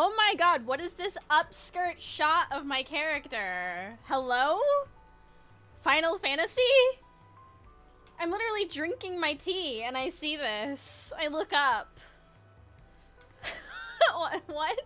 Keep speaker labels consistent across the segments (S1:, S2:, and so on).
S1: Oh my god, what is this upskirt shot of my character? Hello? Final Fantasy? I'm literally drinking my tea and I see this. I look up. What?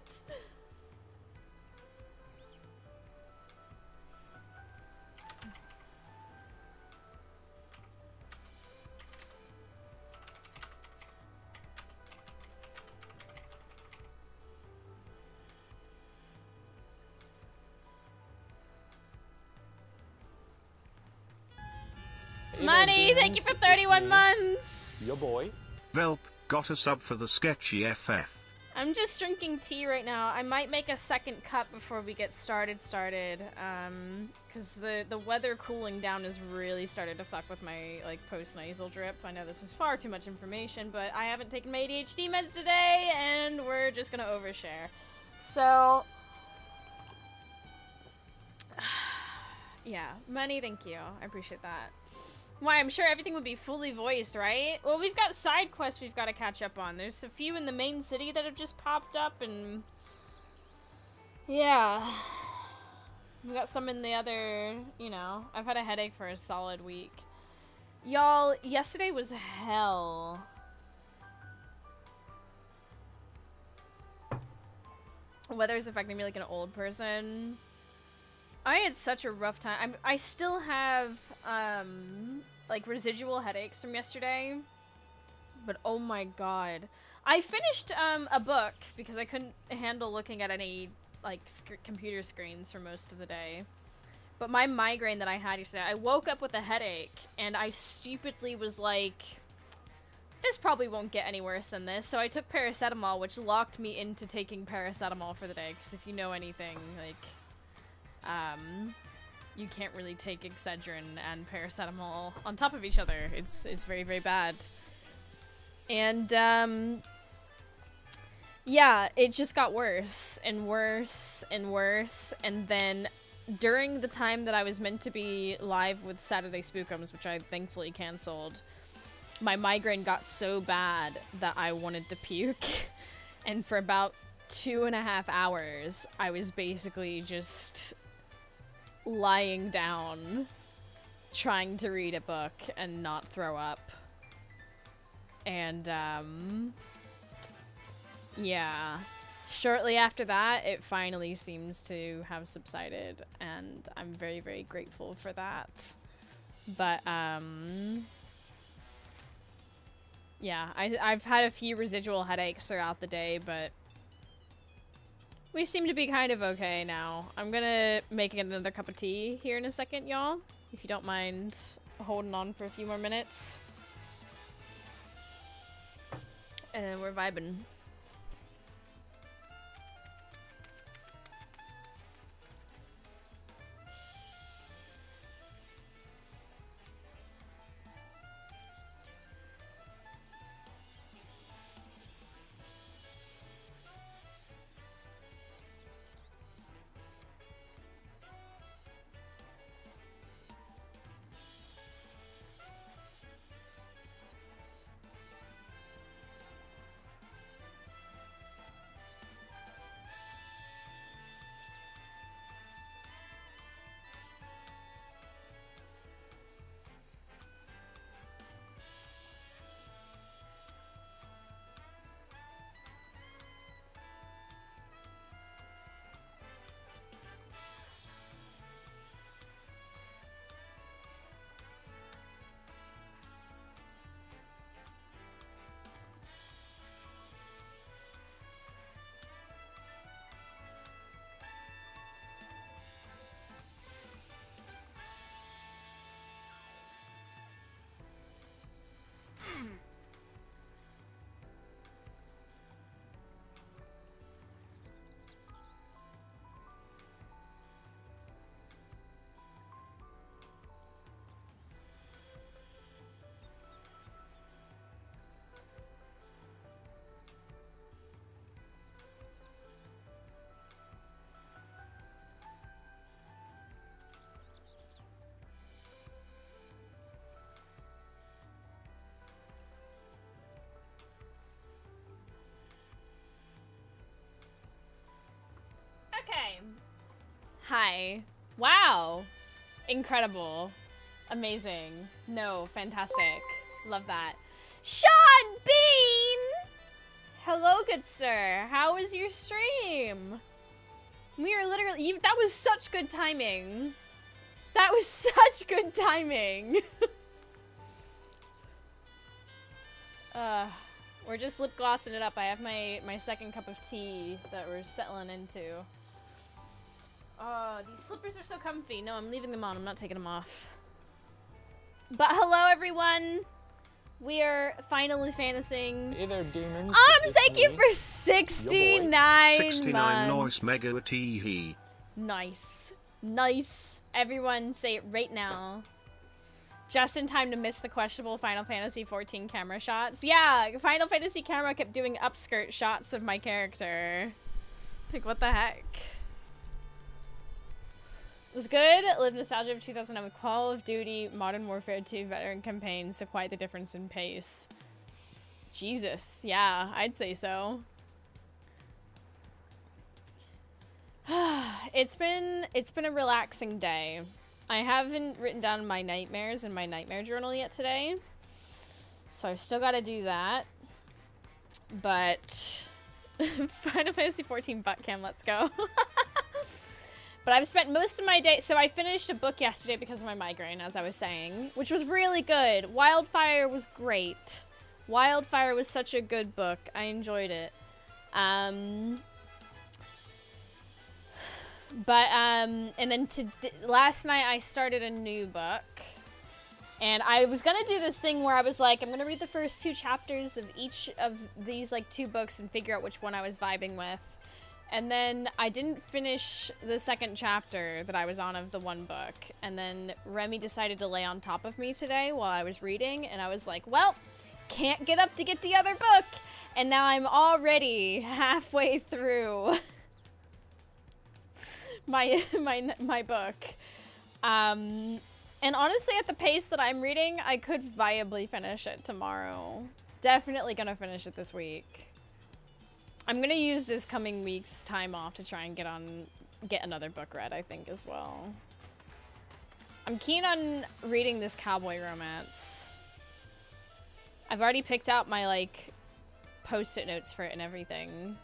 S1: Money, thank you for 31 months.
S2: Your boy.
S3: Velp got a sub for the sketchy FF.
S1: I'm just drinking tea right now. I might make a second cup before we get started, because the weather cooling down has really started to fuck with my, like, post-nasal drip. I know this is far too much information, but I haven't taken my ADHD meds today, and we're just gonna overshare. So... yeah, money, thank you. I appreciate that. Why, I'm sure everything would be fully voiced, right? Well, we've got side quests we've got to catch up on. There's a few in the main city that have just popped up, and... yeah. We've got some in the other, you know... I've had a headache for a solid week. Y'all, yesterday was hell. Weather's affecting me like an old person. I had such a rough time. I still have, like, residual headaches from yesterday. But, oh my god. I finished, a book because I couldn't handle looking at any, like, computer screens for most of the day. But my migraine that I had yesterday, I woke up with a headache, and I stupidly was like, this probably won't get any worse than this. So I took paracetamol, which locked me into taking paracetamol for the day. Because if you know anything, like... you can't really take Excedrin and paracetamol on top of each other. It's very, very bad. And, yeah, it just got worse and worse and worse. And then during the time that I was meant to be live with Saturday Spookums, which I thankfully canceled, my migraine got so bad that I wanted to puke. And for about 2.5 hours, I was basically just... lying down, trying to read a book and not throw up. And, yeah. Shortly after that, it finally seems to have subsided, and I'm very, very grateful for that. But, yeah, I've had a few residual headaches throughout the day, but we seem to be kind of okay now. I'm gonna make another cup of tea here in a second, y'all. If you don't mind holding on for a few more minutes. And then we're vibing. Hi. Wow. Incredible. Amazing. No, fantastic. Love that. Sean Bean! Hello, good sir. How was your stream? We are literally... that was such good timing. That was such good timing. We're just lip glossing it up. I have my second cup of tea that we're settling into. Oh, these slippers are so comfy. No, I'm leaving them on. I'm not taking them off. But hello, everyone. We are finally fantasing.
S2: Hey there, demons.
S1: Thank you for 69
S3: 69
S1: months.
S3: noise mega tee.
S1: Nice. Nice. Everyone say it right now. Just in time to miss the questionable Final Fantasy XIV camera shots. Yeah, Final Fantasy camera kept doing upskirt shots of my character. Like, what the heck? It was good. Live nostalgia of 2009 with Call of Duty, Modern Warfare 2 veteran campaigns, so quite the difference in pace. Jesus, yeah, I'd say so. It's been a relaxing day. I haven't written down my nightmares in my nightmare journal yet today, so I've still got to do that. But Final Fantasy XIV butt cam, let's go. But I've spent most of my day... So I finished a book yesterday because of my migraine, as I was saying, which was really good. Wildfire was great. Wildfire was such a good book. I enjoyed it. And then last night I started a new book. And I was gonna do this thing where I was like, I'm gonna read the first 2 chapters of each of these, like, 2 books and figure out which one I was vibing with. And then I didn't finish the second chapter that I was on of the one book. And then Remy decided to lay on top of me today while I was reading. And I was like, well, can't get up to get the other book. And now I'm already halfway through my book. And honestly, at the pace that I'm reading, I could viably finish it tomorrow. Definitely gonna finish it this week. I'm gonna use this coming week's time off to try and get another book read, I think, as well. I'm keen on reading this cowboy romance. I've already picked out my, like, post-it notes for it and everything.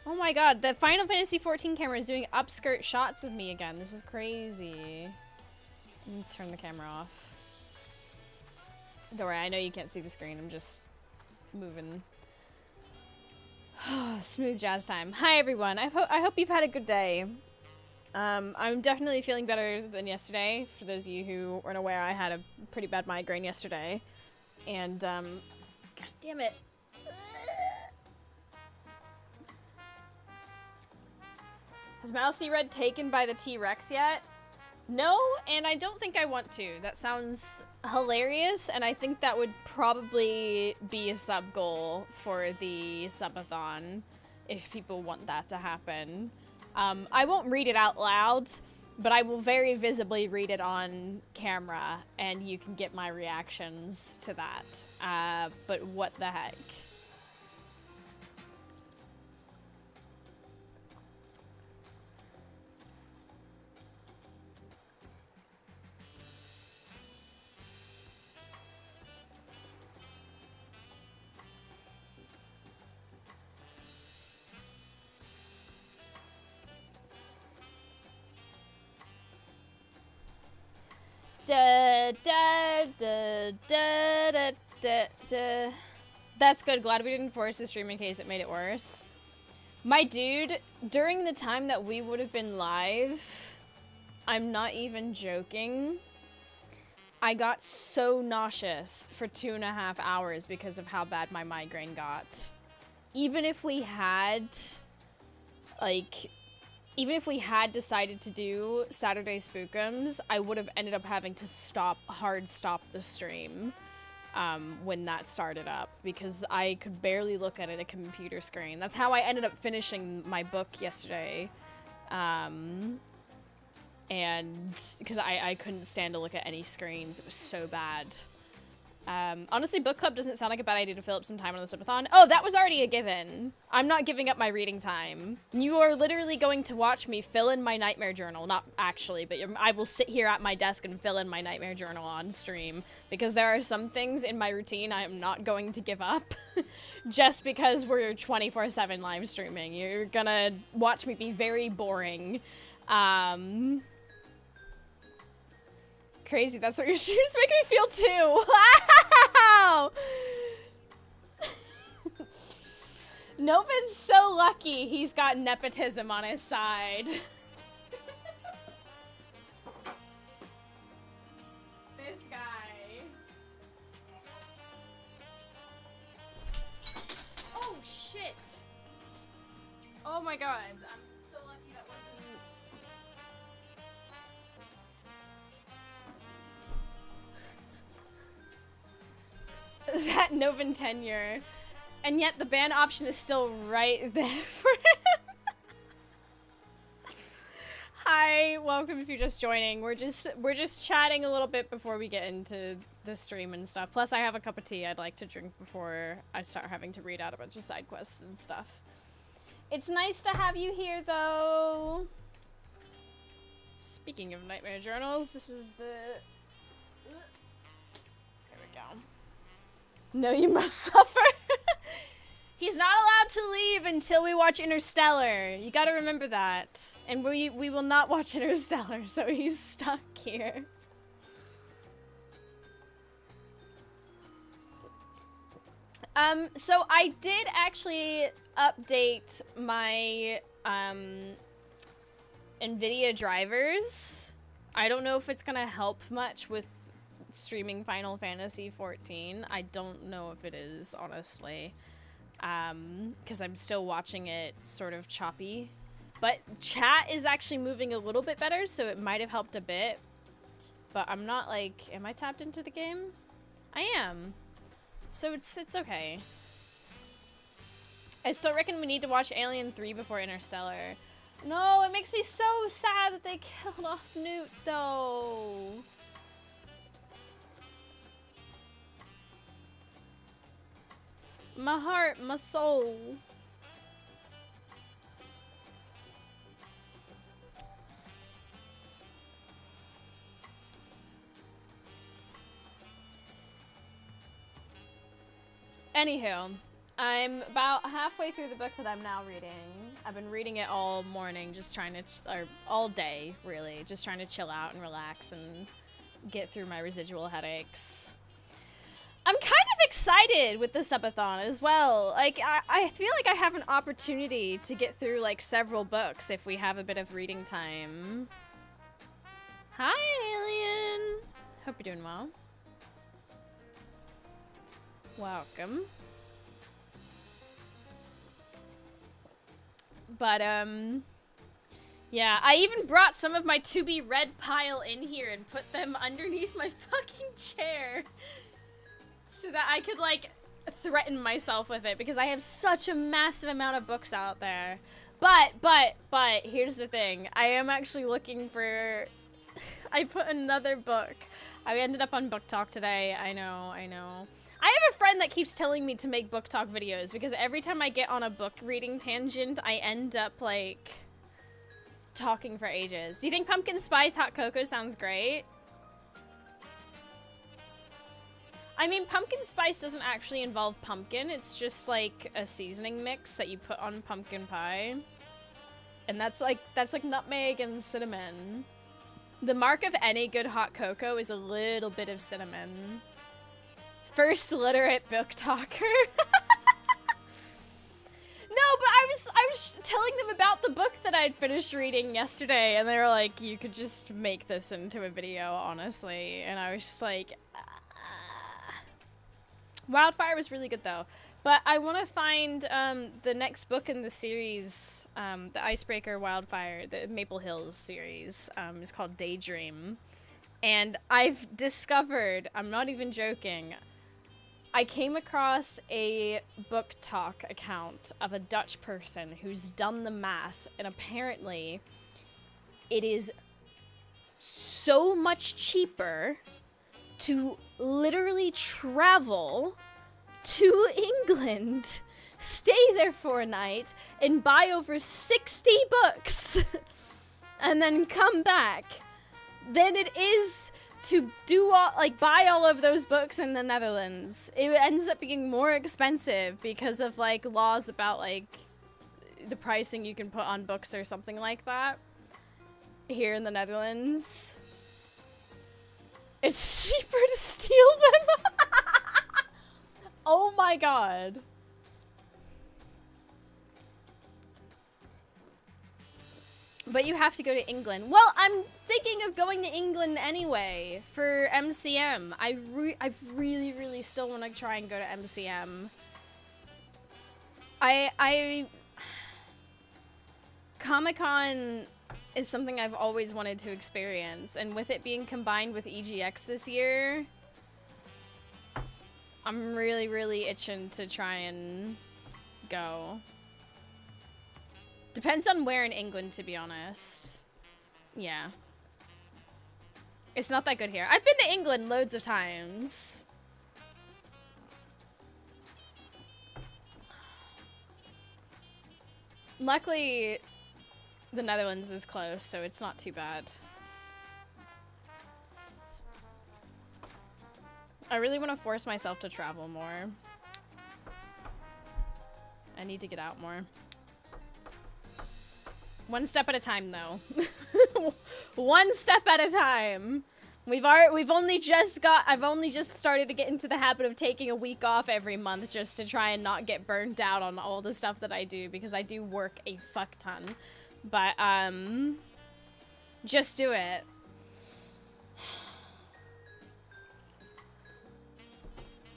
S1: Oh my god, the Final Fantasy XIV camera is doing upskirt shots of me again. This is crazy. Let me turn the camera off. Don't worry, I know you can't see the screen. I'm just moving. Smooth jazz time. Hi, everyone. I hope you've had a good day. I'm definitely feeling better than yesterday. For those of you who weren't aware, I had a pretty bad migraine yesterday. And, god damn it. Has Mousy Red taken by the T-Rex yet? No, and I don't think I want to. That sounds hilarious, and I think that would probably be a sub goal for the subathon if people want that to happen. I won't read it out loud, but I will very visibly read it on camera, and you can get my reactions to that. But what the heck? Da, da, da, da, da, da, da. That's good. Glad we didn't force the stream in case it made it worse. My dude, during the time that we would have been live, I'm not even joking, I got so nauseous for 2.5 hours because of how bad my migraine got. Even if we had, like... Even if we had decided to do Saturday Spookums, I would have ended up having to hard stop the stream when that started up because I could barely look at a computer screen. That's how I ended up finishing my book yesterday. And because I couldn't stand to look at any screens. It was so bad. Honestly, book club doesn't sound like a bad idea to fill up some time on the subathon. Oh, that was already a given. I'm not giving up my reading time. You are literally going to watch me fill in my nightmare journal. Not actually, but I will sit here at my desk and fill in my nightmare journal on stream, because there are some things in my routine I am not going to give up just because we're 24/7 live streaming. You're gonna watch me be very boring. Crazy, that's what your shoes make me feel too. Wow! Novin's so lucky he's got nepotism on his side. This guy. Oh shit. Oh my god. I'm so lucky that wasn't... that Novin tenure, and yet the ban option is still right there for him. Hi, welcome if you're just joining. We're just chatting a little bit before we get into the stream and stuff. Plus, I have a cup of tea I'd like to drink before I start having to read out a bunch of side quests and stuff. It's nice to have you here, though. Speaking of nightmare journals, this is the... There we go. No, you must suffer. He's not allowed to leave until we watch Interstellar. You gotta remember that. And we will not watch Interstellar, so he's stuck here. So I did actually update my, NVIDIA drivers. I don't know if it's gonna help much with streaming Final Fantasy XIV. I don't know if it is, honestly. Because I'm still watching it sort of choppy. But chat is actually moving a little bit better, so it might have helped a bit. But I'm not like... Am I tapped into the game? I am. So it's okay. I still reckon we need to watch Alien 3 before Interstellar. No, it makes me so sad that they killed off Newt, though. My heart, my soul. Anywho, I'm about halfway through the book that I'm now reading. I've been reading it all morning, just trying to, or all day, really, just trying to chill out and relax and get through my residual headaches. I'm kind of excited with the subathon as well. Like, I feel like I have an opportunity to get through, like, several books if we have a bit of reading time. Hi, Alien! Hope you're doing well. Welcome. But, yeah, I even brought some of my to-be-read pile in here and put them underneath my fucking chair. So that I could, like, threaten myself with it, because I have such a massive amount of books out there. But, here's the thing. I am actually looking for... I put another book. I ended up on Book Talk today. I know. I have a friend that keeps telling me to make Book Talk videos, because every time I get on a book reading tangent, I end up, like, talking for ages. Do you think pumpkin spice hot cocoa sounds great? I mean, pumpkin spice doesn't actually involve pumpkin. It's just, like, a seasoning mix that you put on pumpkin pie. And that's like nutmeg and cinnamon. The mark of any good hot cocoa is a little bit of cinnamon. First literate book talker. No, but I was telling them about the book that I'd finished reading yesterday, and they were like, you could just make this into a video, honestly. And I was just like... Wildfire was really good, though. But I want to find the next book in the series, the Icebreaker Wildfire, the Maple Hills series, is called Daydream. And I've discovered, I'm not even joking, I came across a Book Talk account of a Dutch person who's done the math, and apparently it is so much cheaper to literally travel to England, stay there for a night, and buy over 60 books, and then come back, than it is to buy all of those books in the Netherlands. It ends up being more expensive because of, like, laws about, like, the pricing you can put on books or something like that here in the Netherlands. It's cheaper to steal them. Oh my god. But you have to go to England. Well, I'm thinking of going to England anyway for MCM. I really, really still want to try and go to MCM. Comic-Con is something I've always wanted to experience, and with it being combined with EGX this year, I'm really, really itching to try and go. Depends on where in England, to be honest. Yeah. It's not that good here. I've been to England loads of times. Luckily, the Netherlands is close, so it's not too bad. I really want to force myself to travel more. I need to get out more. One step at a time, though. One step at a time. I've only just started to get into the habit of taking a week off every month just to try and not get burnt out on all the stuff that I do, because I do work a fuck ton. But, just do it.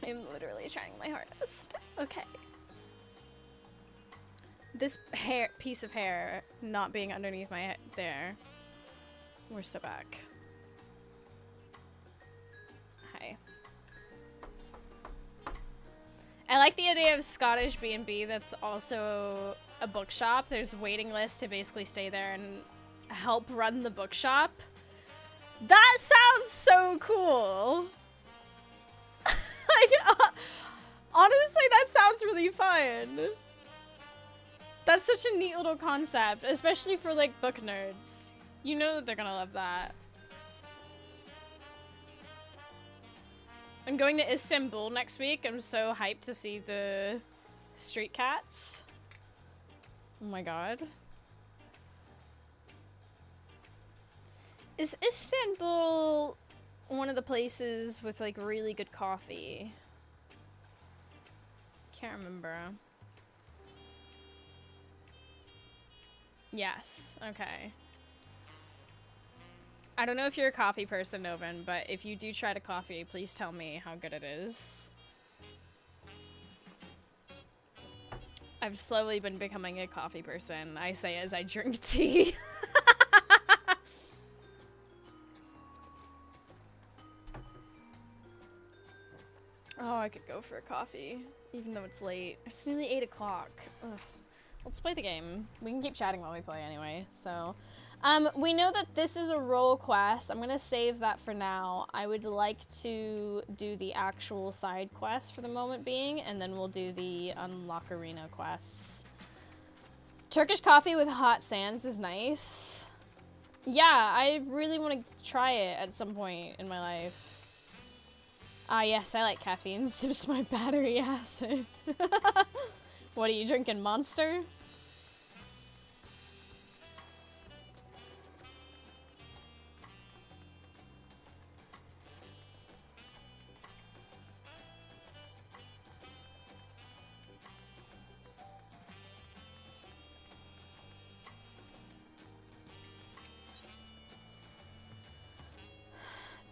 S1: I'm literally trying my hardest. Okay. This piece of hair not being underneath my head there. We're so back. Hi. I like the idea of Scottish B&B that's also a bookshop. There's a waiting list to basically stay there and help run the bookshop. That sounds so cool. Like, honestly, that sounds really fun. That's such a neat little concept, especially for, like, book nerds. You know that they're gonna love that. I'm going to Istanbul next week. I'm so hyped to see the street cats. Oh my god. Is Istanbul one of the places with, like, really good coffee? Can't remember. Yes, okay. I don't know if you're a coffee person, Novin, but if you do try to coffee, please tell me how good it is. I've slowly been becoming a coffee person, I say as I drink tea. Oh, I could go for a coffee, even though it's late. It's nearly 8 o'clock. Ugh. Let's play the game. We can keep chatting while we play anyway, so. We know that this is a role quest. I'm gonna save that for now. I would like to do the actual side quest for the moment being, and then we'll do the unlock arena quests. Turkish coffee with hot sands is nice. Yeah, I really want to try it at some point in my life. Ah, yes, I like caffeine. Sips my battery acid. What are you drinking, Monster?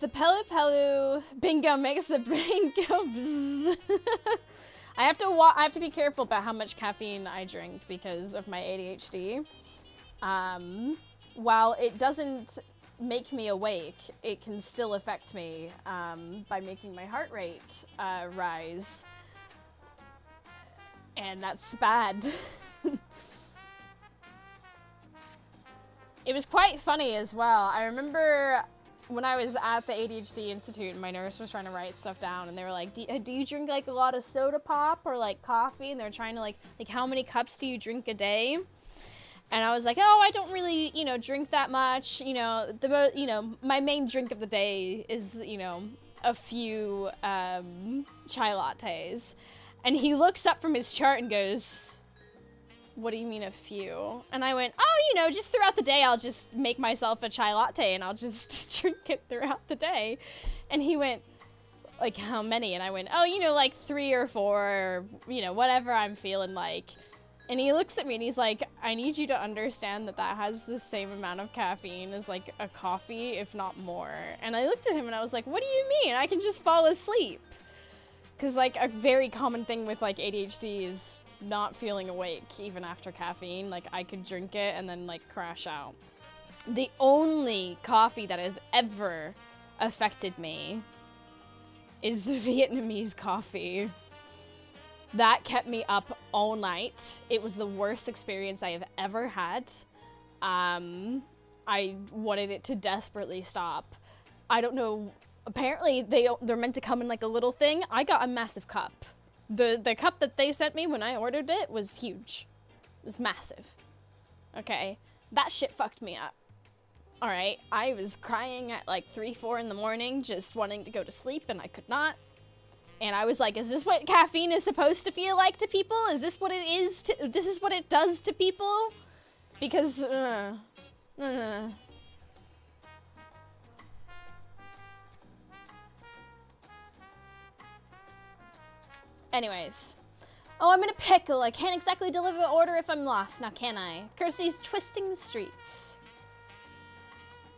S1: The Pelu Pelu bingo makes the brain go bzzz. I have to be careful about how much caffeine I drink because of my ADHD. While it doesn't make me awake, it can still affect me by making my heart rate rise. And that's bad. It was quite funny as well. I remember when I was at the ADHD Institute and my nurse was trying to write stuff down and they were like, do you drink like a lot of soda pop or like coffee? And they're trying to like how many cups do you drink a day? And I was like, oh, I don't really, you know, drink that much. You know, my main drink of the day is, you know, a few chai lattes. And he looks up from his chart and goes, what do you mean a few? And I went, oh, you know, just throughout the day, I'll just make myself a chai latte and I'll just drink it throughout the day. And he went, like, how many? And I went, oh, you know, like 3 or 4, or, you know, whatever I'm feeling like. And he looks at me and he's like, I need you to understand that that has the same amount of caffeine as like a coffee, if not more. And I looked at him and I was like, what do you mean? I can just fall asleep. Because, like, a very common thing with, like, ADHD is not feeling awake even after caffeine. Like, I could drink it and then, like, crash out. The only coffee that has ever affected me is the Vietnamese coffee. That kept me up all night. It was the worst experience I have ever had. I wanted it to desperately stop. I don't know... Apparently, they're meant to come in like a little thing. I got a massive cup. The cup that they sent me when I ordered it was huge. It was massive. Okay, that shit fucked me up. All right, I was crying at like 3, 4 in the morning, just wanting to go to sleep, and I could not. And I was like, is this what caffeine is supposed to feel like to people? Is this what it is? This is what it does to people? Because, Anyways. Oh, I'm in a pickle. I can't exactly deliver the order if I'm lost, now can I? Curse these twisting streets.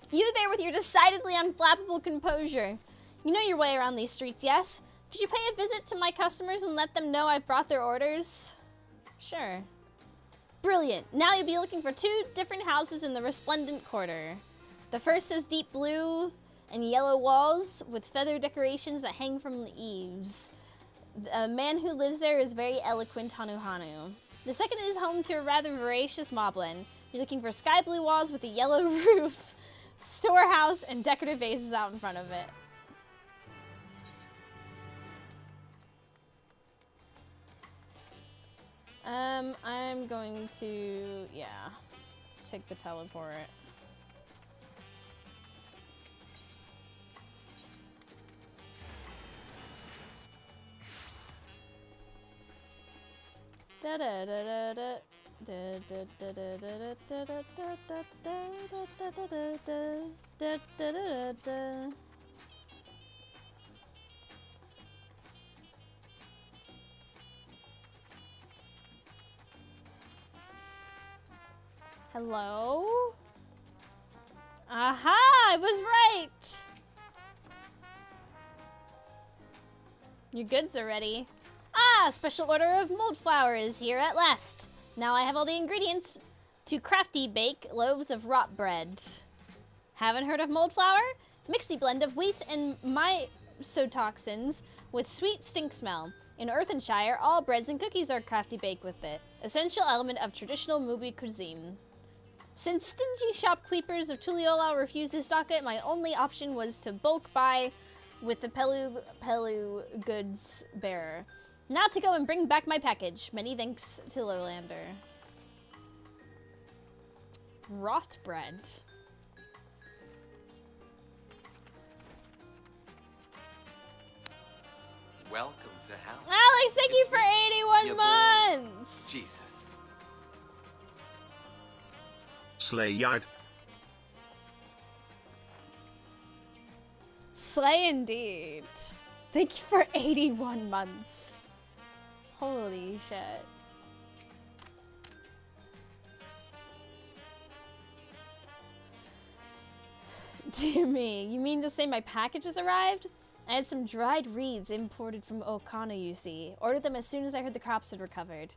S1: You there with your decidedly unflappable composure. You know your way around these streets, yes? Could you pay a visit to my customers and let them know I've brought their orders? Sure. Brilliant. Now you'll be looking for 2 different houses in the Resplendent Quarter. The first has deep blue and yellow walls with feather decorations that hang from the eaves. The man who lives there is very eloquent Hanu Hanu. The second is home to a rather voracious moblin. You're looking for sky blue walls with a yellow roof, storehouse, and decorative vases out in front of it. I'm going to, yeah, let's take the teleport. Hello? Aha! I was right! Your goods are ready. Ah! Special order of mold flour is here at last. Now I have all the ingredients to crafty bake loaves of rot bread. Haven't heard of mold flour? Mixy blend of wheat and mycotoxins with sweet stink smell. In Earthenshire, all breads and cookies are crafty baked with it. Essential element of traditional Mubi cuisine. Since stingy shopkeepers of Tulliola refused this docket, my only option was to bulk buy with the Pelu goods bearer. Now to go and bring back my package. Many thanks to Lowlander. Rot bread.
S2: Welcome to hell.
S1: Alex, thank you for 81
S2: your boy,
S1: months!
S2: Jesus.
S3: Slay yard.
S1: Slay indeed. Thank you for 81 months. Holy shit. Dear me, you mean to say my package has arrived? I had some dried reeds imported from Okana, you see. Ordered them as soon as I heard the crops had recovered.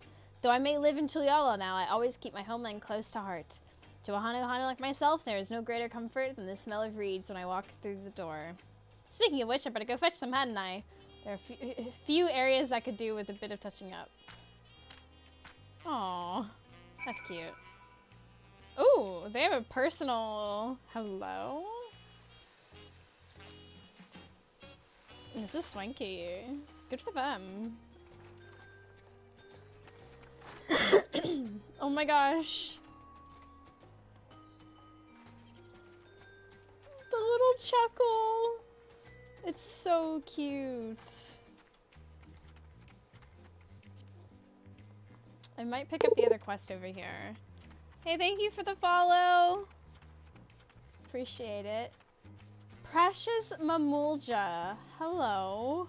S1: Though I may live in Tulliola now, I always keep my homeland close to heart. To a Hanu like myself, there is no greater comfort than the smell of reeds when I walk through the door. Speaking of which, I better go fetch some, hadn't I? There are a few areas I could do with a bit of touching up. Aww, that's cute. Ooh, they have a personal hello? This is swanky. Good for them. Oh my gosh. The little chuckle. It's so cute. I might pick up the other quest over here. Hey, thank you for the follow. Appreciate it. Precious Mamulja. Hello.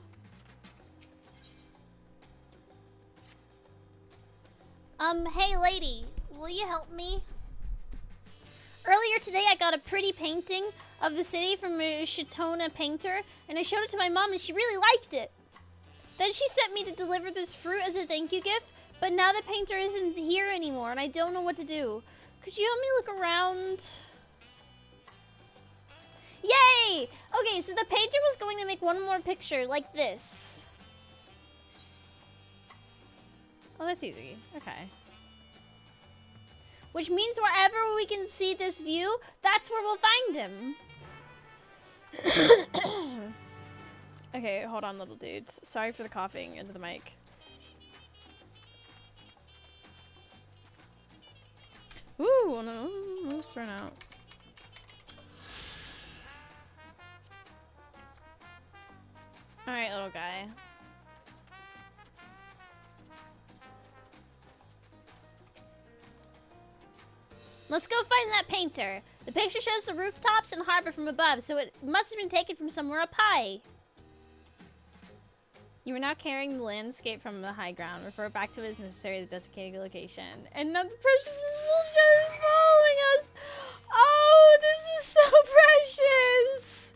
S4: Hey lady, will you help me? Earlier today I got a pretty painting of the city from a Chitona painter, and I showed it to my mom and she really liked it. Then she sent me to deliver this fruit as a thank you gift, but now the painter isn't here anymore and I don't know what to do. Could you help me look around? Yay! Okay, so the painter was going to make one more picture like this.
S1: Oh, that's easy. Okay.
S4: Which means wherever we can see this view, that's where we'll find him.
S1: Okay, hold on, little dudes. Sorry for the coughing into the mic. Ooh, no, almost run out. Alright, little guy.
S4: Let's go find that painter. The picture shows the rooftops and harbor from above, so it must have been taken from somewhere up high.
S1: You are now carrying the landscape from the high ground. Refer back to it as necessary the designated location. And now the precious bullshit is following us. Oh, this is so precious.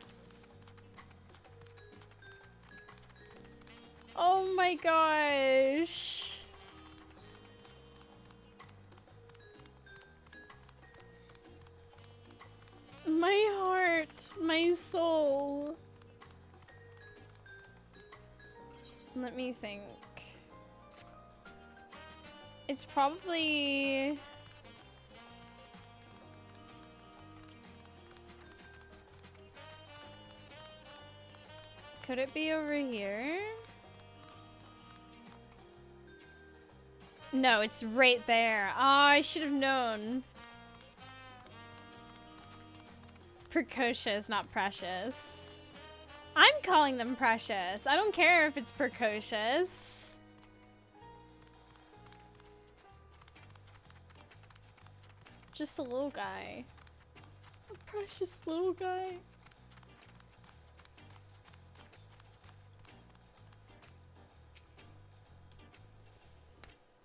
S1: Oh my gosh. My heart, my soul. Let me think. It's probably... Could it be over here? No, it's right there. Oh, I should have known. Precocious, not precious. I'm calling them precious. I don't care if it's precocious. Just a little guy. A precious little guy.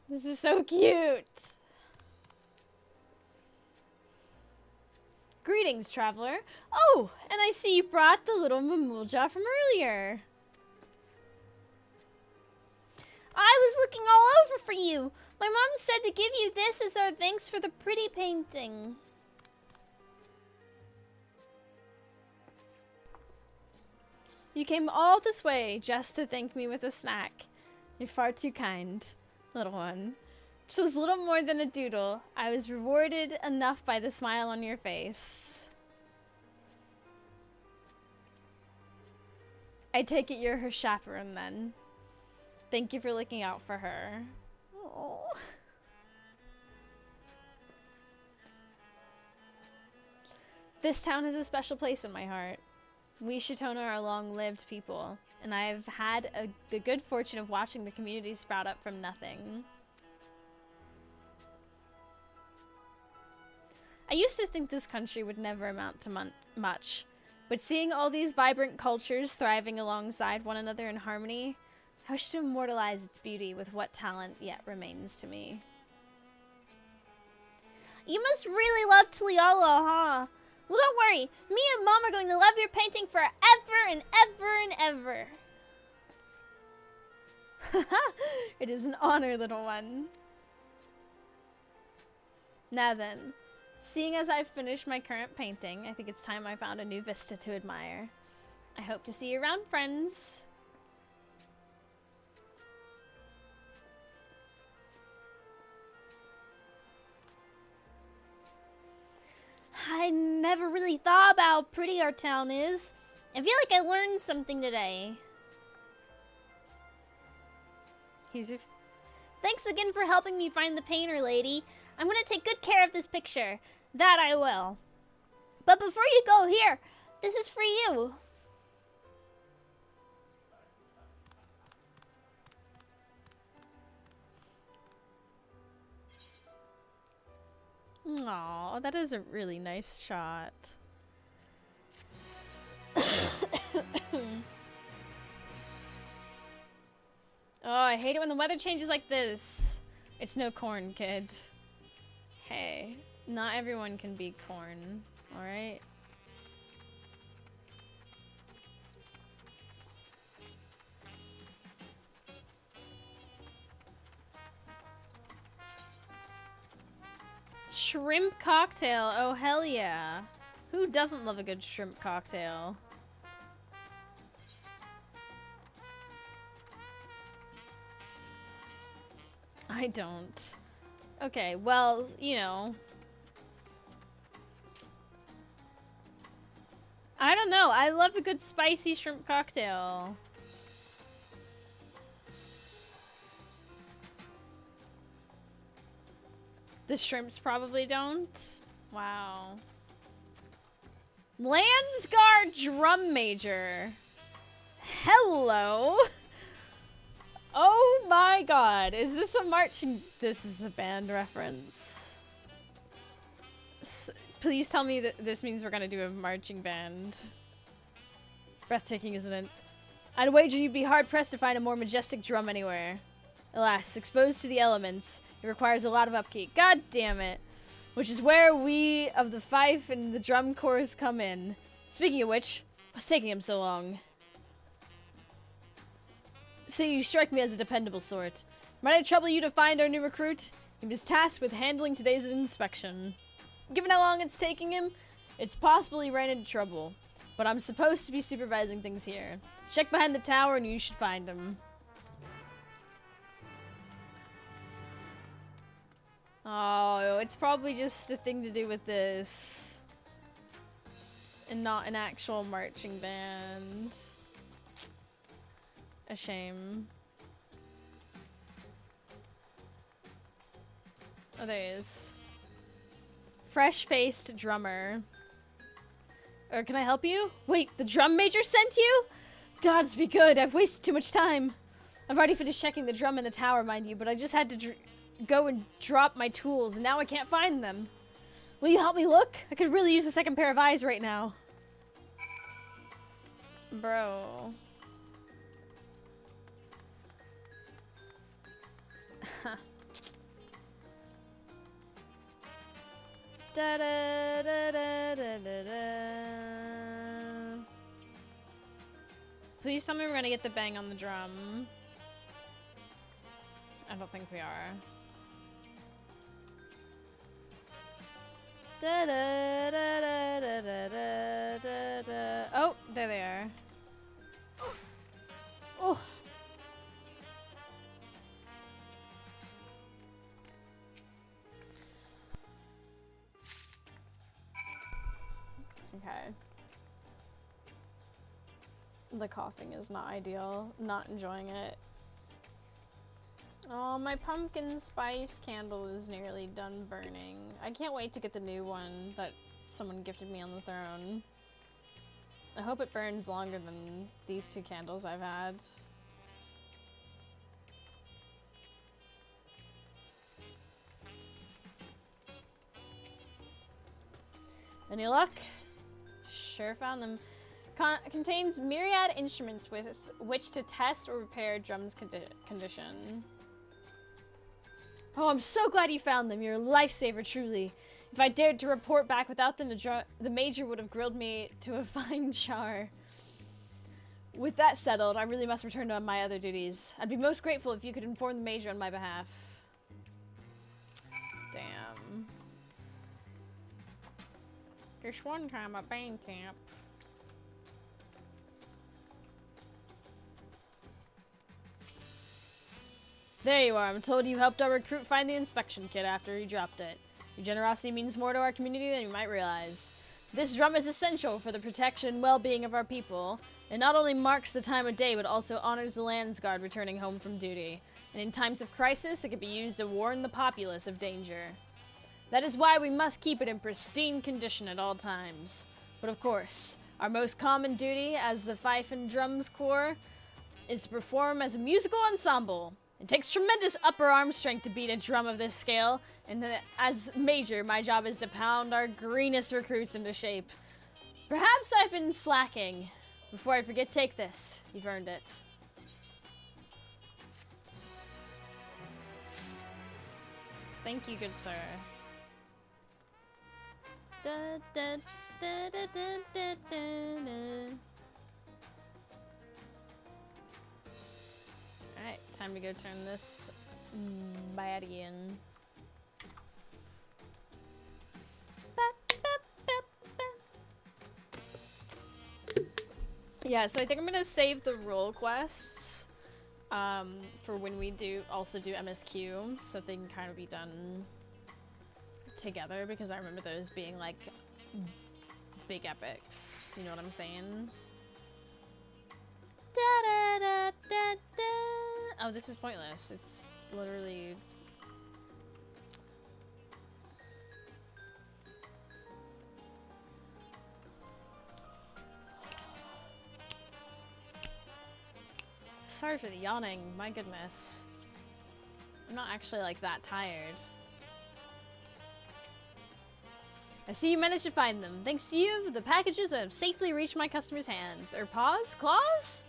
S1: This is so cute. Greetings, traveler. Oh, and I see you brought the little Mamulja from earlier.
S4: I was looking all over for you. My mom said to give you this as our thanks for the pretty painting.
S1: You came all this way just to thank me with a snack. You're far too kind, little one. Which was little more than a doodle. I was rewarded enough by the smile on your face. I take it you're her chaperone then. Thank you for looking out for her. Oh. This town has a special place in my heart. We Chitona are long-lived people, and I've had the good fortune of watching the community sprout up from nothing. I used to think this country would never amount to much, but seeing all these vibrant cultures thriving alongside one another in harmony, I wish to immortalize its beauty with what talent yet remains to me.
S4: You must really love Tuliala, huh? Well, don't worry. Me and Mom are going to love your painting forever and ever and ever.
S1: It is an honor, little one. Now then, seeing as I've finished my current painting, I think it's time I found a new vista to admire. I hope to see you around, friends.
S4: I never really thought about how pretty our town is. I feel like I learned something today.
S1: He's a...
S4: Thanks again for helping me find the painter, lady. I'm gonna take good care of this picture. That I will. But before you go, here, this is for you.
S1: Aw, that is a really nice shot. Oh, I hate it when the weather changes like this. It's no corn, kid. Hey, not everyone can be corn, alright? Shrimp cocktail, oh hell yeah. Who doesn't love a good shrimp cocktail? I don't. Okay, well, you know. I don't know. I love a good spicy shrimp cocktail. The shrimps probably don't. Wow. Landsguard Drum Major. Hello. Oh my god. Is this a marching... This is a band reference. Please tell me that this means we're gonna do a marching band. Breathtaking, isn't it? I'd wager you'd be hard-pressed to find a more majestic drum anywhere. Alas, exposed to the elements, it requires a lot of upkeep. God damn it. Which is where we of the fife and the drum corps come in. Speaking of which, what's taking him so long? See, you strike me as a dependable sort. Might I trouble you to find our new recruit? He was tasked with handling today's inspection. Given how long it's taking him, it's possible he ran into trouble. But I'm supposed to be supervising things here. Check behind the tower and you should find him. Oh, it's probably just a thing to do with this. And not an actual marching band. A shame. Oh, there he is. Fresh-faced drummer. Or can I help you? Wait, the drum major sent you? Gods be good, I've wasted too much time. I've already finished checking the drum in the tower, mind you, but I just had to go and drop my tools, and now I can't find them. Will you help me look? I could really use a second pair of eyes right now. Bro. Da da da da da da da. Please tell me we're gonna get the bang on the drum. I don't think we are. Da da da da da da da da da. Oh, there they are. Oh. Okay. The coughing is not ideal. Not enjoying it. Oh, my pumpkin spice candle is nearly done burning. I can't wait to get the new one that someone gifted me on the throne. I hope it burns longer than these two candles I've had. Any luck? Sure found them. Contains myriad instruments with which to test or repair drum's condition. Oh, I'm so glad you found them. You're a lifesaver, truly. If I dared to report back without them, the major would have grilled me to a fine char. With that settled, I really must return to my other duties. I'd be most grateful if you could inform the major on my behalf. Damn. This one time at band camp. There you are. I'm told you helped our recruit find the inspection kit after he dropped it. Your generosity means more to our community than you might realize. This drum is essential for the protection and well-being of our people. It not only marks the time of day, but also honors the Landsguard returning home from duty. and in times of crisis, it can be used to warn the populace of danger. That is why we must keep it in pristine condition at all times. But of course, our most common duty as the Fife and Drums Corps is to perform as a musical ensemble. It takes tremendous upper arm strength to beat a drum of this scale, and then as major, my job is to pound our greenest recruits into shape. Perhaps I've been slacking. Before I forget, take this. You've earned it. Thank you, good sir. Da, da, da, da, da, da, da. Alright, time to go turn this baddie in. Yeah, so I think I'm gonna save the role quests for when we also do MSQ, so they can kind of be done together, because I remember those being like big epics. You know what I'm saying? Da, da, da, da, da. Oh, this is pointless. It's literally... Sorry for the yawning, my goodness. I'm not actually like that tired. I see you managed to find them. Thanks to you, the packages have safely reached my customers' hands. Or paws? Claws?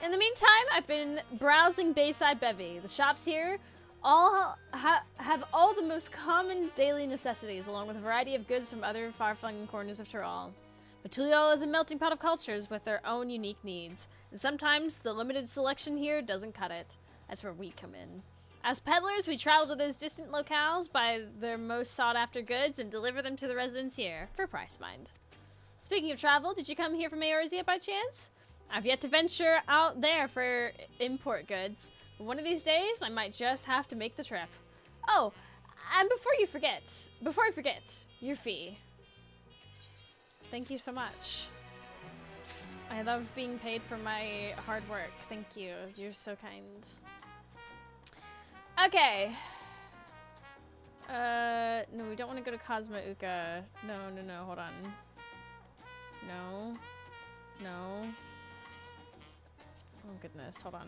S1: In the meantime, I've been browsing Bayside Bevy. The shops here all have all the most common daily necessities, along with a variety of goods from other far-flung corners of Tyrol. But Tuliol is a melting pot of cultures with their own unique needs, and sometimes the limited selection here doesn't cut it. That's where we come in. As peddlers, we travel to those distant locales, buy their most sought-after goods, and deliver them to the residents here, for price mind. Speaking of travel, did you come here from Eorzea by chance? I've yet to venture out there for import goods, but one of these days, I might just have to make the trip. Oh, and before I forget, your fee. Thank you so much. I love being paid for my hard work. Thank you. You're so kind. Okay. No, we don't want to go to Cosmo Uka. No, hold on. No. Oh goodness, hold on.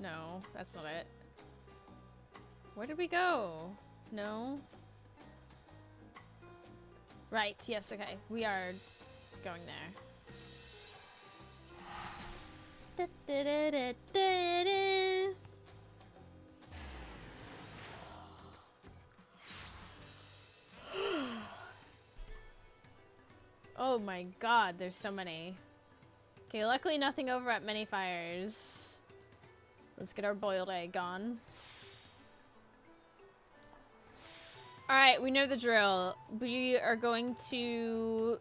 S1: No, that's not it. Where did we go? No. Right, yes, okay. We are going there. Oh my god, there's so many. Okay, luckily nothing over at Many Fires. Let's get our boiled egg on. Alright, we know the drill. We are going to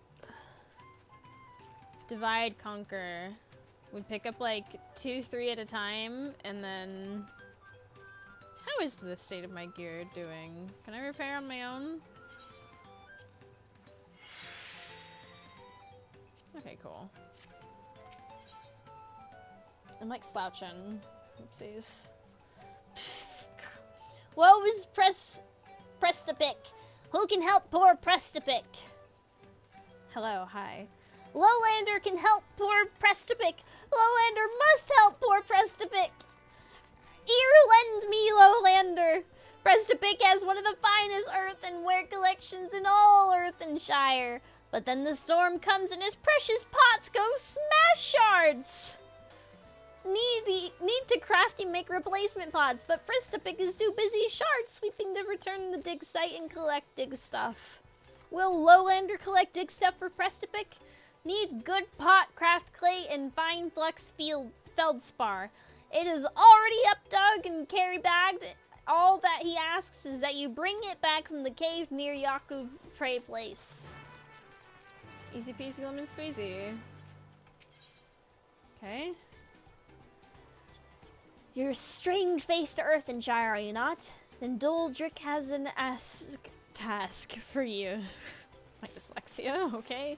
S1: divide, conquer. We pick up like 2, 3 at a time, and then... How is the state of my gear doing? Can I repair on my own? Okay, cool. I'm like slouching. Oopsies.
S4: Woe is Prestapic. Who can help poor Prestapic?
S1: Hello, hi.
S4: Lowlander can help poor Prestapic. Lowlander must help poor Prestapic. Ear lend me, Lowlander. Prestapic has one of the finest earthenware collections in all Earthenshire. But then the storm comes and his precious pots go smash shards. Need to crafty make replacement pots, but Prestapic is too busy shard sweeping to return the dig site and collect dig stuff. Will Lowlander collect dig stuff for Prestapic? Need good pot, craft clay, and fine flux feldspar. It is already up dug and carry bagged. All that he asks is that you bring it back from the cave near Yaku Prey Place. Easy peasy lemon squeezy. Okay. You're a strange face to Earthenshire, are you not? Then Doldrick has an task for you. My dyslexia, okay.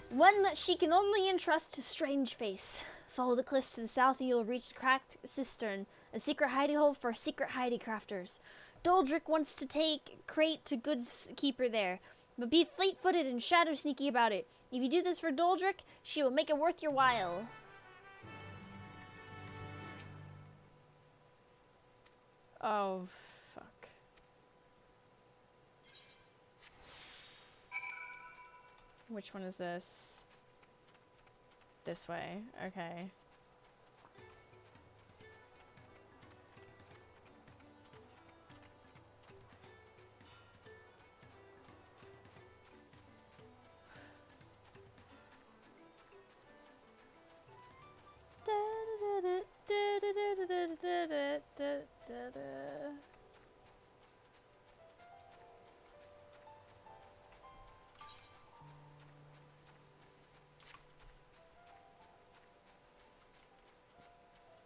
S4: One that she can only entrust to Strange Face. Follow the cliffs to the south and you'll reach the cracked cistern A secret hidey hole for secret hidey crafters. Doldrick wants to take crate to goods keeper there, but be fleet-footed and shadow sneaky about it. If you do this for Doldrick, she will make it worth your while.
S1: Oh, fuck. Which one is this? This way. Okay.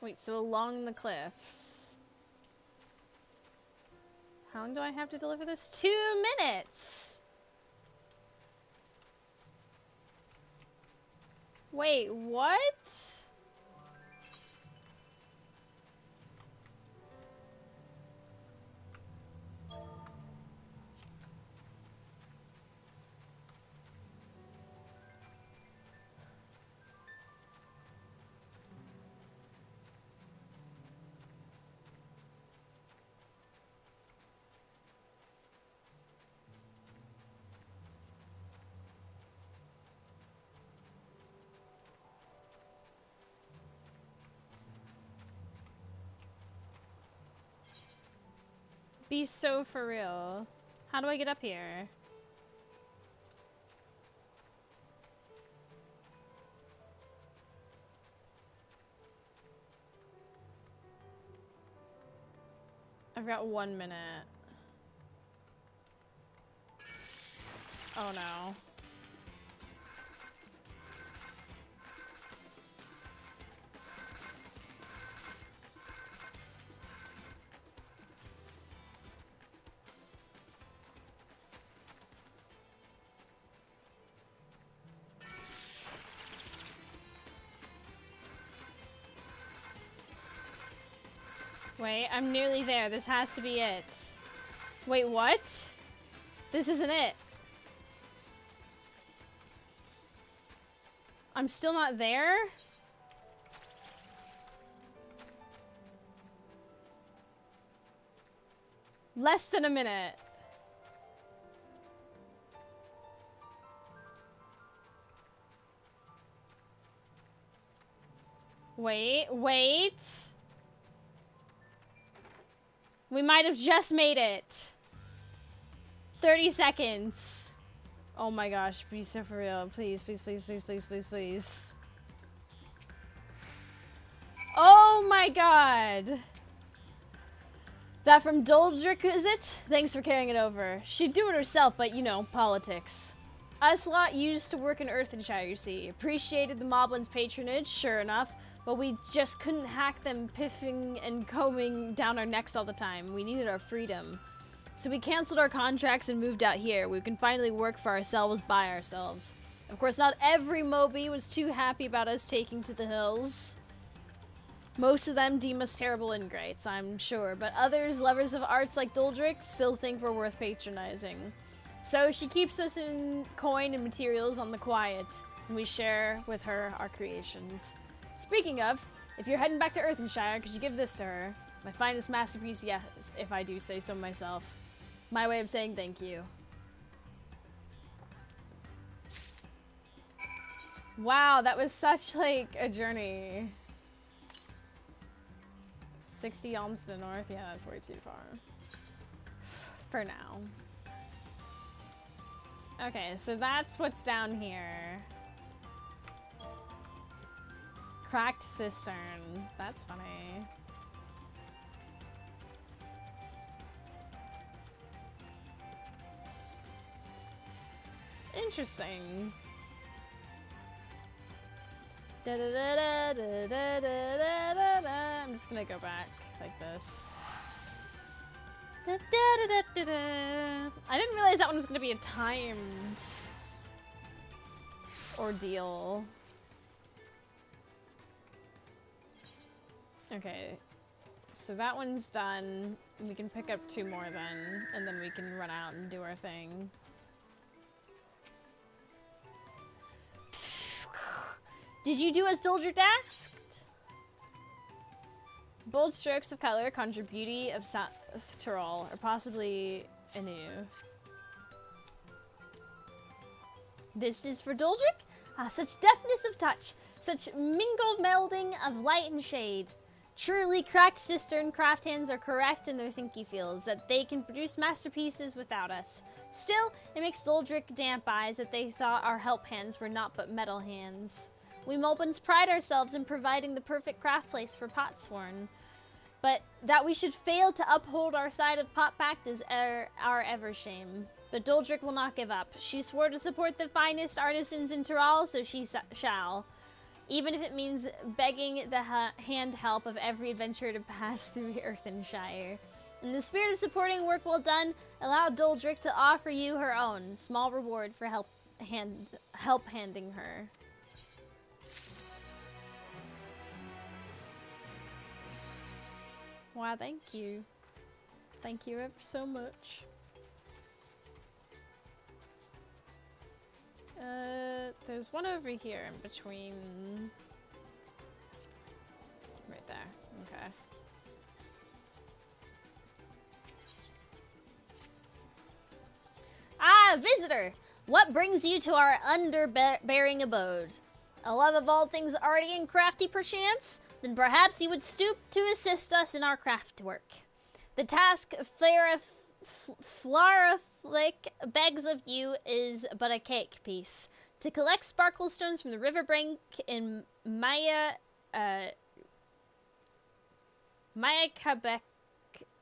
S1: Wait, so along the cliffs. How long do I have to deliver this? 2 minutes! Wait, what? Be so for real. How do I get up here? I've got 1 minute. Oh no. Wait, I'm nearly there. This has to be it. Wait, what? This isn't it. I'm still not there? Less than a minute. Wait, wait. We might have just made it. 30 seconds. Oh my gosh, be so for real. Please, please, please, please, please, please, please. Oh my god. That from Doldrick, is it? Thanks for carrying it over. She'd do it herself, but you know, politics. Us lot used to work in Earthenshire, you see. Appreciated the Moblin's patronage, sure enough, but we just couldn't hack them piffing and combing down our necks all the time. We needed our freedom. So we canceled our contracts and moved out here. We can finally work for ourselves by ourselves. Of course, not every Moby was too happy about us taking to the hills. Most of them deem us terrible ingrates, I'm sure, but others, lovers of arts like Doldrick, still think we're worth patronizing. So she keeps us in coin and materials on the quiet, and we share with her our creations. Speaking of, if you're heading back to Earthenshire, could you give this to her? My finest masterpiece, yes, if I do say so myself. My way of saying thank you. Wow, that was such, like, a journey. 60 alms to the north? Yeah, that's way too far. For now. Okay, so that's what's down here. Cracked cistern. That's funny. Interesting. Da -da -da -da -da -da -da -da -da. I'm just gonna go back like this. Da -da -da -da -da -da. I didn't realize that one was gonna be a timed ordeal. Okay. So that one's done. We can pick up 2 more then, and then we can run out and do our thing.
S4: Did you do as Doldrick asked?
S1: Bold strokes of color conjure beauty of South Tyrol, or possibly Inu.
S4: This is for Doldrick? Ah, such deftness of touch, such mingled melding of light and shade. Truly cracked cistern craft hands are correct in their thinky feels, that they can produce masterpieces without us. Still, it makes Doldrick damp eyes that they thought our help hands were not but metal hands. We Mulbans pride ourselves in providing the perfect craft place for Potsworn, but that we should fail to uphold our side of Pot Pact is our ever shame. But Doldrick will not give up. She swore to support the finest artisans in Tyrol, so she shall. Even if it means begging the hand help of every adventurer to pass through the Earthenshire. In the spirit of supporting work well done, allow Doldrick to offer you her own small reward for help handing her.
S1: Wow, thank you. Thank you ever so much. There's one over here in between. Right there. Okay.
S4: Ah, visitor! What brings you to our underbearing abode? A love of all things arty and crafty, perchance? Then perhaps you would stoop to assist us in our craft work. The task Flaraflick begs of you is but a cake piece. To collect sparkle stones from the riverbank in Mayakabek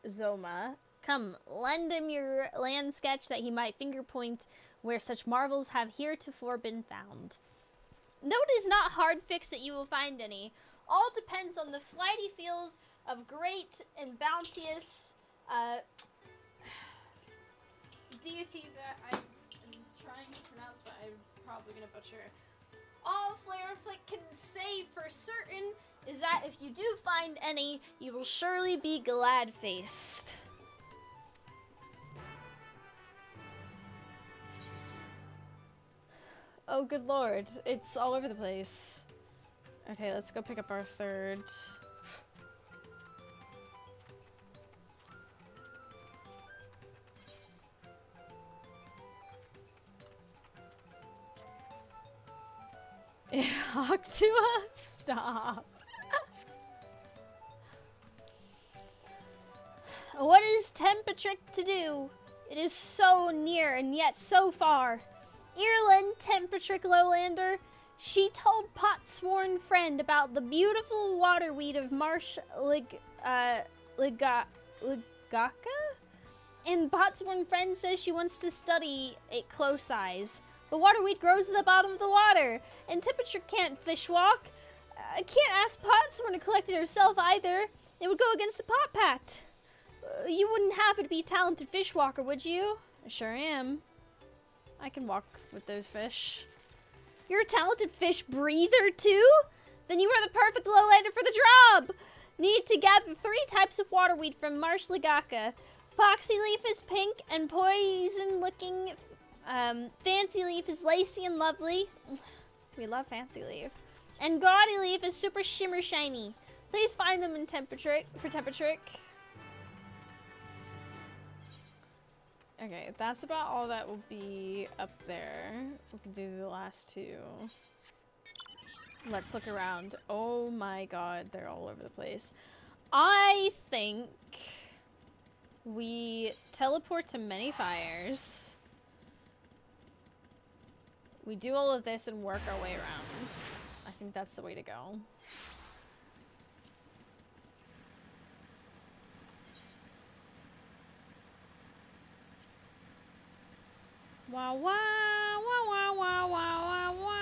S4: Zoma. Come, lend him your land sketch that he might finger point where such marvels have heretofore been found. Though it is not hard fixed that you will find any, all depends on the flighty fields of great and bounteous deity that I'm trying to pronounce, but I'm probably gonna butcher. All Flaraflick can say for certain is that if you do find any, you will surely be glad-faced.
S1: Oh, good lord. It's all over the place. Okay, let's go pick up our third. Octua, stop.
S4: What is Tempetrick to do? It is so near and yet so far. Ireland, Tempetrick Lowlander. She told Potsworn friend about the beautiful waterweed of Marsh Ligaka? And Potsworn friend says she wants to study it close eyes. The waterweed grows at the bottom of the water, and Tempetrick can't fishwalk. Can't ask Potsworn to collect it herself either. It would go against the Pot Pact. You wouldn't happen to be a talented fishwalker, would you?
S1: I sure am. I can walk with those fish.
S4: You're a talented fish breather, too? Then you are the perfect lowlander for the job! Need to gather 3 types of waterweed from Marsh Ligaka. Poxy leaf is pink and poison-looking. Fancy leaf is lacy and lovely.
S1: We love fancy leaf.
S4: And gaudy leaf is super shimmer shiny. Please find them in Tempetrick.
S1: Okay, that's about all that will be up there. We can do the last 2. Let's look around. Oh my god, they're all over the place. I think we teleport to Many Fires. We do all of this and work our way around. I think that's the way to go. Wah wah wah wah wah wah wah wah.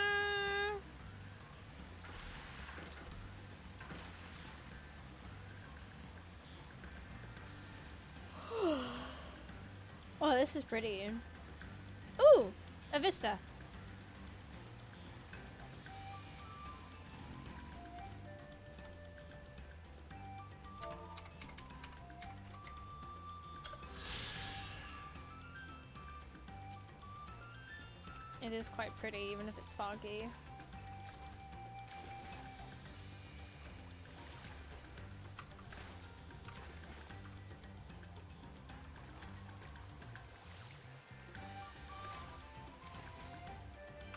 S1: Oh, this is pretty. Ooh, a vista. It is quite pretty, even if it's foggy.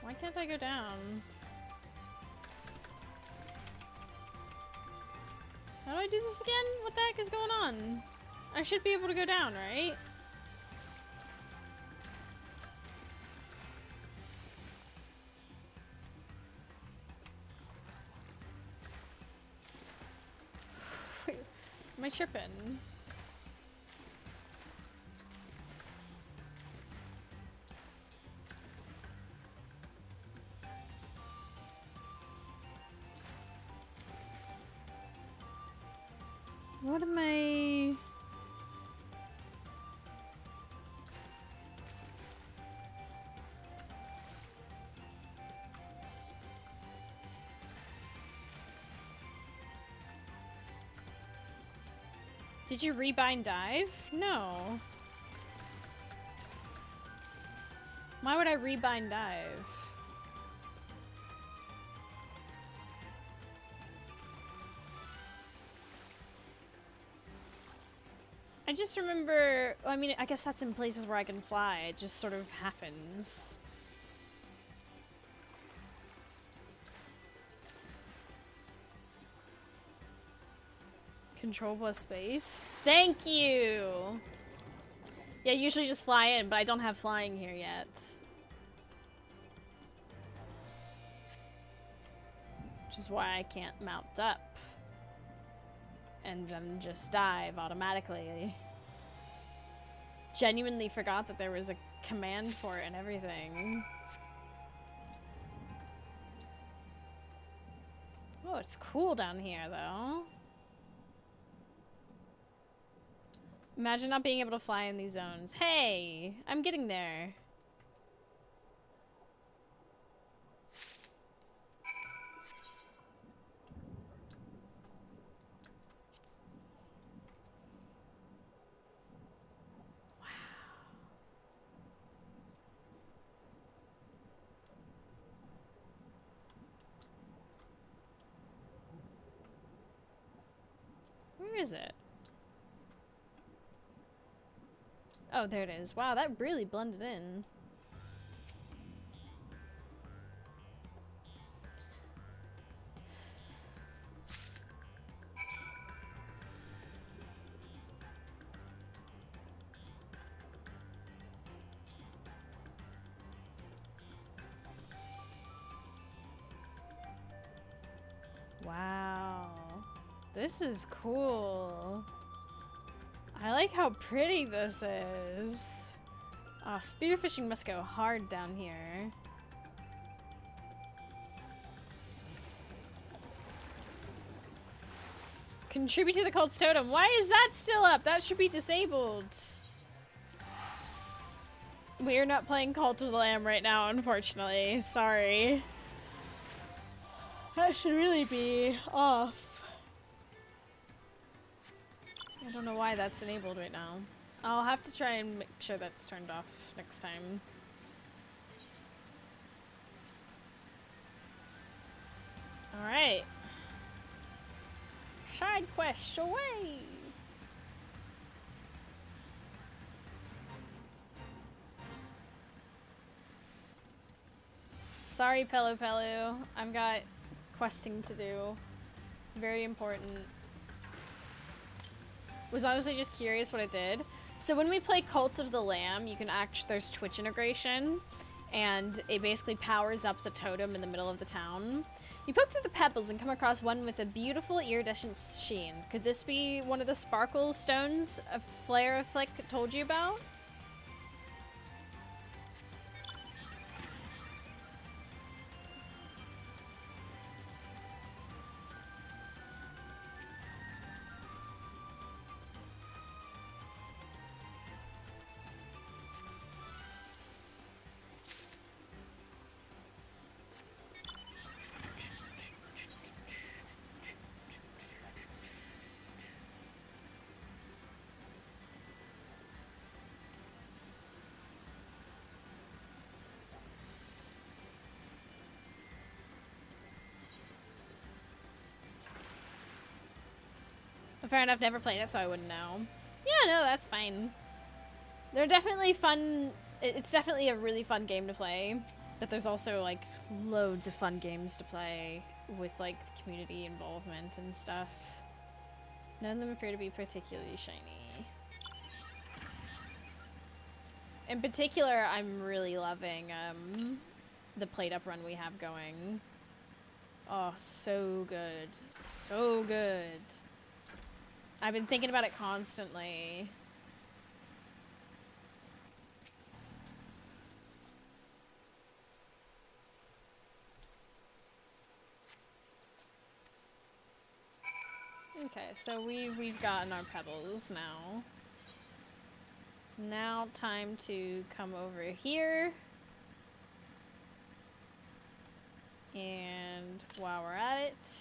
S1: Why can't I go down? How do I do this again? What the heck is going on? I should be able to go down, right? Wait, am I tripping? What am I... Did you rebind dive? No. Why would I rebind dive? I just remember, I mean, I guess that's in places where I can fly. It just sort of happens. Control plus space. Thank you! Yeah, usually just fly in, but I don't have flying here yet. Which is why I can't mount up. And then just dive automatically. Genuinely forgot that there was a command for it and everything. Oh, it's cool down here, though. Imagine not being able to fly in these zones. Hey, I'm getting there. Where is it? Oh, there it is. Wow, that really blended in. Wow. This is cool. I like how pretty this is. Oh, spearfishing must go hard down here. Contribute to the cult's totem. Why is that still up? That should be disabled. We're not playing Cult of the Lamb right now, unfortunately. Sorry. That should really be off. I don't know why that's enabled right now. I'll have to try and make sure that's turned off next time. Alright. Side quest away! Sorry, Pelu Pelu. I've got questing to do. Very important. Was honestly just curious what it did. So when we play Cult of the Lamb, you can there's Twitch integration, and it basically powers up the totem in the middle of the town. You poke through the pebbles and come across one with a beautiful iridescent sheen. Could this be one of the sparkle stones a Flare Flick told you about? fair enough. Never played it, so I wouldn't know. Yeah, no, that's fine. They're definitely fun. It's definitely a really fun game to play. But there's also, like, loads of fun games to play with, like, community involvement and stuff. None of them appear to be particularly shiny. In particular, I'm really loving the plate-up run we have going. Oh, so good. So good. I've been thinking about it constantly. Okay, so we've gotten our pebbles now. Now time to come over here. And while we're at it,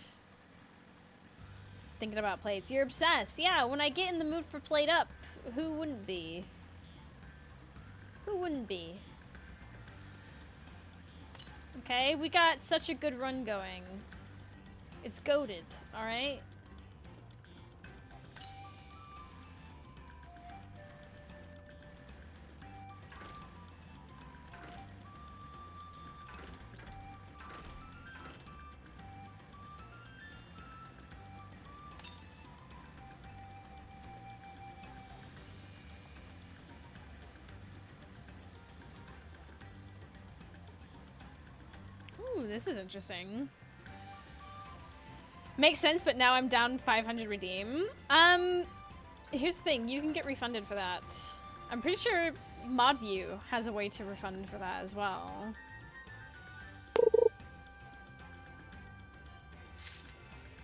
S1: thinking about plates. You're obsessed. Yeah, when I get in the mood for plate up, who wouldn't be? Who wouldn't be? Okay, we got such a good run going. It's goated, alright? Ooh, this is interesting. Makes sense, but now I'm down 500 redeem. Here's the thing, you can get refunded for that. I'm pretty sure ModView has a way to refund for that as well.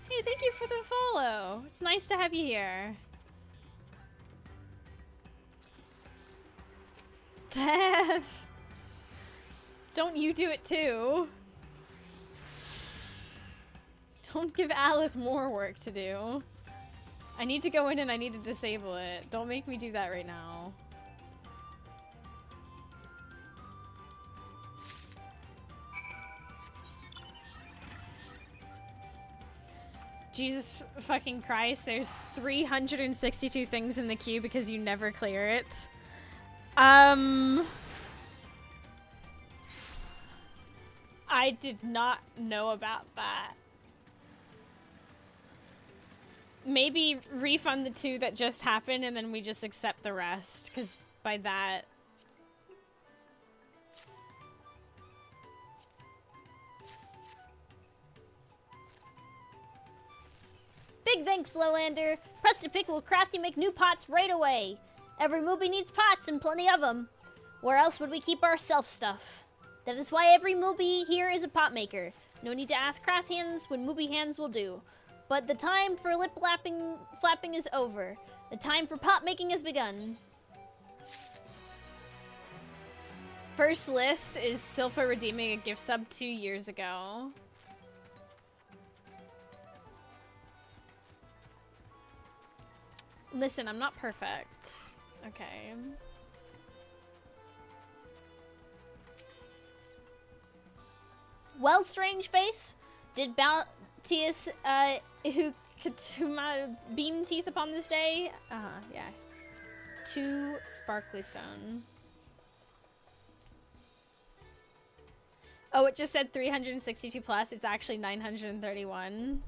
S1: Hey, thank you for the follow. It's nice to have you here. Dev! Don't you do it too. Don't give Alith more work to do. I need to go in and I need to disable it. Don't make me do that right now. Jesus fucking Christ, there's 362 things in the queue because you never clear it. I did not know about that. Maybe refund the 2 that just happened and then we just accept the rest, because by that...
S4: Big thanks, Lowlander. Press to pick will craft and make new pots right away. Every movie needs pots and plenty of them. Where else would we keep our self stuff? That is why every movie here is a pot maker. No need to ask craft hands when movie hands will do. But the time for lip flapping is over. The time for pot making has begun.
S1: First list is Silpha redeeming a gift sub 2 years ago. Listen, I'm not perfect. Okay.
S4: Well, strange face, did Bounteous, who Katuma beam teeth upon this day?
S1: Yeah. 2 sparkly stone. Oh, it just said 362 plus. It's actually 931.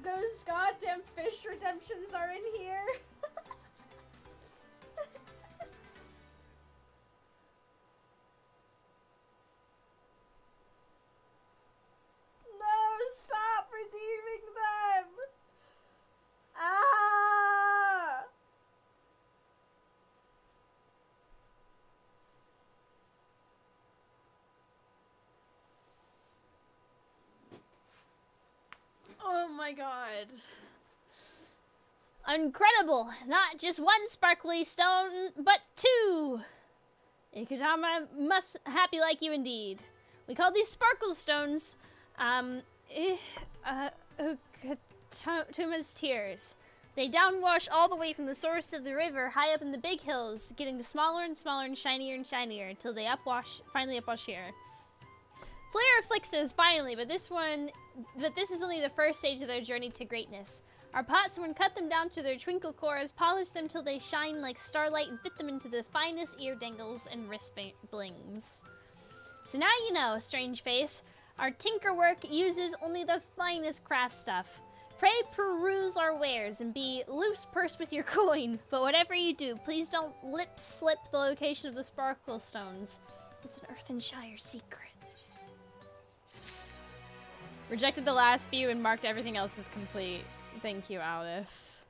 S5: Those goddamn fish redemptions are in here. No, stop redeeming them. Ah!
S1: Oh my god.
S4: Incredible! Not just 1 sparkly stone, but 2! Ikutama must happy like you indeed. We call these sparkle stones, Ukatuma's tears. They downwash all the way from the source of the river high up in the big hills, getting smaller and smaller and shinier until they finally upwash here. Flare afflicts finally, but this is only the first stage of their journey to greatness. Our potsworn cut them down to their twinkle cores, polish them till they shine like starlight, and fit them into the finest ear dangles and wrist blings. So now you know, strange face, our tinker work uses only the finest craft stuff. Pray peruse our wares and be loose pursed with your coin, but whatever you do, please don't lip slip the location of the sparkle stones. It's an Earthenshire secret.
S1: Rejected the last few and marked everything else as complete. Thank you, Alith.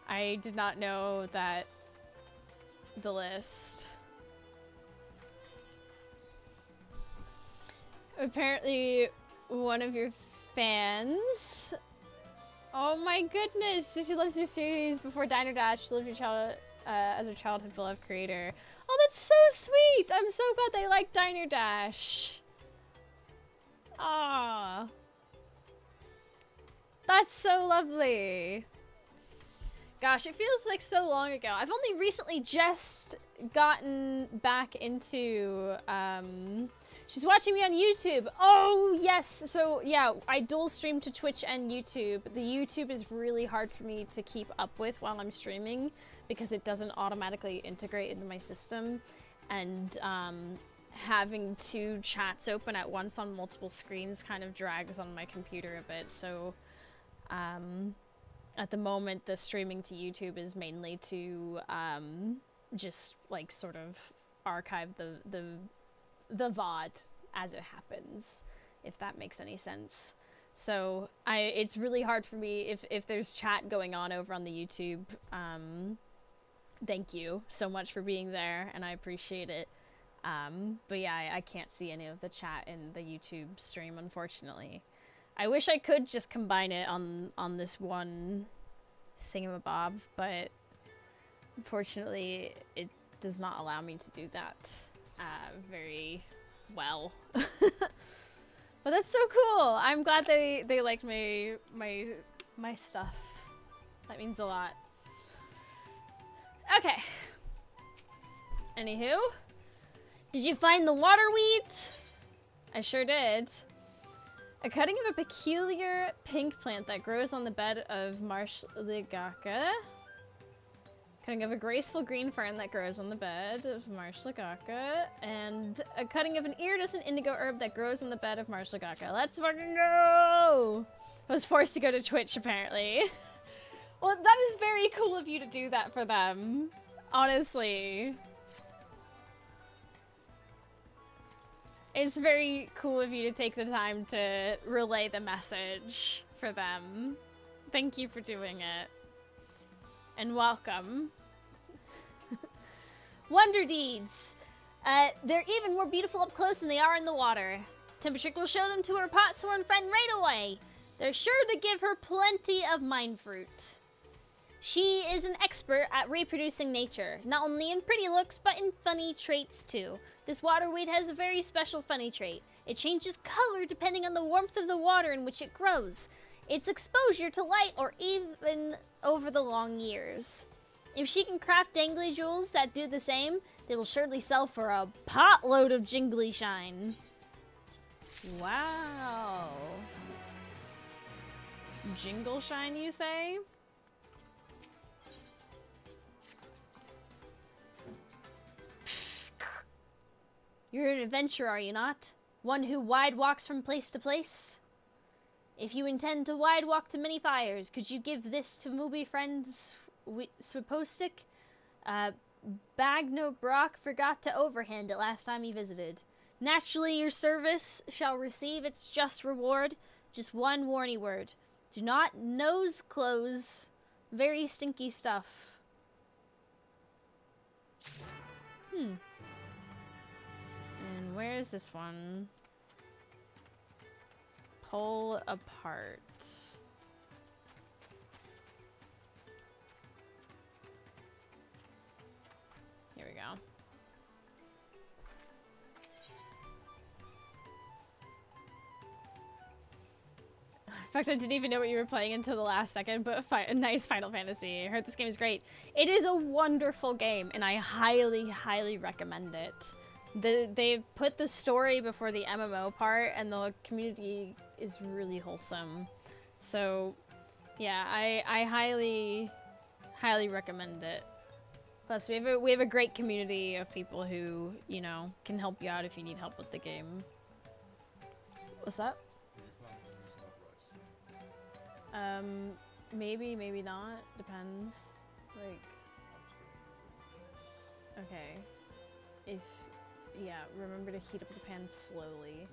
S1: I did not know that the list. Apparently, one of your fans. Oh my goodness! She loves your series before Diner Dash. She loved your child as a childhood beloved creator. Oh, that's so sweet! I'm so glad they like Diner Dash. Ah, that's so lovely. Gosh, it feels like so long ago. I've only recently just gotten back into, she's watching me on YouTube. Oh, yes. So, yeah, I dual stream to Twitch and YouTube. The YouTube is really hard for me to keep up with while I'm streaming because it doesn't automatically integrate into my system. And, having two chats open at once on multiple screens kind of drags on my computer a bit. So, at the moment, the streaming to YouTube is mainly to just like sort of archive the VOD as it happens, if that makes any sense. So it's really hard for me if there's chat going on over on the YouTube. Thank you so much for being there, and I appreciate it. But yeah, I can't see any of the chat in the YouTube stream, unfortunately. I wish I could just combine it on this one thingamabob, but unfortunately it does not allow me to do that very well. But that's so cool. I'm glad they liked my stuff. That means a lot. Okay. Anywho, did you find the water wheat? I sure did. A cutting of a peculiar pink plant that grows on the bed of marsh ligaka. Cutting of a graceful green fern that grows on the bed of marsh ligaka. And a cutting of an iridescent indigo herb that grows on the bed of marsh ligaka. Let's fucking go! I was forced to go to Twitch, apparently. Well, that is very cool of you to do that for them. Honestly. It's very cool of you to take the time to relay the message for them. Thank you for doing it. And welcome. Wonder deeds. They're even more beautiful up close than they are in the water. Temperature will show them to her potsworn friend right away. They're sure to give her plenty of mind fruit. She is an expert at reproducing nature, not only in pretty looks, but in funny traits too. This waterweed has a very special funny trait. It changes color depending on the warmth of the water in which it grows, its exposure to light, or even over the long years. If she can craft dangly jewels that do the same, they will surely sell for a potload of jingly shine. Wow. Jingle shine, you say? You're an adventurer, are you not? One who wide walks from place to place? If you intend to wide walk to many fires, could you give this to movie friend Swipostic? Bagno Brock forgot to overhand it last time he visited. Naturally, your service shall receive its just reward. Just one warning word. Do not nose close very stinky stuff. And where is this one? Pull apart. Here we go. In fact, I didn't even know what you were playing until the last second, but a nice Final Fantasy. I heard this game is great. It is a wonderful game, and I highly, highly recommend it. They put the story before the MMO part, and the community is really wholesome. So, yeah, I highly, highly recommend it. Plus, we have a great community of people who, you know, can help you out if you need help with the game. What's up? Maybe, maybe not. Depends. Like, okay. Yeah, remember to heat up the pan slowly.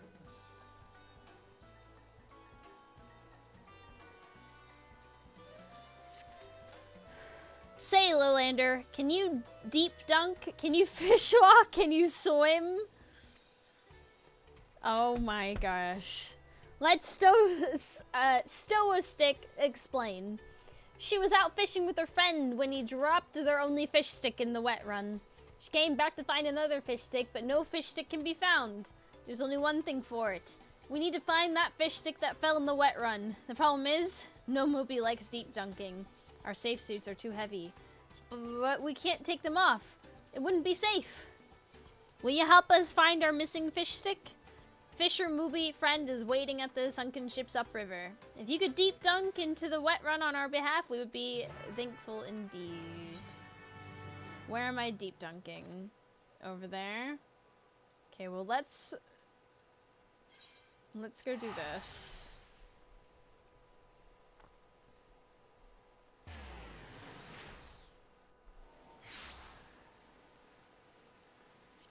S4: Say, Lowlander, can you deep dunk? Can you fish walk? Can you swim?
S1: Oh my gosh.
S4: Let Stoa explain. She was out fishing with her friend when he dropped their only fish stick in the wet run. She came back to find another fish stick, but no fish stick can be found. There's only one thing for it. We need to find that fish stick that fell in the wet run. The problem is, no Moby likes deep dunking. Our safe suits are too heavy. But we can't take them off. It wouldn't be safe. Will you help us find our missing fish stick? Fisher Moby friend is waiting at the sunken ship's upriver. If you could deep dunk into the wet run on our behalf, we would be thankful indeed. Where am I deep dunking? Over there? Okay, well let's go do this.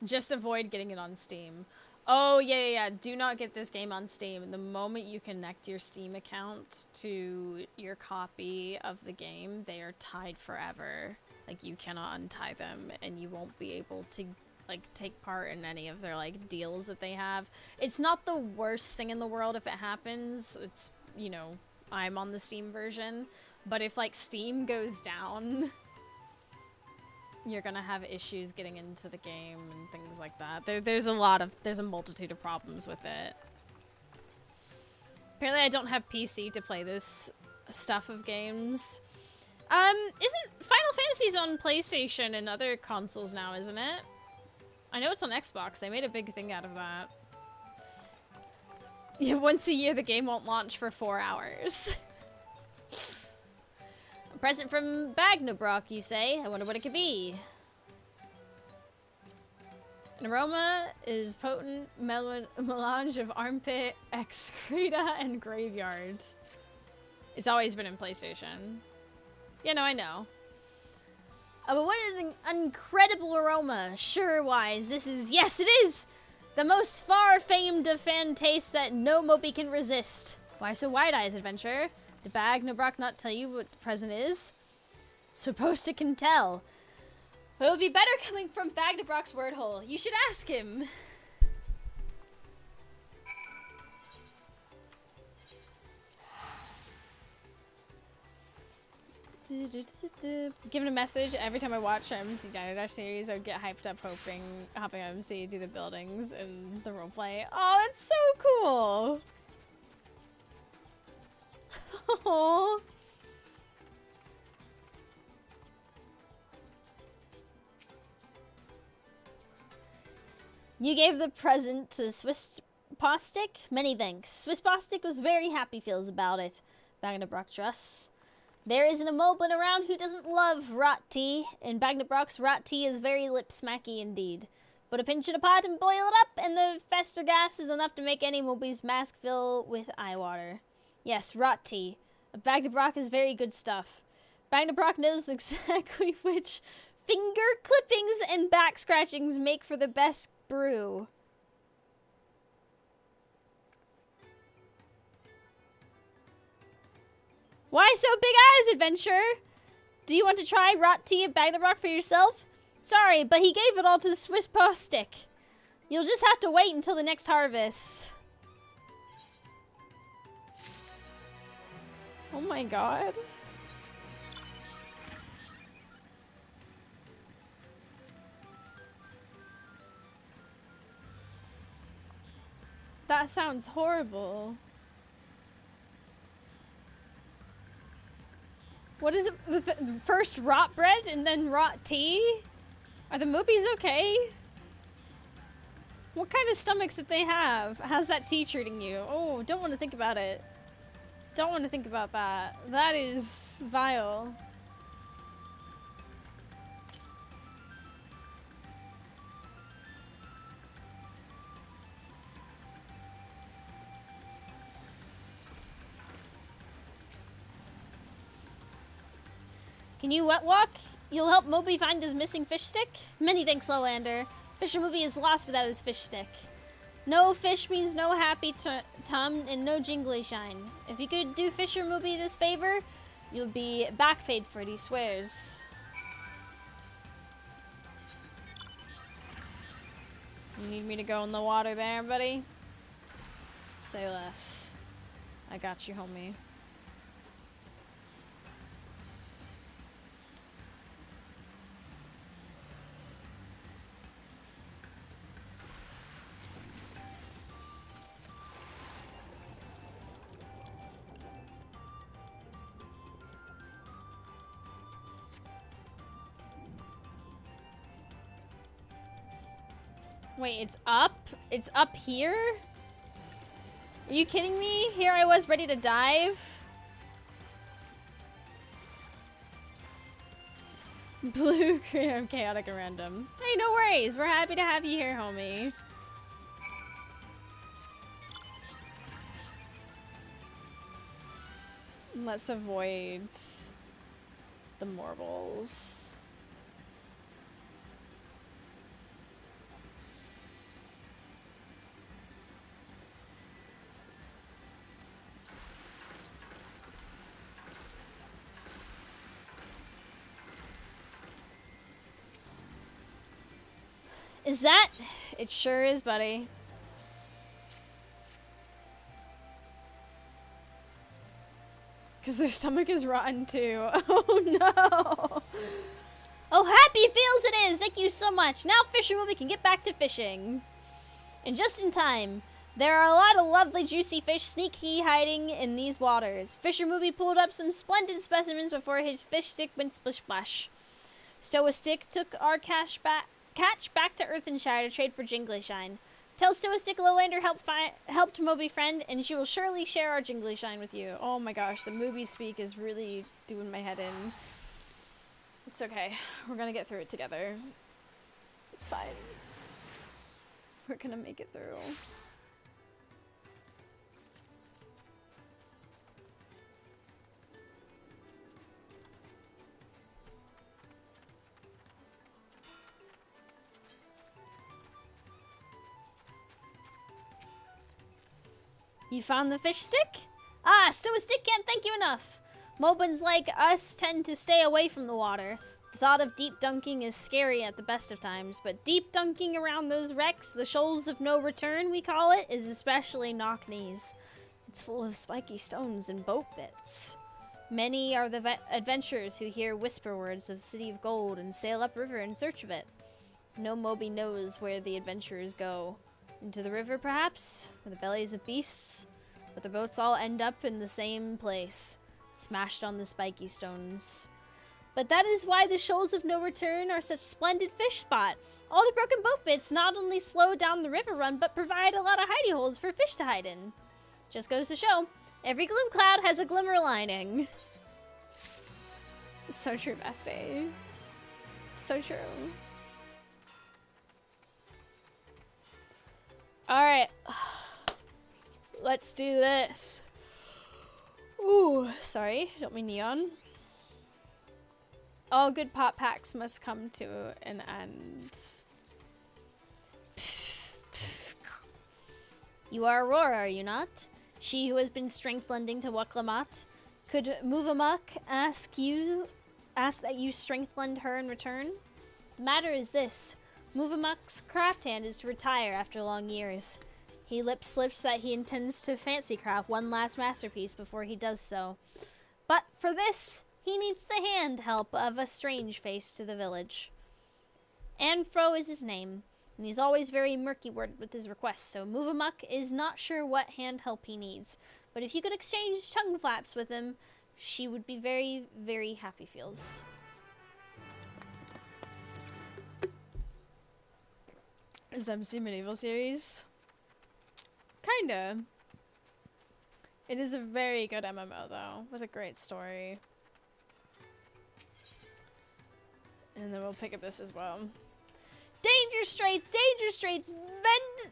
S4: Just avoid getting it on Steam. Oh, yeah. Do not get this game on Steam. The moment you connect your Steam account to your copy of the game, they are tied forever. Like, you cannot untie them, and you won't be able to, like, take part in any of their, like, deals that they have. It's not the worst thing in the world if it happens. It's, you know, I'm on the Steam version. But if, like, Steam goes down, you're gonna have issues getting into the game and things like that. There's a multitude of problems with it. Apparently I don't have PC to play this stuff of games. Isn't Final Fantasy's on PlayStation and other consoles now, isn't it? I know it's on Xbox. They made a big thing out of that. Yeah, once a year the game won't launch for 4 hours. A present from Bagnabrock, you say? I wonder what it could be. An aroma is potent melange of armpit, excreta, and graveyard. It's always been in PlayStation. Yeah, no, I know. But what an incredible aroma. Sure, Wise, this is... Yes, it is! The most far-famed of fan tastes that no Moby can resist. Why so wide-eyes, adventurer? Did Bagnabrock not tell you what the present is? Supposed it can tell. But it would be better coming from Bagnabrock's word hole. You should ask him. Given a message every time I watch our MC Diner Dash series, I would get hyped up hopping on MC, do the buildings and the roleplay. Oh, that's so cool! Aww. You gave the present to Swiss Postic? Many thanks. Swiss Postic was very happy feels about it. Bagnabrock trusts. There isn't a moblin around who doesn't love rot tea, and Bagnabrock's rot tea is very lip-smacky indeed. Put a pinch in a pot and boil it up, and the fester gas is enough to make any moby's mask fill with eye water. Yes, rot tea. Bagnabrock is very good stuff. Bagnabrock knows exactly which finger clippings and back scratchings make for the best brew. Why so big eyes, adventurer? Do you want to try rot tea at Bagnabrock for yourself? Sorry, but he gave it all to the Swiss Postic. You'll just have to wait until the next harvest. Oh my god. That sounds horrible.
S1: What is it? First rot bread and then rot tea? Are the Moobies okay? What kind of stomachs did they have? How's that tea treating you? Oh, don't want to think about it. Don't want to think about that. That is vile.
S4: Can you wet walk? You'll help Moby find his missing fish stick? Many thanks, Lowlander. Fisher Moby is lost without his fish stick. No fish means no happy Tom and no jingly shine. If you could do Fisher Moby this favor, you'll be back paid for it, he swears.
S1: You need me to go in the water there, buddy? Say less. I got you, homie. Wait, it's up? It's up here? Are you kidding me? Here I was ready to dive. Blue, chaotic, and random. Hey, no worries. We're happy to have you here, homie. Let's avoid the marbles.
S4: Is that?
S1: It sure is, buddy. Because their stomach is rotten too. Oh no!
S4: Oh, happy feels it is! Thank you so much! Now Fisher Moby can get back to fishing. And just in time. There are a lot of lovely juicy fish sneaky hiding in these waters. Fisher Moby pulled up some splendid specimens before his fish stick went splish splash. Stow a Stick took our catch back to Earthenshire to trade for Jingly Shine. Tell Stow a Stick Lowlander helped Moby friend, and she will surely share our Jingly Shine with you.
S1: Oh my gosh, the movie speak is really doing my head in. It's okay. We're gonna get through it together. It's fine. We're gonna make it through.
S4: You found the fish stick? Ah, Stow a Stick can't thank you enough. Mobans like us tend to stay away from the water. The thought of deep dunking is scary at the best of times, but deep dunking around those wrecks, the shoals of no return we call it, is especially knock-knees. It's full of spiky stones and boat bits. Many are the adventurers who hear whisper words of City of Gold and sail upriver in search of it. No Moby knows where the adventurers go. Into the river, perhaps? Or the bellies of beasts? But the boats all end up in the same place, smashed on the spiky stones. But that is why the shoals of no return are such splendid fish spot. All the broken boat bits not only slow down the river run, but provide a lot of hidey holes for fish to hide in. Just goes to show, every gloom cloud has a glimmer lining.
S1: So true, bestie. So true. Alright. Let's do this. Ooh, sorry. Don't mean neon. All good pop packs must come to an end.
S4: You are Aurora, are you not? She who has been strength lending to Waklamat. Could Muvamuk ask that you strength lend her in return? The matter is this. Muvamuk's craft hand is to retire after long years. He lip-slips that he intends to fancy craft one last masterpiece before he does so. But for this, he needs the hand help of a strange face to the village. Anfro is his name, and he's always very murky-worded with his requests, so Muvamuk is not sure what hand help he needs. But if you could exchange tongue flaps with him, She would be very, very happy, feels.
S1: Is MC Medieval series? Kinda. It is a very good MMO though, with a great story. And then we'll pick up this as well.
S4: Danger Straits! Danger Straits!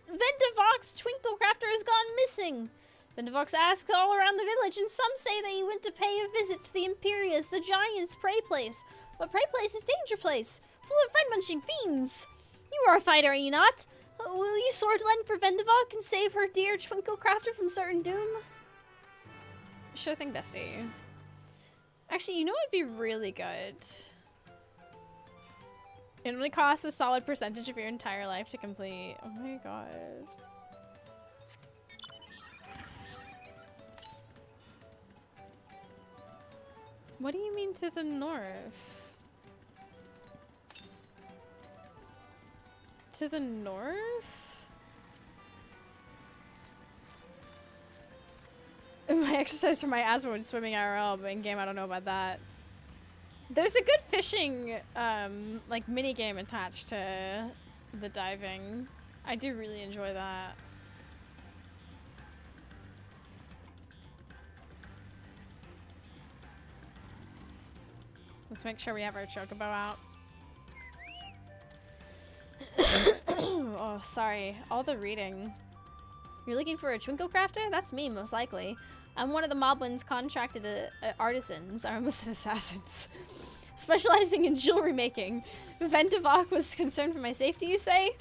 S4: Vendivox Twinklecrafter has gone missing! Vendivox asks all around the village, and some say that he went to pay a visit to the Imperius, the Giant's prey place. But prey place is danger place, full of friend-munching fiends. You are a fighter, are you not? Will you sword lend for Vendivox and save her dear Twinklecrafter from certain doom?
S1: Sure thing, bestie. Actually, you know what'd be really good? It only costs a solid percentage of your entire life to complete. Oh my god. What do you mean to the north? To the north? My exercise for my asthma when swimming IRL, but in game I don't know about that. There's a good fishing, like, mini-game attached to the diving. I do really enjoy that. Let's make sure we have our chocobo out. Oh, sorry. All the reading. You're looking for a Twinklecrafter? That's me, most likely. I'm one of the Moblins contracted artisans. I almost said assassins. Specializing in jewelry making. Ventivok was concerned for my safety, you say?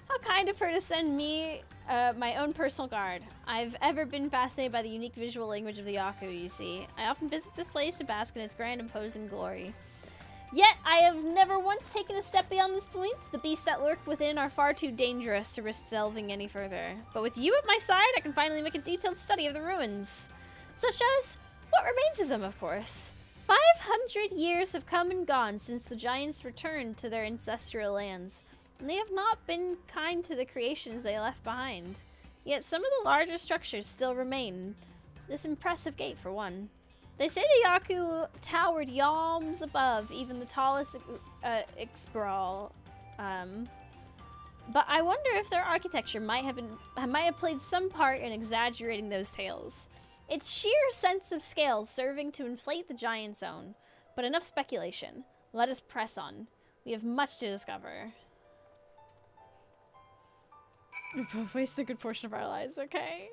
S1: How kind of her to send me my own personal guard. I've ever been fascinated by the unique visual language of the Yaku, you see. I often visit this place to bask in its grand imposing glory. Yet, I have never once taken a step beyond this point. The beasts that lurk within are far too dangerous to risk delving any further. But with you at my side, I can finally make a detailed study of the ruins. Such as what remains of them, of course. 500 years have come and gone since the giants returned to their ancestral lands, and they have not been kind to the creations they left behind. Yet some of the larger structures still remain. This impressive gate, for one. They say the Yaku towered yalms above even the tallest Ixbral. But I wonder if their architecture might have played some part in exaggerating those tales. Its sheer sense of scale serving to inflate the giant zone. But enough speculation. Let us press on. We have much to discover. We both waste a good portion of our lives, okay?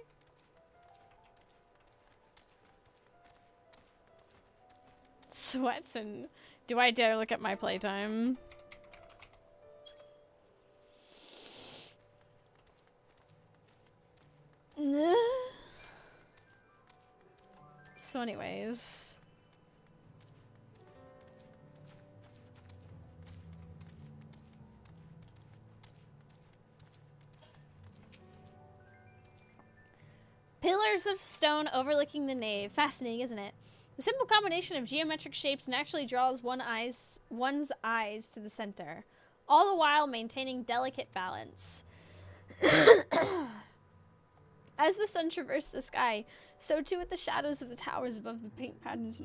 S1: Sweats and do I dare look at my playtime? So anyways.
S4: Pillars of stone overlooking the nave. Fascinating, isn't it? The simple combination of geometric shapes naturally draws one's eyes to the center, all the while maintaining delicate balance. As the sun traversed the sky, so too with the shadows of the towers above the paint patterns.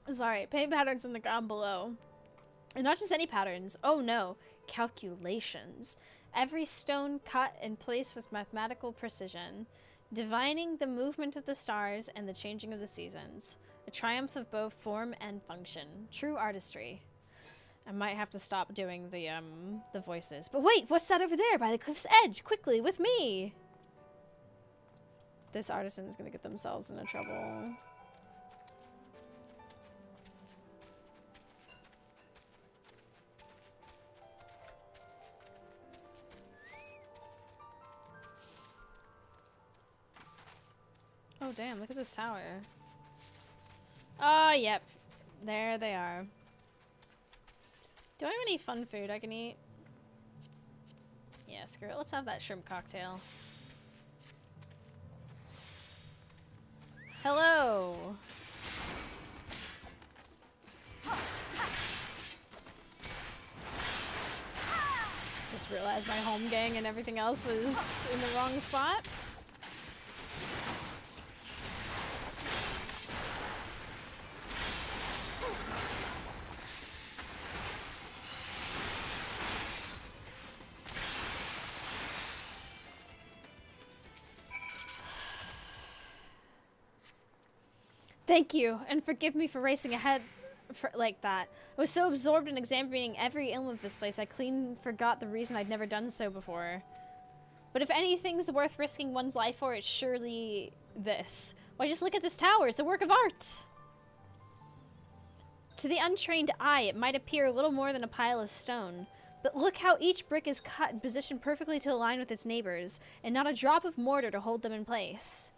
S4: Paint patterns in the ground below. And not just any patterns. Oh no, calculations. Every stone cut and placed with mathematical precision. Divining the movement of the stars and the changing of the seasons. A triumph of both form and function. True artistry. I might have to stop doing the voices. But wait, what's that over there by the cliff's edge? Quickly, with me! This artisan's gonna get themselves into trouble.
S1: Oh damn, look at this tower. Oh, yep. There they are. Do I have any fun food I can eat? Yeah, screw it. Let's have that shrimp cocktail. Hello! Just realized my home gang and everything else was in the wrong spot.
S4: Thank you, and forgive me for racing ahead like that. I was so absorbed in examining every ilm of this place, I clean forgot the reason I'd never done so before. But if anything's worth risking one's life for, it's surely this. Why, just look at this tower. It's a work of art. To the untrained eye, it might appear a little more than a pile of stone. But look how each brick is cut and positioned perfectly to align with its neighbors, and not a drop of mortar to hold them in place.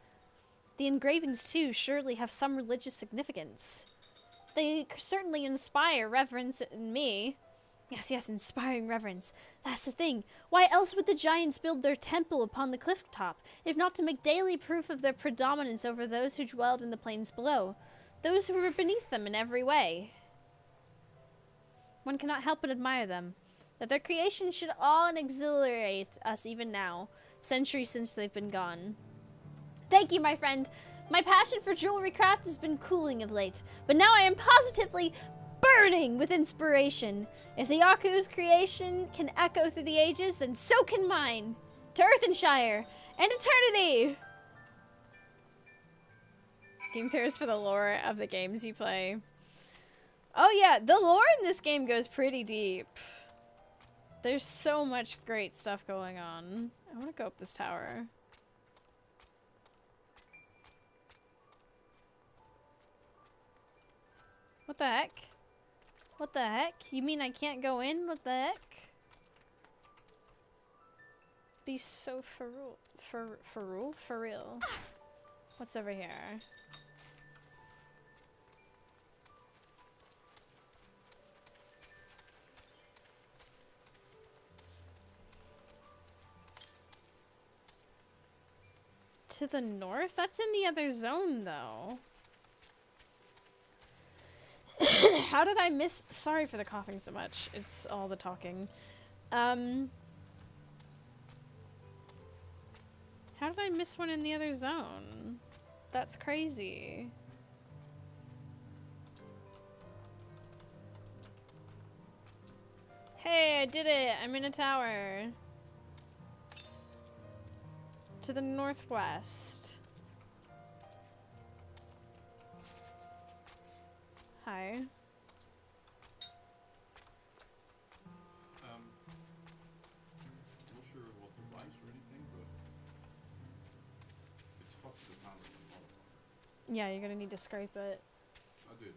S4: The engravings, too, surely have some religious significance. They certainly inspire reverence in me. Yes, inspiring reverence. That's the thing. Why else would the giants build their temple upon the cliff top, if not to make daily proof of their predominance over those who dwelled in the plains below, those who were beneath them in every way? One cannot help but admire them. That their creation should awe and exhilarate us even now, centuries since they've been gone. Thank you, my friend. My passion for jewelry craft has been cooling of late, but now I am positively burning with inspiration. If the Aku's creation can echo through the ages, then so can mine. To Earthenshire and eternity! Game theories for the lore of the games you play. Oh yeah, the lore in this game goes pretty deep. There's so much great stuff going on. I want to go up this tower. What the heck? What the heck? You mean I can't go in? What the heck? Be so for real. What's over here? To the north? That's in the other zone, though. How did I miss? Sorry for the coughing so much. It's all the talking. How did I miss one in the other zone? That's crazy. Hey, I did it! I'm in a tower. To the northwest. Hi.
S6: I'm not sure it was the rice or anything, but it's stuck to the pan of the motherfucker.
S1: Yeah, you're gonna need to scrape it.
S6: I did.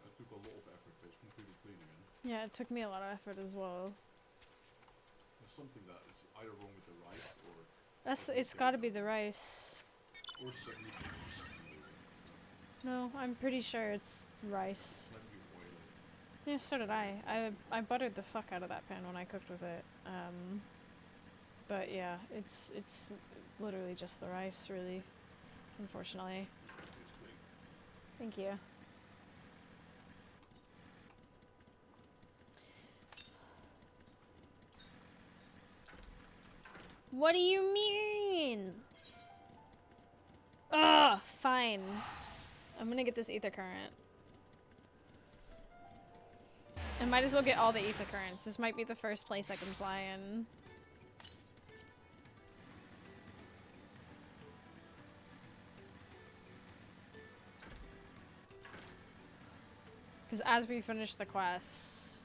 S6: I took a lot of effort, but it's completely clean again.
S1: Yeah, it took me a lot of effort as well.
S6: There's something that is either wrong with the rice or...
S1: It's gotta be the rice.
S6: Or 70%.
S1: No, I'm pretty sure it's rice.
S6: Let me boil it.
S1: Yeah, so did I. I buttered the fuck out of that pan when I cooked with it. But yeah, it's literally just the rice, really. Unfortunately.
S6: It's clean.
S1: Thank you. What do you mean? Ugh, fine. I'm gonna get this ether current. I might as well get all the ether currents. This might be the first place I can fly in. Because as we finish the quests...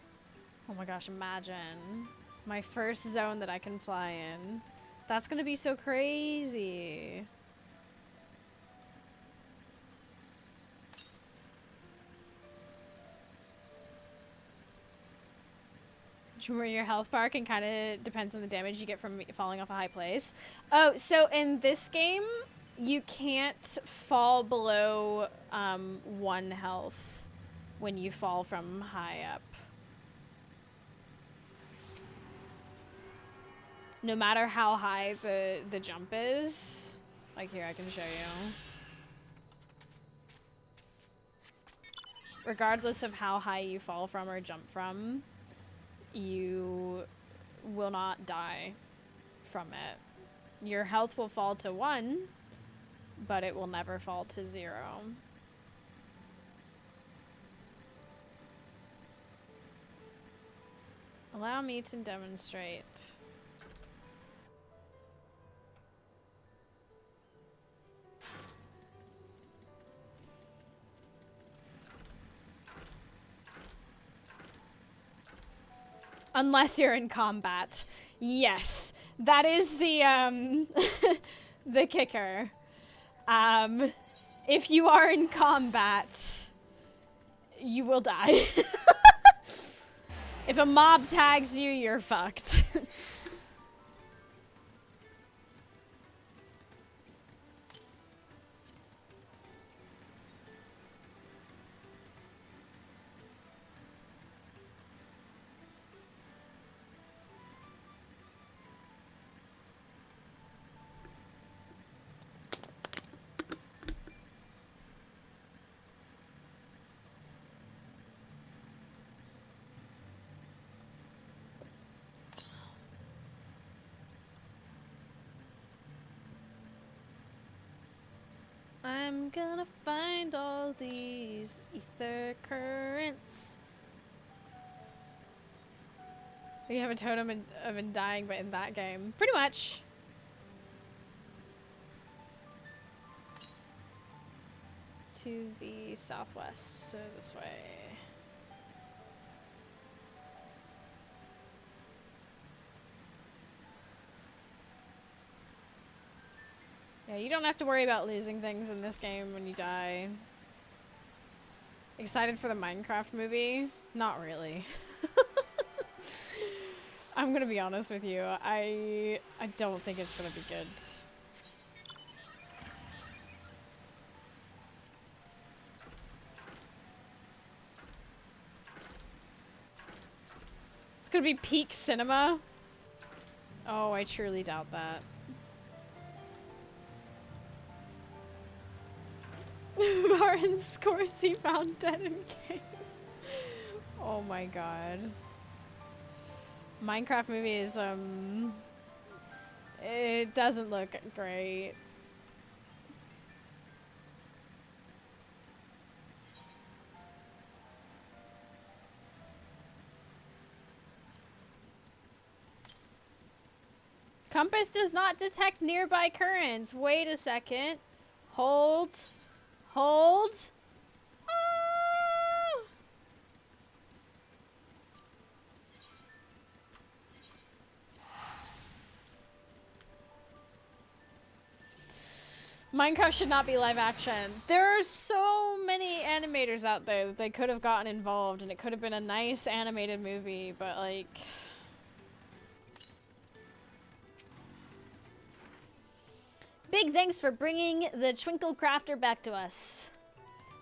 S1: Oh my gosh, imagine. My first zone that I can fly in. That's gonna be so crazy. Where your health bar can kind of depends on the damage you get from falling off a high place. Oh, so in this game, you can't fall below 1 health when you fall from high up. No matter how high the jump is. Like here, I can show you. Regardless of how high you fall from or jump from, you will not die from it. Your health will fall to 1, but it will never fall to 0. Allow me to demonstrate. Unless you're in combat. Yes. That is the, the kicker. If you are in combat, you will die. If a mob tags you, you're fucked. I'm gonna find all these ether currents. You have a totem of undying, but in that game. Pretty much. To the southwest, so this way. Yeah, you don't have to worry about losing things in this game when you die. Excited for the Minecraft movie? Not really. I'm gonna be honest with you. I don't think it's gonna be good. It's gonna be peak cinema? Oh, I truly doubt that. Martin Scorsese found dead in game. Oh my god. Minecraft movie is, it doesn't look great. Compass does not detect nearby currents. Wait a second. Hold. Hold. Ah! Minecraft should not be live action. There are so many animators out there that they could have gotten involved and it could have been a nice animated movie, but like...
S4: Big thanks for bringing the Twinkle Crafter back to us.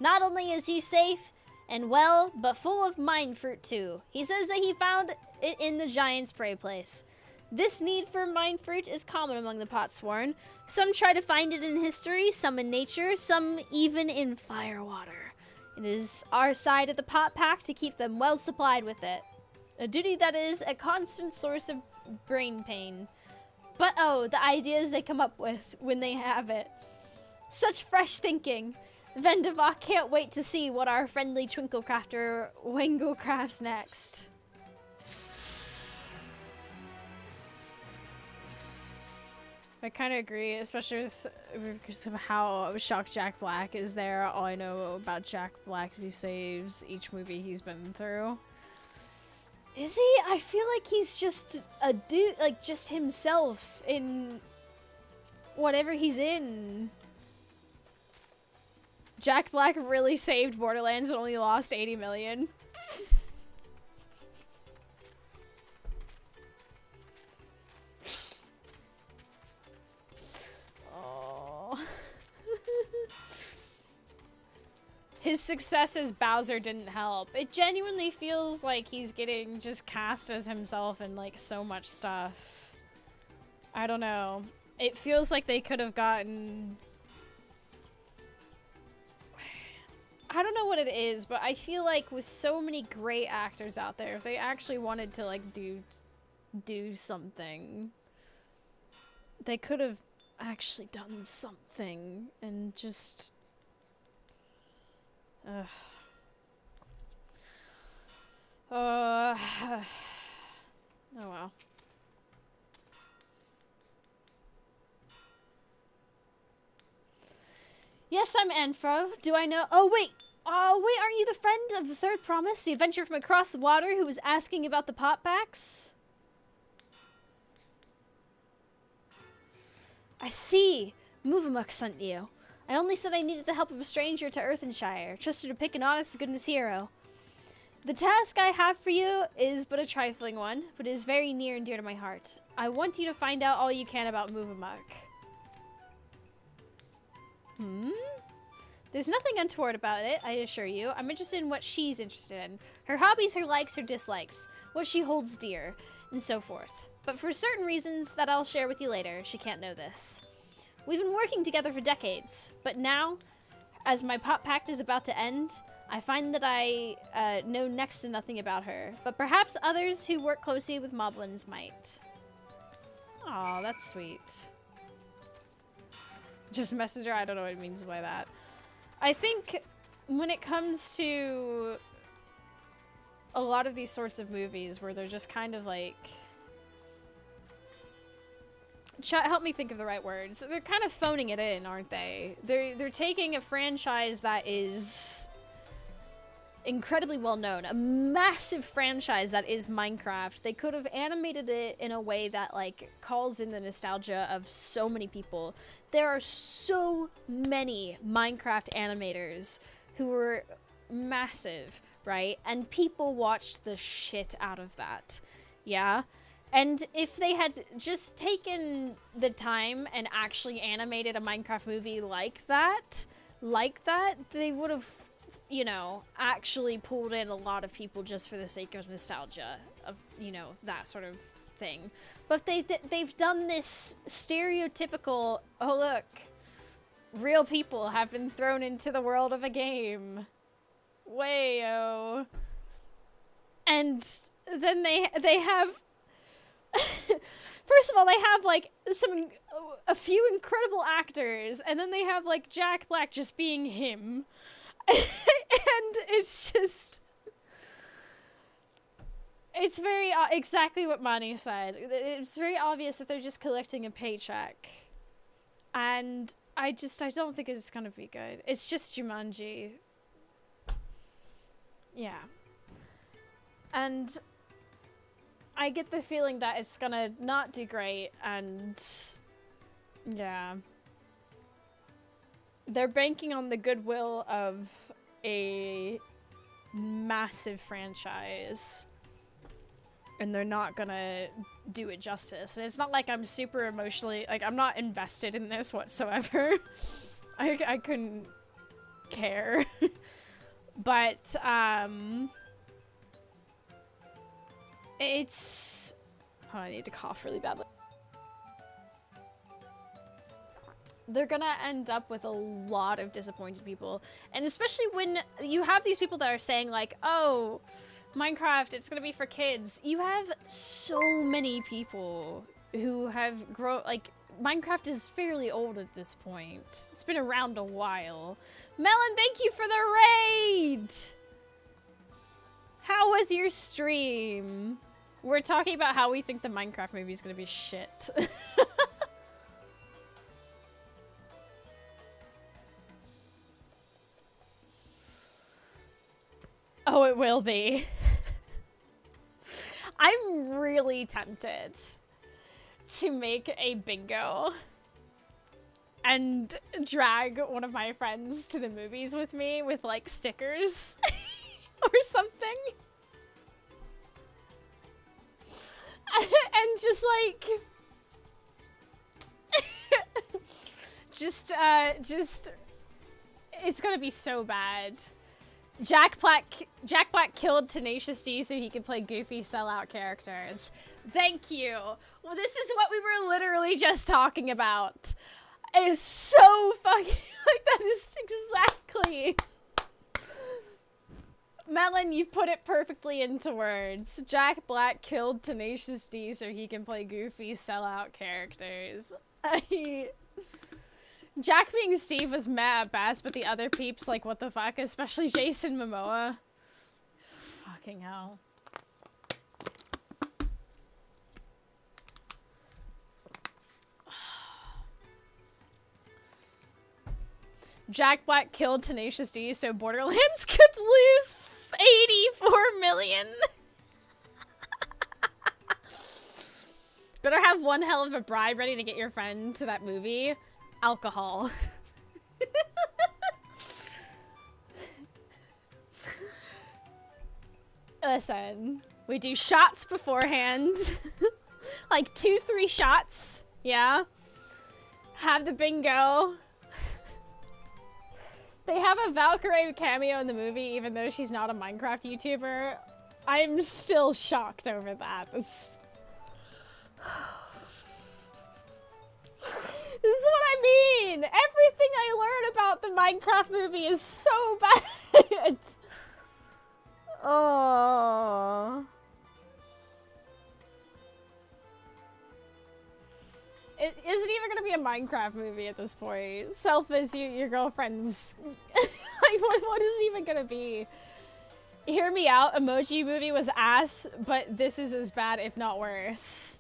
S4: Not only is he safe and well, but full of mind fruit too. He says that he found it in the giant's prey place. This need for mind fruit is common among the Potsworn. Some try to find it in history, some in nature, some even in firewater. It is our side of the pot pack to keep them well supplied with it. A duty that is a constant source of brain pain. But oh, the ideas they come up with when they have it. Such fresh thinking. Vendivok can't wait to see what our friendly Twinkle Crafter Wango crafts next.
S1: I kind of agree, especially because of how shocked Jack Black is there. All I know about Jack Black is he saves each movie he's been through.
S4: Is he? I feel like he's just a dude, like just himself in whatever he's in.
S1: Jack Black really saved Borderlands and only lost 80 million. His success as Bowser didn't help. It genuinely feels like he's getting just cast as himself in like so much stuff. I don't know. It feels like they could have gotten... I don't know what it is, but I feel like with so many great actors out there, if they actually wanted to like do something, they could have actually done something and just... oh well.
S4: Yes, I'm Anfro. Do I know? Oh wait, Oh, wait, aren't you the friend of the third promise? The adventurer from across the water who was asking about the potbacks? I see. Movamuk sent you. I only said I needed the help of a stranger to Earthenshire. Trusted to pick an honest-to-goodness hero. The task I have for you is but a trifling one, but it is very near and dear to my heart. I want you to find out all you can about Movamuk. There's nothing untoward about it, I assure you. I'm interested in what she's interested in. Her hobbies, her likes, her dislikes, what she holds dear, and so forth. But for certain reasons that I'll share with you later, she can't know this. We've been working together for decades, but now, as my pot pact is about to end, I find that I know next to nothing about her. But perhaps others who work closely with moblins might. Aw, that's sweet. Just messenger, I don't know what it means by that. I think when it comes to a lot of these sorts of movies where they're just kind of like... Chat, help me think of the right words. They're kind of phoning it in, aren't they? They're taking a franchise that is incredibly well known, a massive franchise that is Minecraft. They could have animated it in a way that like calls in the nostalgia of so many people. There are so many Minecraft animators who were massive, right? And people watched the shit out of that. Yeah? And if they had just taken the time and actually animated a Minecraft movie like that, they would have, you know, actually pulled in a lot of people just for the sake of nostalgia of, you know, that sort of thing. But they've done this stereotypical, oh look, real people have been thrown into the world of a game. Wayo. And then they have... First of all, they have like a few incredible actors, and then they have like Jack Black just being him. And it's just... It's very... exactly what Mani said. It's very obvious that they're just collecting a paycheck. And I don't think it's gonna be good. It's just Jumanji. Yeah. And I get the feeling that it's gonna not do great, and... yeah. They're banking on the goodwill of a massive franchise, and they're not gonna do it justice. And it's not like I'm super emotionally, like, I'm not invested in this whatsoever. I couldn't care. But, it's... oh, I need to cough really badly. They're gonna end up with a lot of disappointed people. And especially when you have these people that are saying like, oh, Minecraft, it's gonna be for kids. You have so many people who have grown, like, Minecraft is fairly old at this point. It's been around a while. Melon, thank you for the raid! How was your stream? We're talking about how we think the Minecraft movie is gonna be shit. Oh, it will be. I'm really tempted to make a bingo and drag one of my friends to the movies with me with, like, stickers or something. And just, like... just... It's gonna be so bad. Jack Black killed Tenacious D so he could play goofy sellout characters. Thank you. Well, this is what we were literally just talking about. It's so fucking... like, that is exactly... Melon, you've put it perfectly into words. Jack Black killed Tenacious D so he can play goofy sellout characters. Jack being Steve was mad at best, but the other peeps, like, what the fuck? Especially Jason Momoa. Fucking hell.
S1: Jack Black killed Tenacious D, so Borderlands could lose 84 million. Better have one hell of a bribe ready to get your friend to that movie. Alcohol. Listen, we do shots beforehand. Like 2-3 shots, yeah? Have the bingo. They have a Valkyrie cameo in the movie, even though she's not a Minecraft YouTuber. I'm still shocked over that. This is what I mean! Everything I learn about the Minecraft movie is so bad! Oh. It isn't even gonna be a Minecraft movie at this point. Self is your girlfriend's... like, what is it even gonna be? Hear me out, Emoji Movie was ass, but this is as bad, if not worse.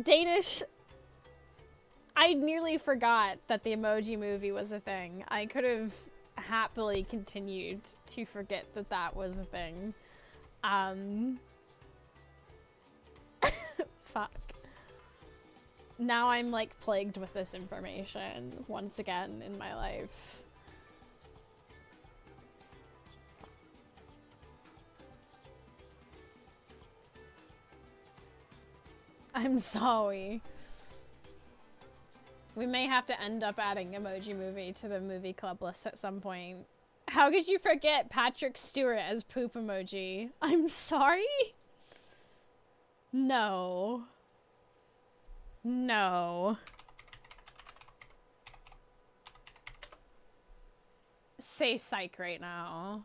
S1: Danish... I nearly forgot that the Emoji Movie was a thing. I could have happily continued to forget that that was a thing. Fuck. Now I'm like plagued with this information once again in my life. I'm sorry. We may have to end up adding Emoji Movie to the movie club list at some point. How could you forget Patrick Stewart as poop emoji? I'm sorry? No. No. Say psych right now.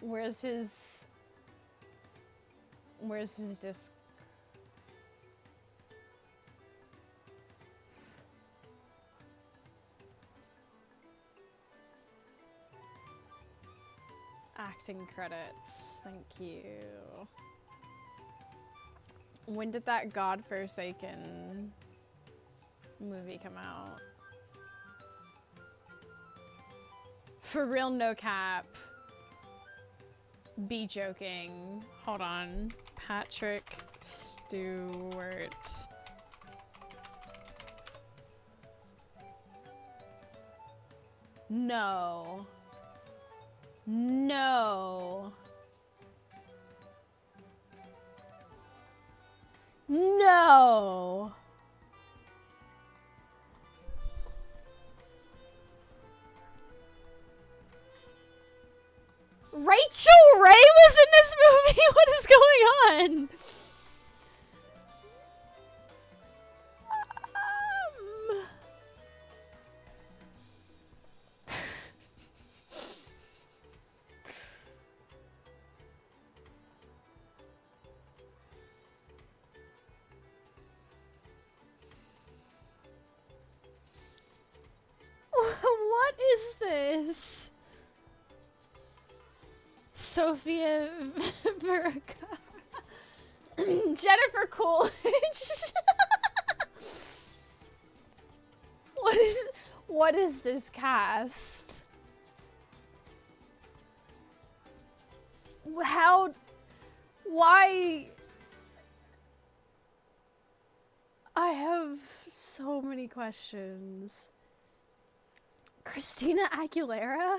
S1: Where's his disc? Acting credits. Thank you. When did that godforsaken movie come out? For real, no cap. Be joking. Hold on. Patrick Stewart. No. No. No. Rachel Ray was in this movie? What is going on? What is this? Sophia Vergara. Jennifer Coolidge. What is this cast? Why? I have so many questions. Christina Aguilera?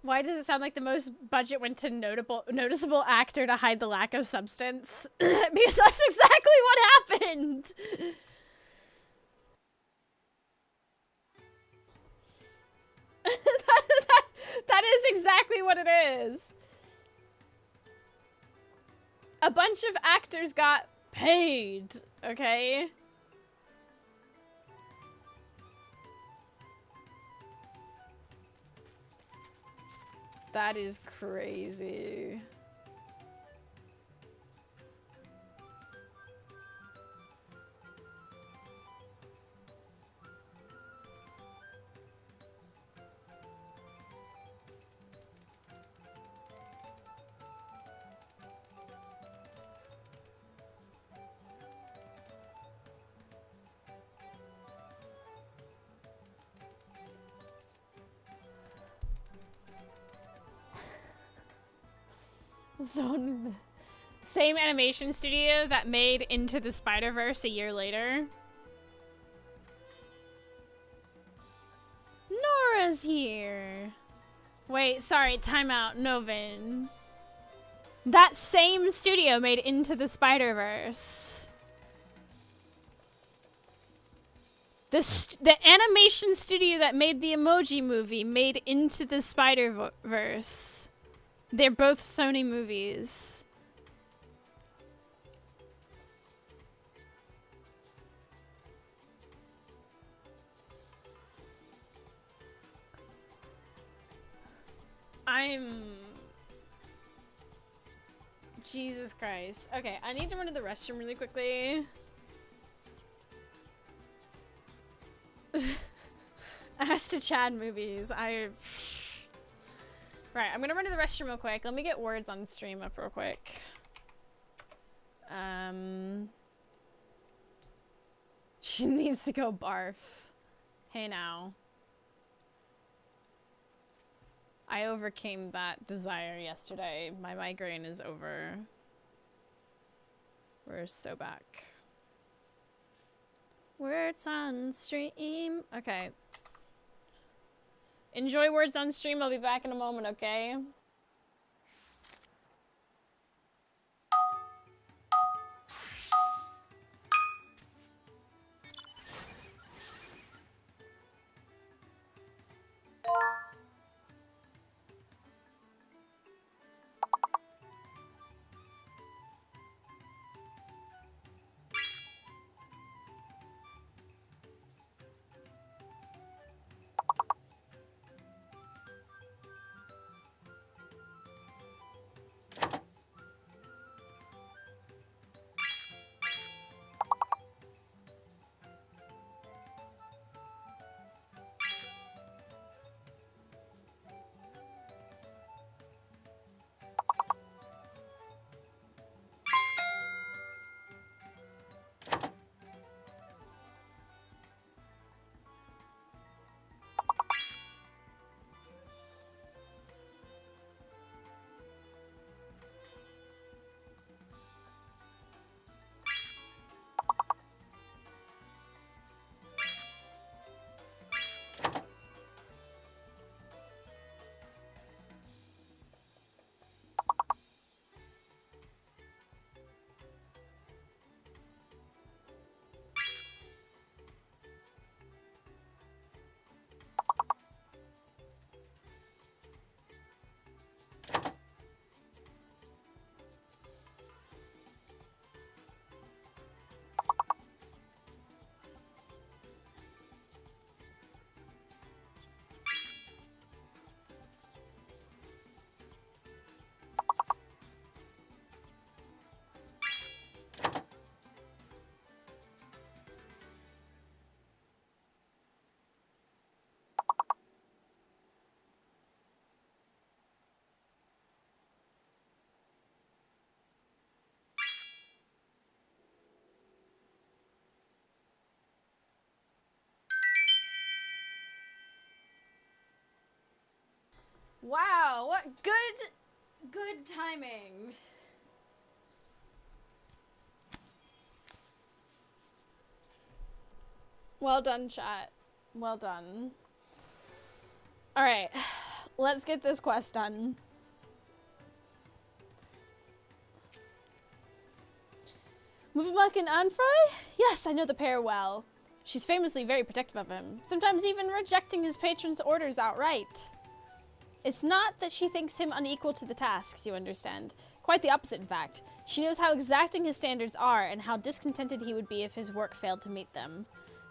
S1: Why does it sound like the most budget went to noticeable actor to hide the lack of substance? Because that's exactly what happened! That is exactly what it is. A bunch of actors got paid, okay? That is crazy. So, same animation studio that made Into the Spider-Verse a year later. Nora's here. Wait, sorry, timeout, Novin. That same studio made Into the Spider-Verse. The animation studio that made the Emoji Movie made Into the Spider-Verse. They're both Sony movies. Jesus Christ. Okay, I need to run to the restroom really quickly. As to Chad movies, Right, I'm gonna run to the restroom real quick. Let me get words on stream up real quick. She needs to go barf. Hey now. I overcame that desire yesterday. My migraine is over. We're so back. Words on stream. Okay. Enjoy words on stream. I'll be back in a moment, okay? Wow, what good timing. Well done, chat. Well done. All right, let's get this quest done. Movemuck and Anfroy? Yes, I know the pair well. She's famously very protective of him, sometimes even rejecting his patron's orders outright. It's not that she thinks him unequal to the tasks, you understand. Quite the opposite, in fact. She knows how exacting his standards are and how discontented he would be if his work failed to meet them.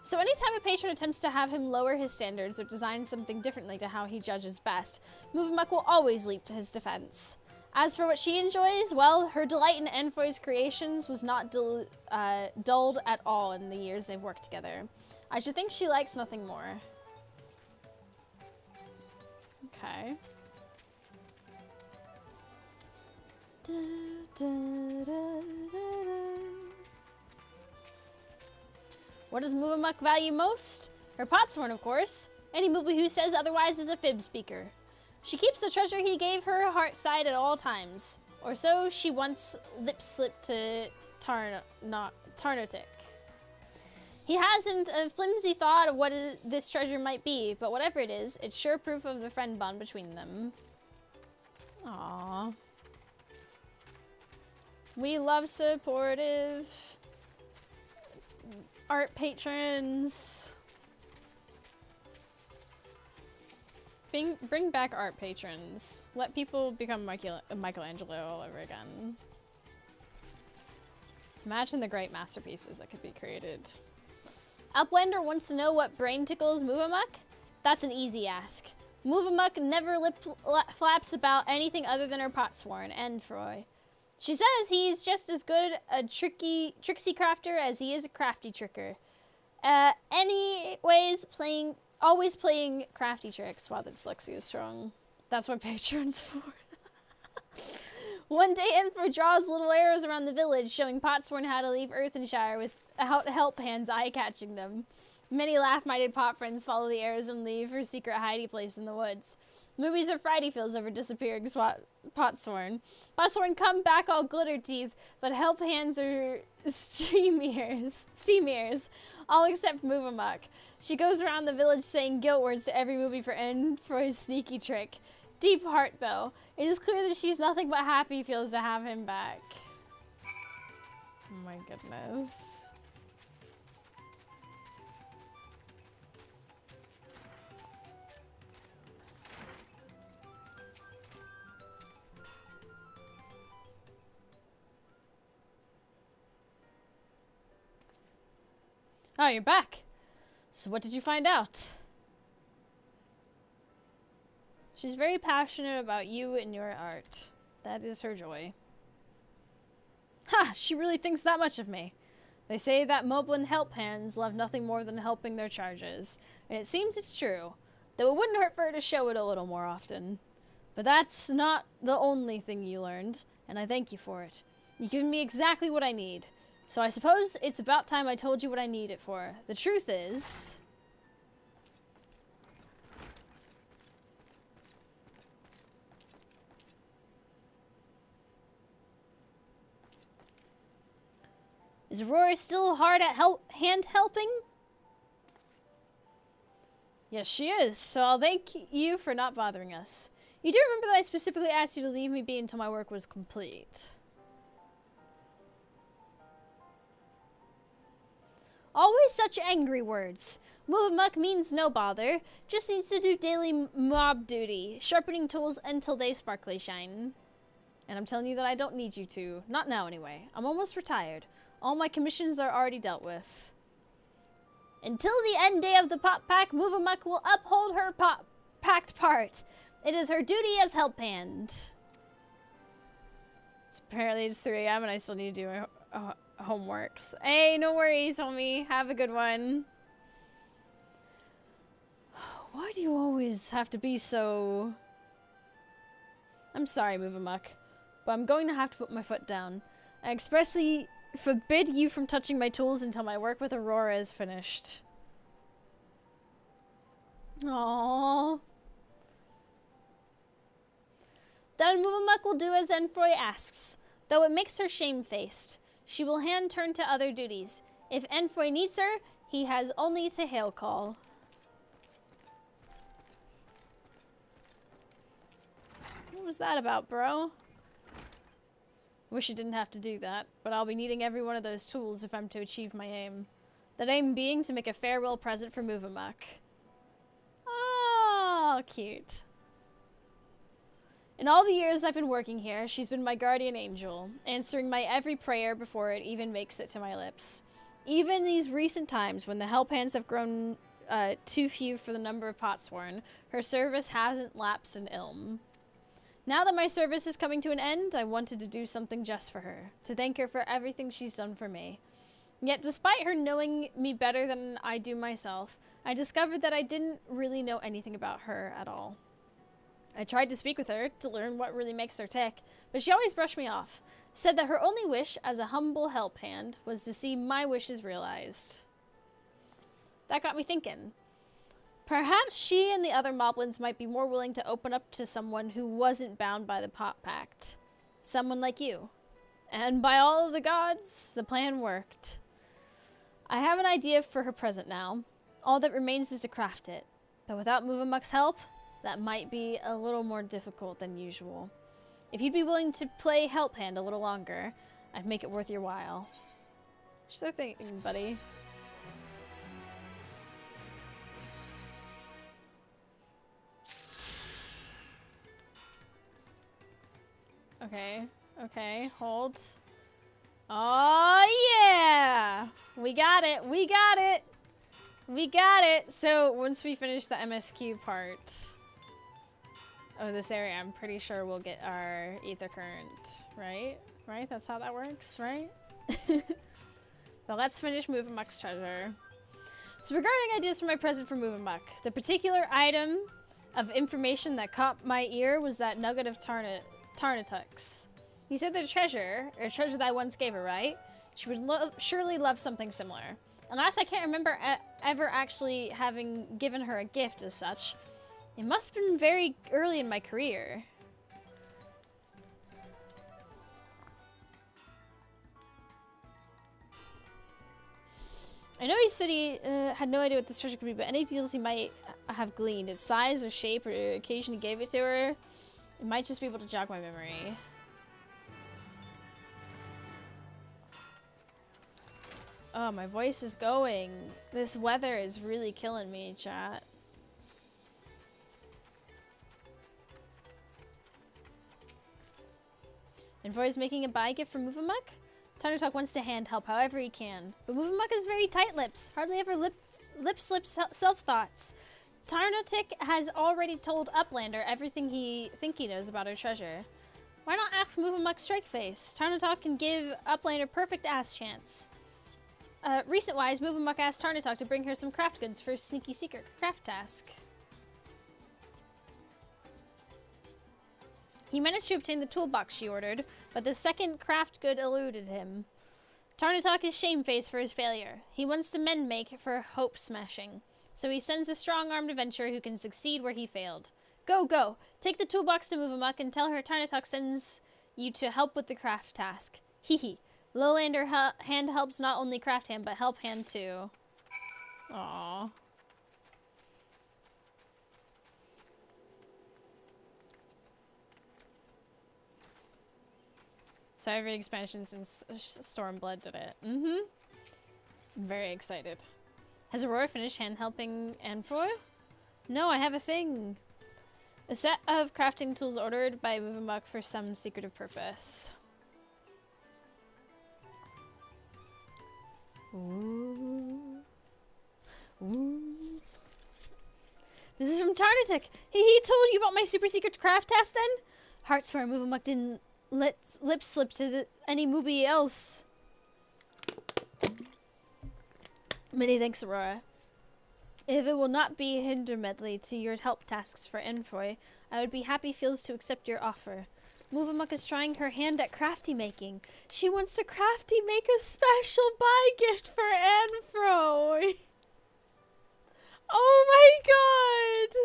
S1: So anytime a patron attempts to have him lower his standards or design something differently to how he judges best, Movemuck will always leap to his defense. As for what she enjoys, well, her delight in Enfoy's creations was not dulled at all in the years they've worked together. I should think she likes nothing more. Okay. What does Movemuck value most? Her potsworn, of course. Any movie who says otherwise is a fib speaker. She keeps the treasure he gave her heart side at all times. Or so she once lip-slipped to Tarnotic. He hasn't a flimsy thought of what this treasure might be, but whatever it is, it's sure proof of the friend bond between them. Aww. We love supportive art patrons. Bring back art patrons. Let people become Michelangelo all over again. Imagine the great masterpieces that could be created. Upwender wants to know what brain tickles Movemuck? That's an easy ask. Movemuck never flaps about anything other than her potsworn, Enfroy. She says he's just as good a tricksy crafter as he is a crafty tricker. Anyways, always playing crafty tricks. Wow, the dyslexia is strong. That's what Patreon's for. One day, Enfroy draws little arrows around the village, showing Potsworn how to leave Earthenshire without help hands eye-catching them. Many laugh-minded pot friends follow the arrows and leave her secret hidey place in the woods. Movies are Friday feels over disappearing Potsworn. Potsworn come back all glitter teeth, but help hands are steam ears, all except Movemuck. She goes around the village saying guilt words to every movie for Enfroy's sneaky trick. Deep heart, though. It is clear that she's nothing but happy feels to have him back. Oh my goodness. Oh, you're back. So what did you find out? She's very passionate about you and your art. That is her joy. Ha! She really thinks that much of me. They say that Moblin help hands love nothing more than helping their charges, and it seems it's true, though it wouldn't hurt for her to show it a little more often. But that's not the only thing you learned, and I thank you for it. You've given me exactly what I need, so I suppose it's about time I told you what I need it for. The truth is... Is Aurora still hard at hand helping? Yes, she is, so I'll thank you for not bothering us. You do remember that I specifically asked you to leave me be until my work was complete. Always such angry words. Movemuck means no bother, just needs to do daily mob duty, sharpening tools until they sparkly shine. And I'm telling you that I don't need you to. Not now, anyway. I'm almost retired. All my commissions are already dealt with. Until the end day of the Pop Pack, Movemuck will uphold her packed part. It is her duty as help hand. Apparently it's 3 AM and I still need to do my homeworks. Hey, no worries, homie. Have a good one. Why do you always have to be so... I'm sorry, Movemuck, but I'm going to have to put my foot down. I expressly forbid you from touching my tools until my work with Aurora is finished. Aww. Then Movemuck will do as Enfroy asks, though it makes her shamefaced. She will hand turn to other duties. If Enfroy needs her, he has only to hail call. What was that about, bro? Wish I didn't have to do that, but I'll be needing every one of those tools if I'm to achieve my aim. That aim being to make a farewell present for Movemuck. Oh, cute. In all the years I've been working here, she's been my guardian angel, answering my every prayer before it even makes it to my lips. Even these recent times when the help hands have grown too few for the number of pots worn, her service hasn't lapsed in ilm. Now that my service is coming to an end, I wanted to do something just for her, to thank her for everything she's done for me. Yet despite her knowing me better than I do myself, I discovered that I didn't really know anything about her at all. I tried to speak with her to learn what really makes her tick, but she always brushed me off, said that her only wish as a humble help hand was to see my wishes realized. That got me thinking. Perhaps she and the other moblins might be more willing to open up to someone who wasn't bound by the Pot Pact. Someone like you. And by all of the gods, the plan worked. I have an idea for her present now. All that remains is to craft it. But without Movamuk's help, that might be a little more difficult than usual. If you'd be willing to play help hand a little longer, I'd make it worth your while. Sure thing, buddy. Okay, hold. Oh, yeah! We got it! So, once we finish the MSQ part of this area, I'm pretty sure we'll get our ether current, right? Right? That's how that works, right? But let's finish Movamuk's treasure. So, regarding ideas for my present for Movamuk, the particular item of information that caught my ear was that nugget of Tarnatux. You said the treasure that I once gave her, right? She would surely love something similar. Unless I can't remember ever actually having given her a gift as such. It must have been very early in my career. I know he said he had no idea what this treasure could be, but any details he might have gleaned, its size or shape or occasion he gave it to her, it might just be able to jog my memory. Oh, my voice is going. This weather is really killing me, chat. Envoy is making a buy gift for Movamuk? Tarnatux wants to hand help however he can. But Movamuk is very tight-lips, hardly ever lip-slips self-thoughts. Tarnatux has already told Uplander everything he knows about her treasure. Why not ask Movamuk Strikeface? Tarnatux can give Uplander perfect ass chance. Recent-wise, Movamuk asked Tarnatux to bring her some craft goods for a sneaky secret craft task. He managed to obtain the toolbox she ordered, but the second craft good eluded him. Tarnatux is shamefaced for his failure. He wants to mend-make for hope smashing. So he sends a strong-armed adventurer who can succeed where he failed. Go! Take the toolbox to Movamuk and tell her Tarnatux sends you to help with the craft task. Hee. Lowlander hand helps not only craft hand, but help hand too. Aww. So every expansion since Stormblood did it. I'm very excited. Has Aurora finished hand helping Anfroy? No, I have a thing. A set of crafting tools ordered by Movamuk for some secretive purpose. Ooh. This is from Tarnatux. He told you about my super secret craft task then? Heart swear Movamuk didn't let lip slip to any movie else. Many thanks, Aurora. If it will not be hinder medley to your help tasks for Anfroy, I would be happy feels to accept your offer. Movamuk is trying her hand at crafty making. She wants to crafty make a special buy gift for Anfroy. Oh my god!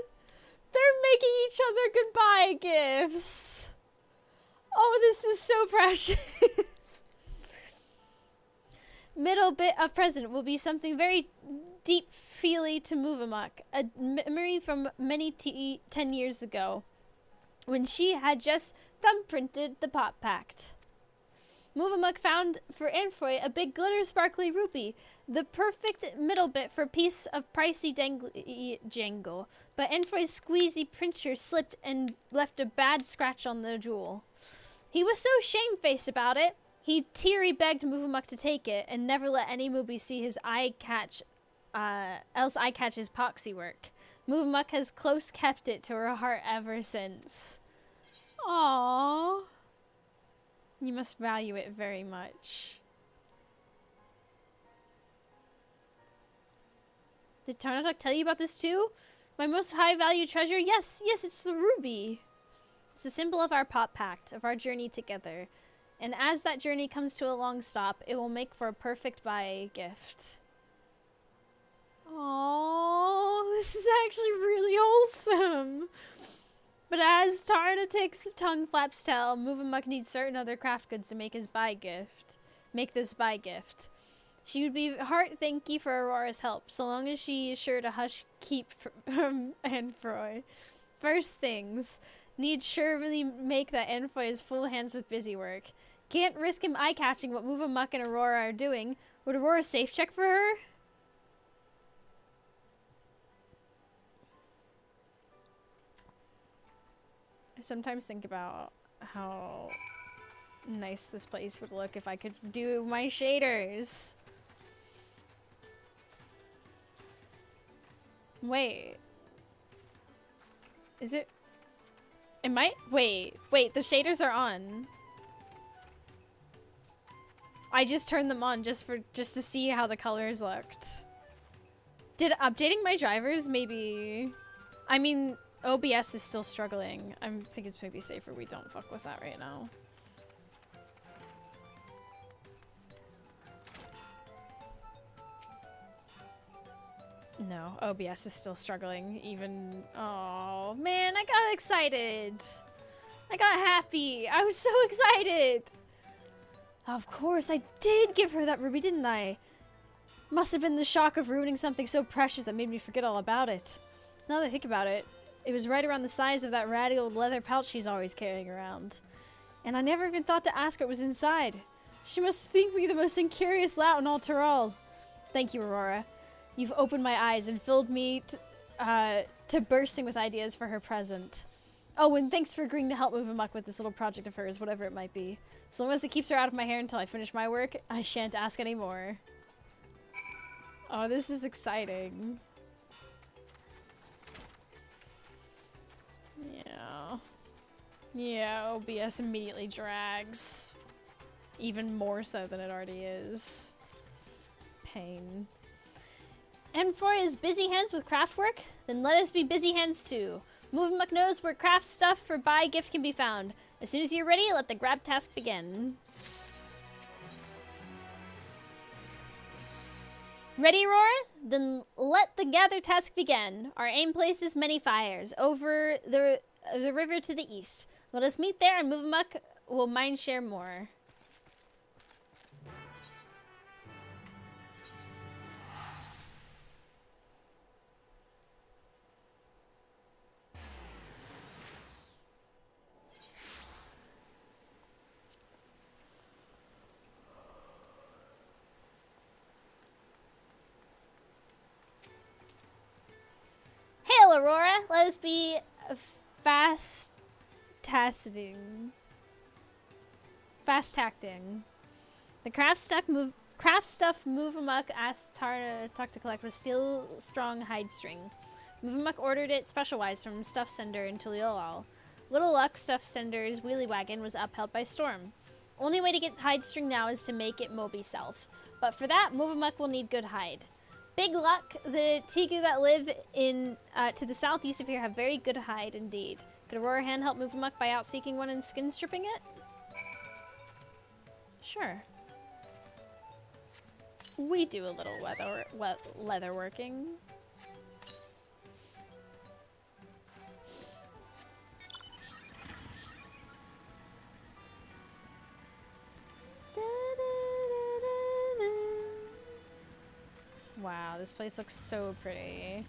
S1: They're making each other goodbye gifts. Oh, this is so precious. Middle bit of present will be something very deep-feely to Movamuk. A memory from many 10 years ago, when she had just thumbprinted the Pot Pact. Movamuk found for Anfroy a big glitter sparkly rupee, the perfect middle bit for a piece of pricey jangle, but Anfroy's squeezy printer slipped and left a bad scratch on the jewel. He was so shamefaced about it,
S4: He teary begged Movamuk to take it and never let any movie see his eye catch, else eye catch his poxy work. Movamuk has close kept it to her heart ever since. Aww. You must value it very much. Did Tarnatok tell you about this too? My most high-value treasure? Yes, it's the ruby. It's a symbol of our pot pact, of our journey together. And as that journey comes to a long stop, it will make for a perfect buy gift. Aww, this is actually really wholesome. But as Tarnatik's tongue flaps tell, Movamuk needs certain other craft goods to make his buy gift. Make this buy gift. She would be heart thanky for Aurora's help, so long as she is sure to hush keep Anfroy. First things, need surely make that Anfroy is full hands with busy work. Can't risk him eye-catching what Movamuk and Aurora are doing. Would Aurora safe check for her? I sometimes think about how nice this place would look if I could do my shaders. Wait. Is it? It might? Wait, the shaders are on. I just turned them on just to see how the colors looked. Did updating my drivers maybe... I mean, OBS is still struggling. I think it's maybe safer we don't fuck with that right now. No, OBS is still struggling even... Oh, man, I got excited. I got happy. I was so excited. Of course, I did give her that ruby, didn't I? Must have been the shock of ruining something so precious that made me forget all about it. Now that I think about it, it was right around the size of that ratty old leather pouch she's always carrying around. And I never even thought to ask what was inside. She must think me the most incurious lout in all Tyrol. Thank you, Aurora. You've opened my eyes and filled me to bursting with ideas for her present. Oh, and thanks for agreeing to help Movamuk with this little project of hers, whatever it might be. As long as it keeps her out of my hair until I finish my work, I shan't ask any more. Oh, this is exciting. Yeah. Yeah, OBS immediately drags. Even more so than it already is. Pain. Enfroy is busy hands with craft work? Then let us be busy hands too. Movamuk knows where craft stuff for buy gift can be found. As soon as you're ready, let the grab task begin. Ready, Aurora? Then let the gather task begin. Our aim places many fires over the river to the east. Let us meet there and Movamuk will mind share more. Hail, Aurora! Let us be fast-tacting. The craft stuff Movamuk asked Tarnatok to collect was steel strong hide string. Movamuk ordered it special-wise from Stuff Sender in Tuliolal. Little luck, Stuff Sender's wheelie wagon was upheld by storm. Only way to get hide string now is to make it Moby self. But for that, Movamuk will need good hide. Big luck, the Tigu that live in to the southeast of here have very good hide indeed. Could Aurora Hand help Movamuk by out-seeking one and skin stripping it? Sure. We do a little leather working. Wow, this place looks so pretty.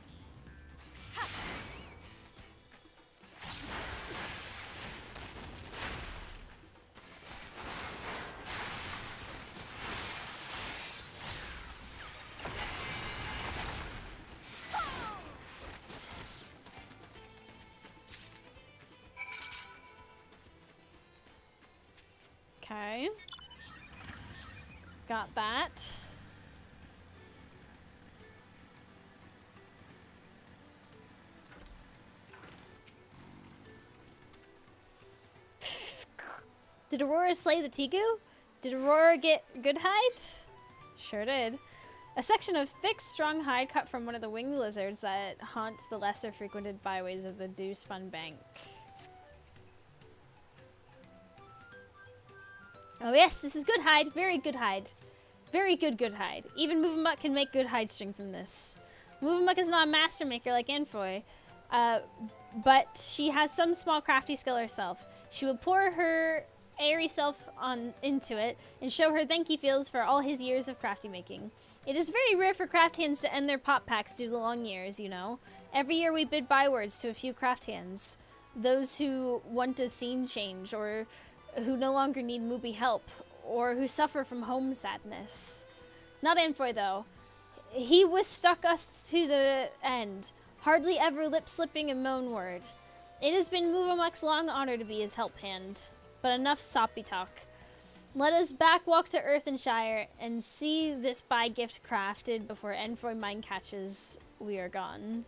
S4: Okay.
S1: got that.
S4: Did Aurora slay the Tigu? Did Aurora get good hide?
S1: Sure did. A section of thick, strong hide cut from one of the winged lizards that haunt the lesser frequented byways of the dew-spun bank.
S4: Oh yes, this is good hide. Very good hide. Very good hide. Even Movamuk can make good hide string from this. Movamuk is not a master maker like Enfoy, but she has some small crafty skill herself. She will pour her airy self into it and show her thanky feels for all his years of crafty making. It is very rare for craft hands to end their pop packs due to the long years, you know. Every year we bid bywords to a few craft hands. Those who want a scene change, or who no longer need Mooby help, or who suffer from home sadness. Not Enfoy, though. He withstuck us to the end, hardly ever lip-slipping a moan word. It has been Movamuk's long honor to be his help hand. But enough soppy talk. Let us back walk to Earthenshire and see this by gift crafted before Enfoy mind catches we are gone.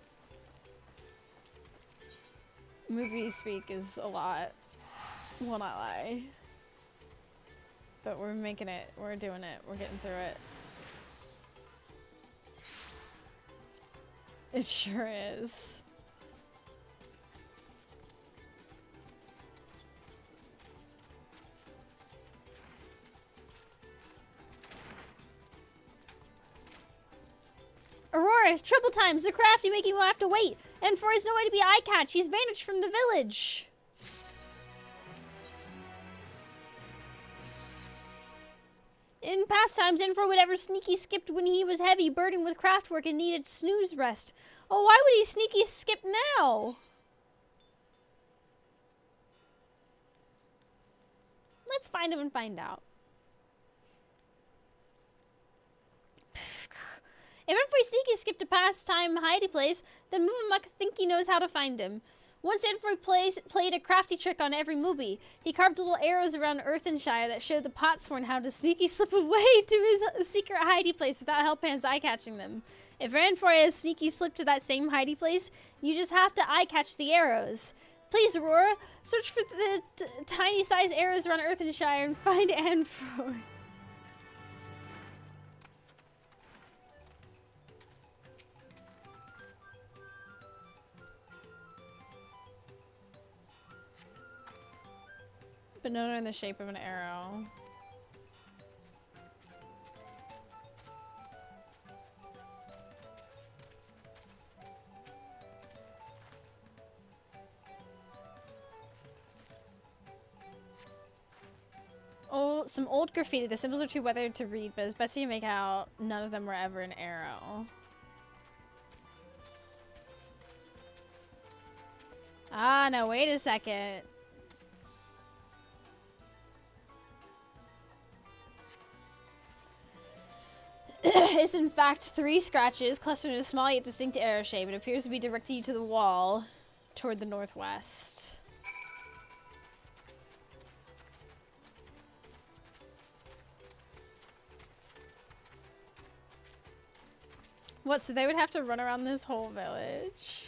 S1: Movie speak is a lot. Will not lie. But we're making it. We're doing it. We're getting through it. It sure is.
S4: Aurora, trouble times. The crafty making will have to wait. Enfoy has no way to be eye-catch. He's vanished from the village. In past times, Enfoy would ever sneaky skipped when he was heavy, burdened with craft work and needed snooze rest. Oh, why would he sneaky skip now? Let's find him and find out. If Enfoy sneaky skipped a pastime hidey place, then Movamuk think he knows how to find him. Once Enfoy played a crafty trick on every Mooby. He carved little arrows around Earthenshire that showed the Potsworn how to sneaky slip away to his secret hidey place without help hands eye-catching them. If Enfoy has sneaky slipped to that same hidey place, you just have to eye-catch the arrows. Please, Aurora, search for the tiny-sized arrows around Earthenshire and find Enfoy.
S1: But no, in the shape of an arrow. Oh, some old graffiti. The symbols are too weathered to read, but it's best you make out none of them were ever an arrow. Ah, no, wait a second. Is in fact 3 scratches clustered in a small yet distinct arrow shape. It appears to be directing you to the wall toward the northwest. What, so they would have to run around this whole village?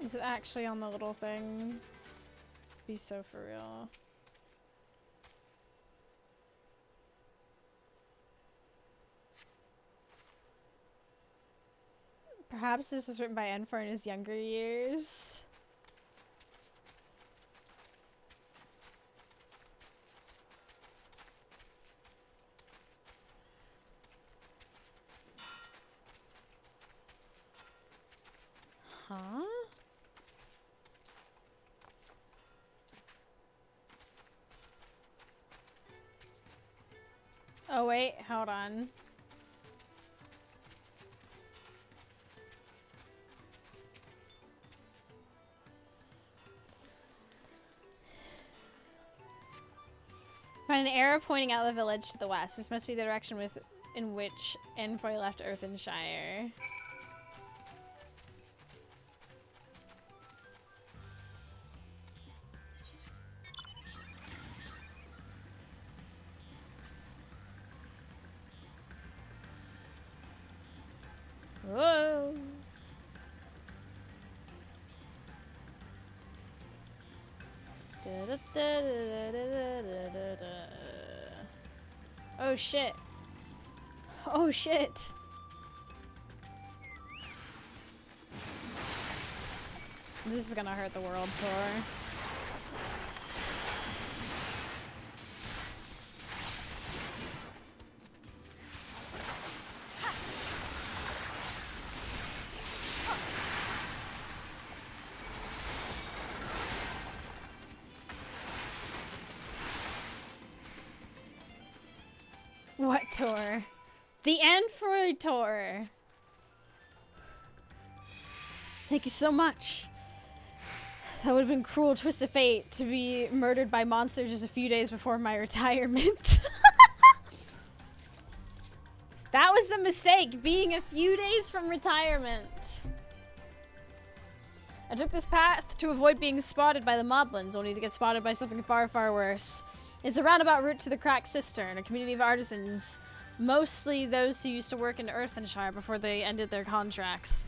S1: Is it actually on the little thing? Be so for real. Perhaps this was written by Enfoy in his younger years. Huh? Oh wait, hold on. find an arrow pointing out of the village to the west. This must be the direction in which Enfoy left Earthenshire. Whoa. Oh shit. Oh shit. This is gonna hurt the world tour. What tour? The Android tour. Thank you so much. That would have been a cruel twist of fate to be murdered by monsters just a few days before my retirement. That was the mistake, being a few days from retirement. I took this path to avoid being spotted by the moblins, only to get spotted by something far, far worse. It's a roundabout route to the Cracked Cistern, a community of artisans, mostly those who used to work in Earthenshire before they ended their contracts.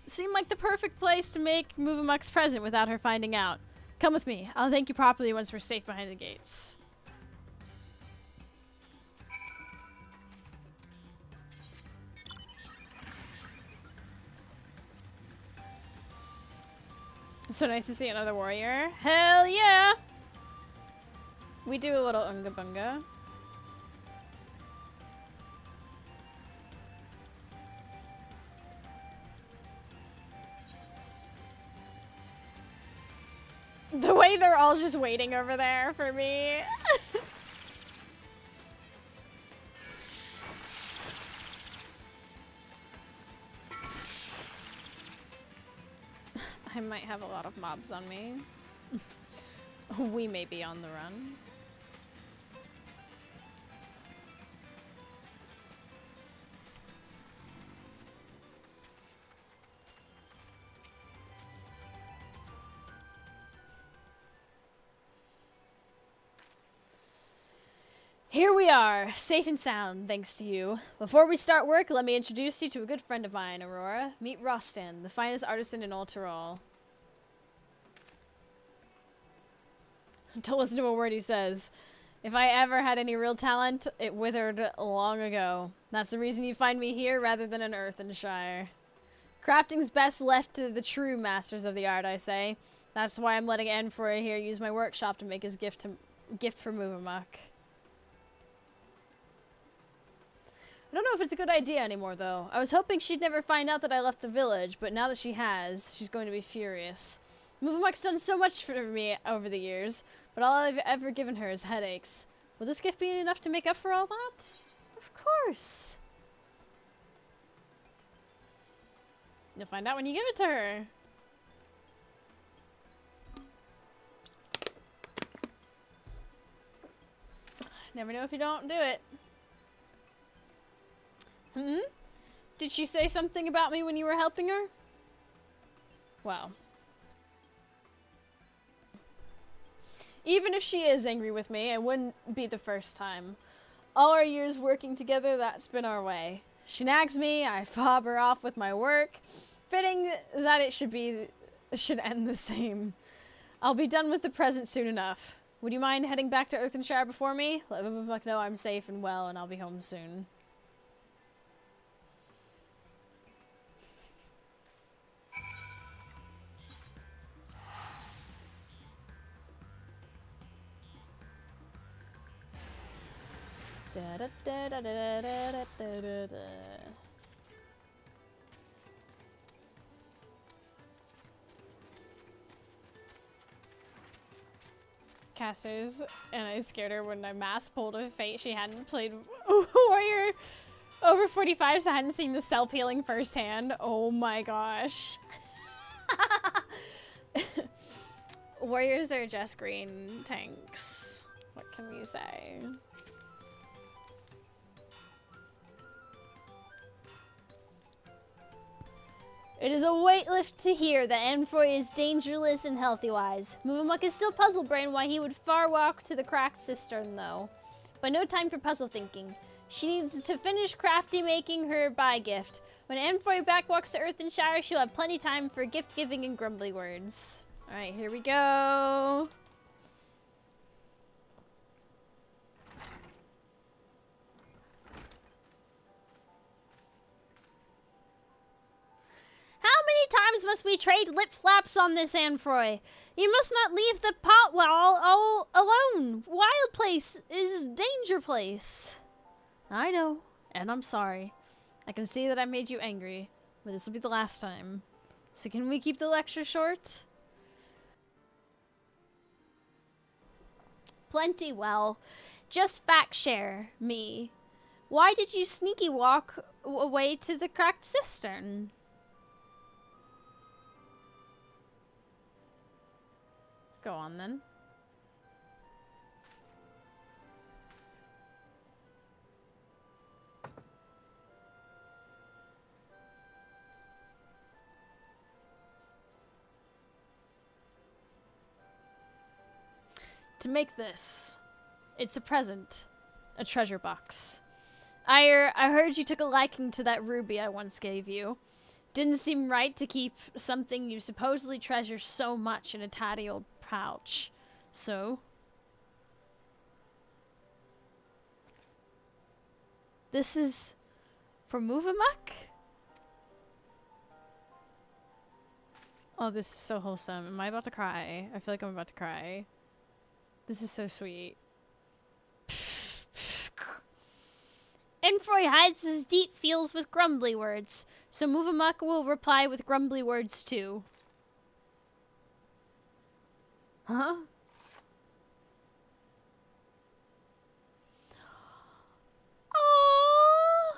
S1: Seemed like the perfect place to make Movamux present without her finding out. Come with me. I'll thank you properly once we're safe behind the gates. It's so nice to see another warrior. Hell yeah! We do a little unga bunga. The way they're all just waiting over there for me. I might have a lot of mobs on me. We may be on the run. Here we are, safe and sound, thanks to you. Before we start work, let me introduce you to a good friend of mine, Aurora. Meet Rostan, the finest artisan in all Tyrol. Don't listen to a word he says. If I ever had any real talent, it withered long ago. That's the reason you find me here rather than in Earthenshire. Crafting's best left to the true masters of the art, I say. That's why I'm letting Enfoy here use my workshop to make his gift for Movamuk. I don't know if it's a good idea anymore, though. I was hoping she'd never find out that I left the village, but now that she has, she's going to be furious. Movamuk's done so much for me over the years, but all I've ever given her is headaches. Will this gift be enough to make up for all that? Of course. You'll find out when you give it to her. Never know if you don't do it. Hmm? Did she say something about me when you were helping her? Well. Even if she is angry with me, it wouldn't be the first time. All our years working together, that's been our way. She nags me, I fob her off with my work. Fitting that it should end the same. I'll be done with the present soon enough. Would you mind heading back to Earthenshire before me? Let Movamuk know I'm safe and well and I'll be home soon. Da, da, da, da, da, da, da, da, da. Casters, and I scared her when I mass pulled a Fate. She hadn't played Warrior over 45, so I hadn't seen the self-healing firsthand. Oh my gosh. Warriors are just green tanks. What can we say?
S4: It is a weight lift to hear that Amphoy is dangerous and healthy-wise. Moomamuk is still puzzle brain why he would far walk to the cracked cistern, though. But no time for puzzle thinking. She needs to finish crafty making her buy gift. When Amphoy back walks to Earthenshire, she'll have plenty time for gift giving and grumbly words. Alright, here we go. How many times must we trade lip flaps on this, Amphoy? You must not leave the pot wall all alone. Wild place is danger place. I know, and I'm sorry. I can see that I made you angry, but this will be the last time. So can we keep the lecture short? Plenty well. Just fact share, me. Why did you sneaky walk away to the cracked cistern? Go on, then. To make this, it's a present. A treasure box. I heard you took a liking to that ruby I once gave you. Didn't seem right to keep something you supposedly treasure so much in a tatty old pouch. So, this is for Moovamuk? Oh, this is so wholesome. Am I about to cry? I feel like I'm about to cry. This is so sweet. Amphoy hides his deep feels with grumbly words, so Moovamuk will reply with grumbly words too. Huh? Oh!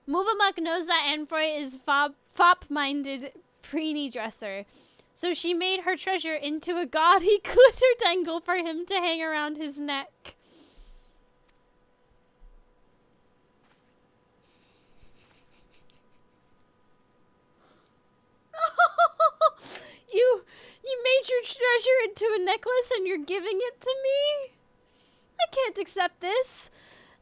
S4: Moovamuk knows that Amphoy is fop-minded preeny dresser, so she made her treasure into a gaudy glitter dangle for him to hang around his neck. You made your treasure into a necklace and you're giving it to me? I can't accept this.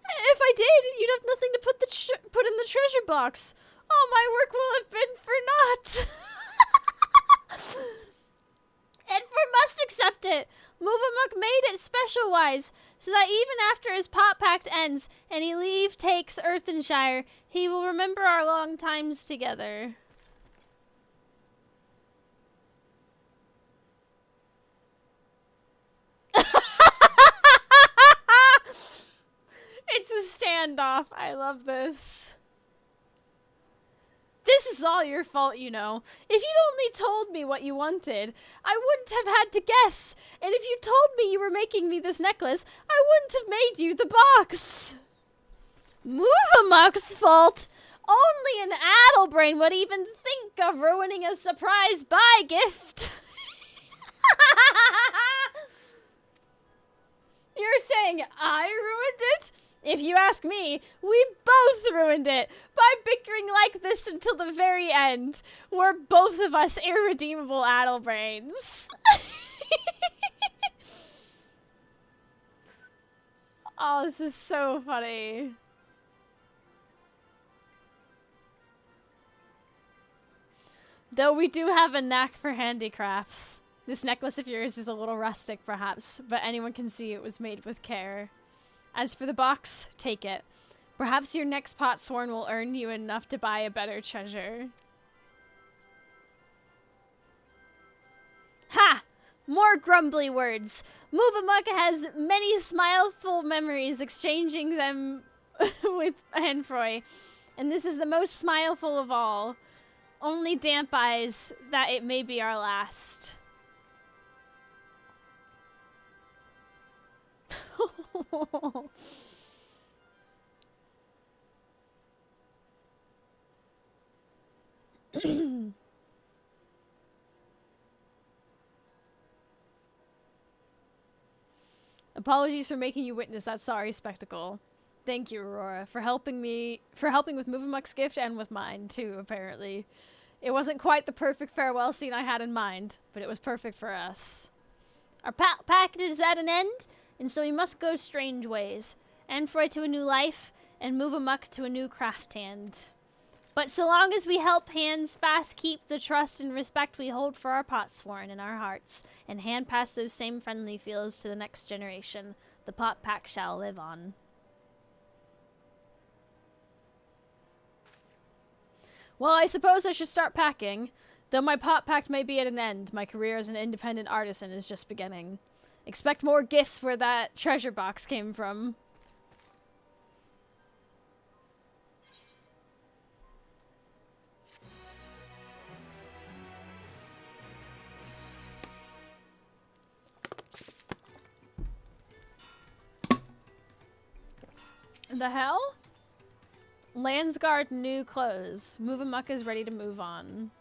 S4: If I did, you'd have nothing to put in the treasure box. All my work will have been for naught. Edford must accept it. Moovamuk made it special-wise, so that even after his pot pact ends and he takes Earthenshire, he will remember our long times together. It's a standoff. I love this. This is all your fault, you know. If you'd only told me what you wanted, I wouldn't have had to guess. And if you told me you were making me this necklace, I wouldn't have made you the box. Moovamuk's fault? Only an addlebrain would even think of ruining a surprise buy gift. You're saying I ruined it? If you ask me, we both ruined it by bickering like this until the very end. We're both of us irredeemable addlebrains. Oh, this is so funny. Though we do have a knack for handicrafts. This necklace of yours is a little rustic, perhaps, but anyone can see it was made with care. As for the box, take it. Perhaps your next pot sworn will earn you enough to buy a better treasure. Ha! More grumbly words. Moovamuk has many smileful memories exchanging them with Amphoy, and this is the most smileful of all. Only damp eyes that it may be our last.
S1: Apologies for making you witness that sorry spectacle. Thank you, Aurora, for helping with Movamuk's gift and with mine, too, apparently. It wasn't quite the perfect farewell scene I had in mind, but it was perfect for us. Our pact is at an end, and so we must go strange ways. Amphoy to a new life, and Movamuk to a new craft hand. But so long as we help hands fast keep the trust and respect we hold for our potsworn in our hearts, and hand pass those same friendly feels to the next generation, the pot pack shall live on. Well, I suppose I should start packing. Though my pot pact may be at an end, my career as an independent artisan is just beginning. Expect more gifts where that treasure box came from. The hell? Landsguard new clothes. Movamuk is ready to move on.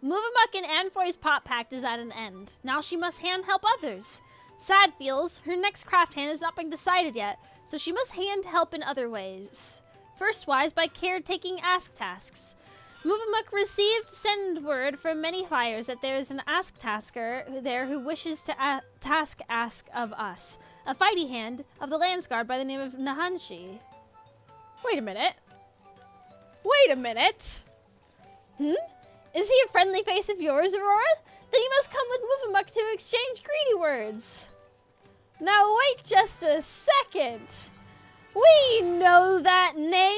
S4: Movamuk and Amphoy's pot pact is at an end. Now she must hand help others. Sad feels her next craft hand has not been decided yet, so she must hand help in other ways. Firstwise by caretaking ask tasks. Movamuk received send word from many fires that there is an ask tasker there who wishes to ask of us. A fighty hand of the Landsguard by the name of Nahanshi.
S1: Wait a minute. Wait a minute.
S4: Is he a friendly face of yours, Aurora? Then you must come with Movamuk to exchange greedy words.
S1: Now wait just a second. We know that name.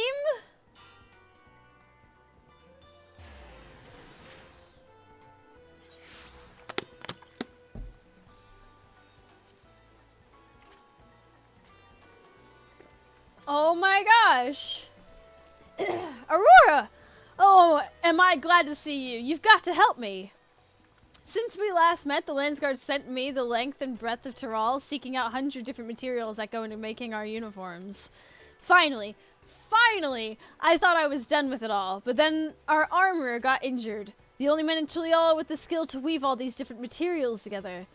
S1: Oh my gosh. Aurora! Oh, am I glad to see you. You've got to help me. Since we last met, the Landsguard sent me the length and breadth of Tyrol, seeking out 100 different materials that go into making our uniforms. Finally, I thought I was done with it all, but then our armorer got injured. The only man in Tyrol with the skill to weave all these different materials together.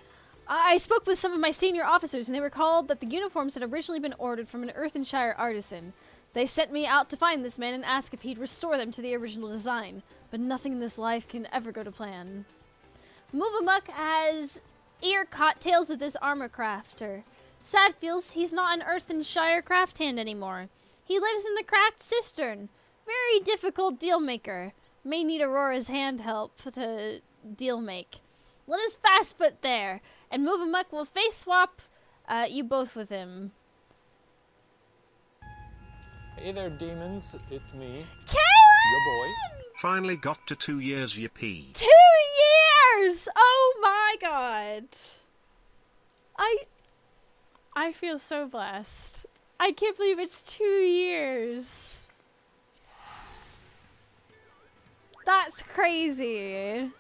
S1: I spoke with some of my senior officers, and they recalled that the uniforms had originally been ordered from an Earthenshire artisan. They sent me out to find this man and ask if he'd restore them to the original design, but nothing in this life can ever go to plan.
S4: Movamuk has ear-caught tales of this armor crafter. Sad feels he's not an Earthenshire craft hand anymore. He lives in the cracked cistern. Very difficult deal maker. May need Aurora's hand help to deal make. Let us fast foot there, and Movamuk will face swap you both with him.
S7: Hey there, demons. It's me,
S4: Caleb!
S7: your boy.
S3: Finally got to 2 years, yippee.
S1: 2 years! Oh my god. I feel so blessed. I can't believe it's 2 years. That's crazy.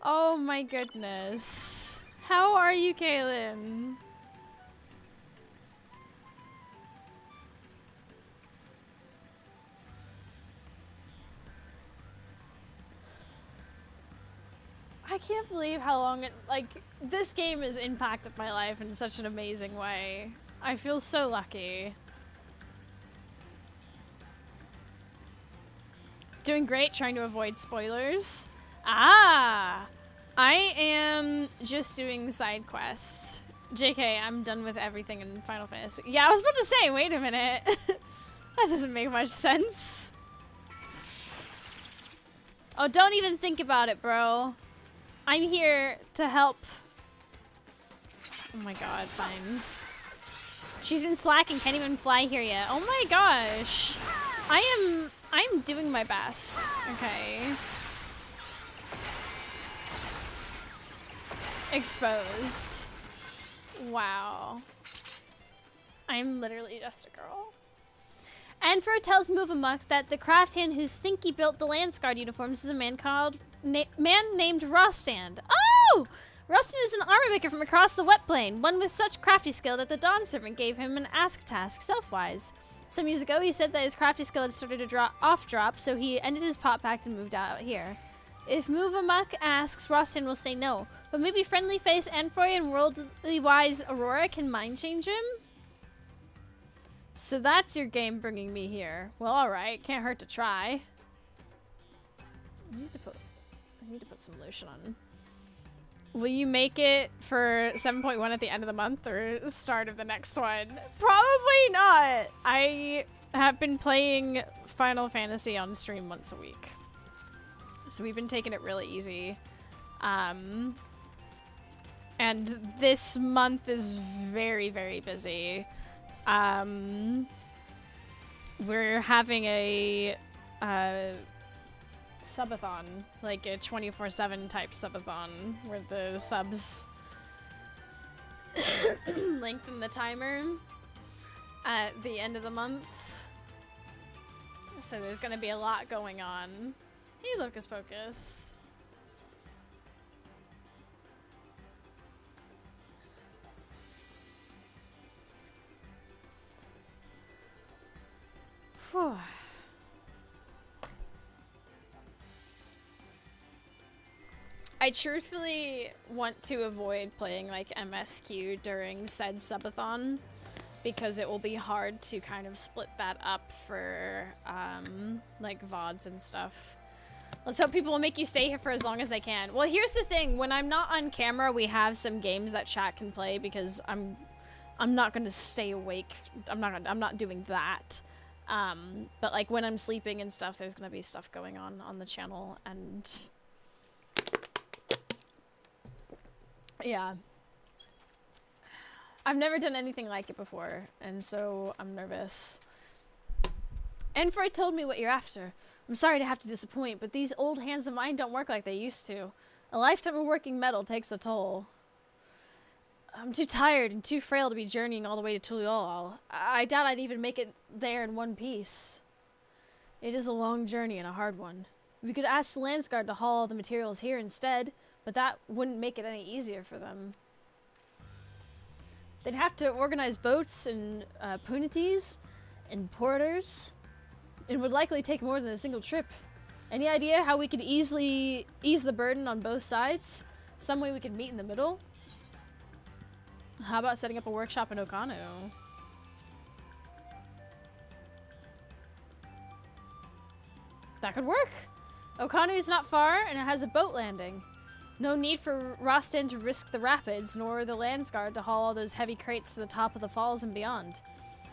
S1: Oh my goodness. How are you, Kaylin? I can't believe how long this game has impacted my life in such an amazing way. I feel so lucky. Doing great, trying to avoid spoilers. Ah! I am just doing side quests. JK, I'm done with everything in Final Fantasy. Yeah, I was about to say, wait a minute. That doesn't make much sense. Oh, don't even think about it, bro. I'm here to help. Oh my god, fine. She's been slacking, can't even fly here yet. Oh my gosh. I'm doing my best. Okay. Exposed. Wow. I'm literally just a girl. Anfro tells Movamuk that the craft hand who think he built the Landsguard uniforms is a man named Rostand. Oh! Rostand is an armor maker from across the wet plain, one with such crafty skill that the Dawn Servant gave him an ask task self-wise.
S4: Some years ago, he said that his crafty skill had started to drop, so he ended his pot pact and moved out here. If Move Amok asks, Rostan will say no, but maybe friendly face Anfoy and worldly wise Aurora can mind change him? So that's your game bringing me here. Well, alright, can't hurt to try. I need to put some lotion on. Will you make it for 7.1 at the end of the month or start of the next one? Probably not. I have been playing Final Fantasy on stream once a week. So we've been taking it really easy. And this month is very, very busy. We're having a subathon, like a 24/7 type subathon, where the subs lengthen the timer at the end of the month. So there's gonna be a lot going on. Hey, Locus Pocus. Whew. I truthfully want to avoid playing like MSQ during said subathon because it will be hard to kind of split that up for like VODs and stuff. Let's hope people will make you stay here for as long as they can. Well, here's the thing. When I'm not on camera, we have some games that chat can play because I'm not going to stay awake. I'm not doing that. But like when I'm sleeping and stuff, there's going to be stuff going on the channel, and yeah. I've never done anything like it before, and so I'm nervous. Enfroy told me what you're after. I'm sorry to have to disappoint, but these old hands of mine don't work like they used to. A lifetime of working metal takes a toll. I'm too tired and too frail to be journeying all the way to Tuliol. I doubt I'd even make it there in one piece. It is a long journey and a hard one. We could ask the Landsguard to haul all the materials here instead, but that wouldn't make it any easier for them. They'd have to organize boats and punities and porters. It would likely take more than a single trip. Any idea how we could easily ease the burden on both sides? Some way we could meet in the middle? How about setting up a workshop in Okano? That could work. Okano is not far, and it has a boat landing. No need for Rostan to risk the rapids, nor the Landsguard to haul all those heavy crates to the top of the falls and beyond.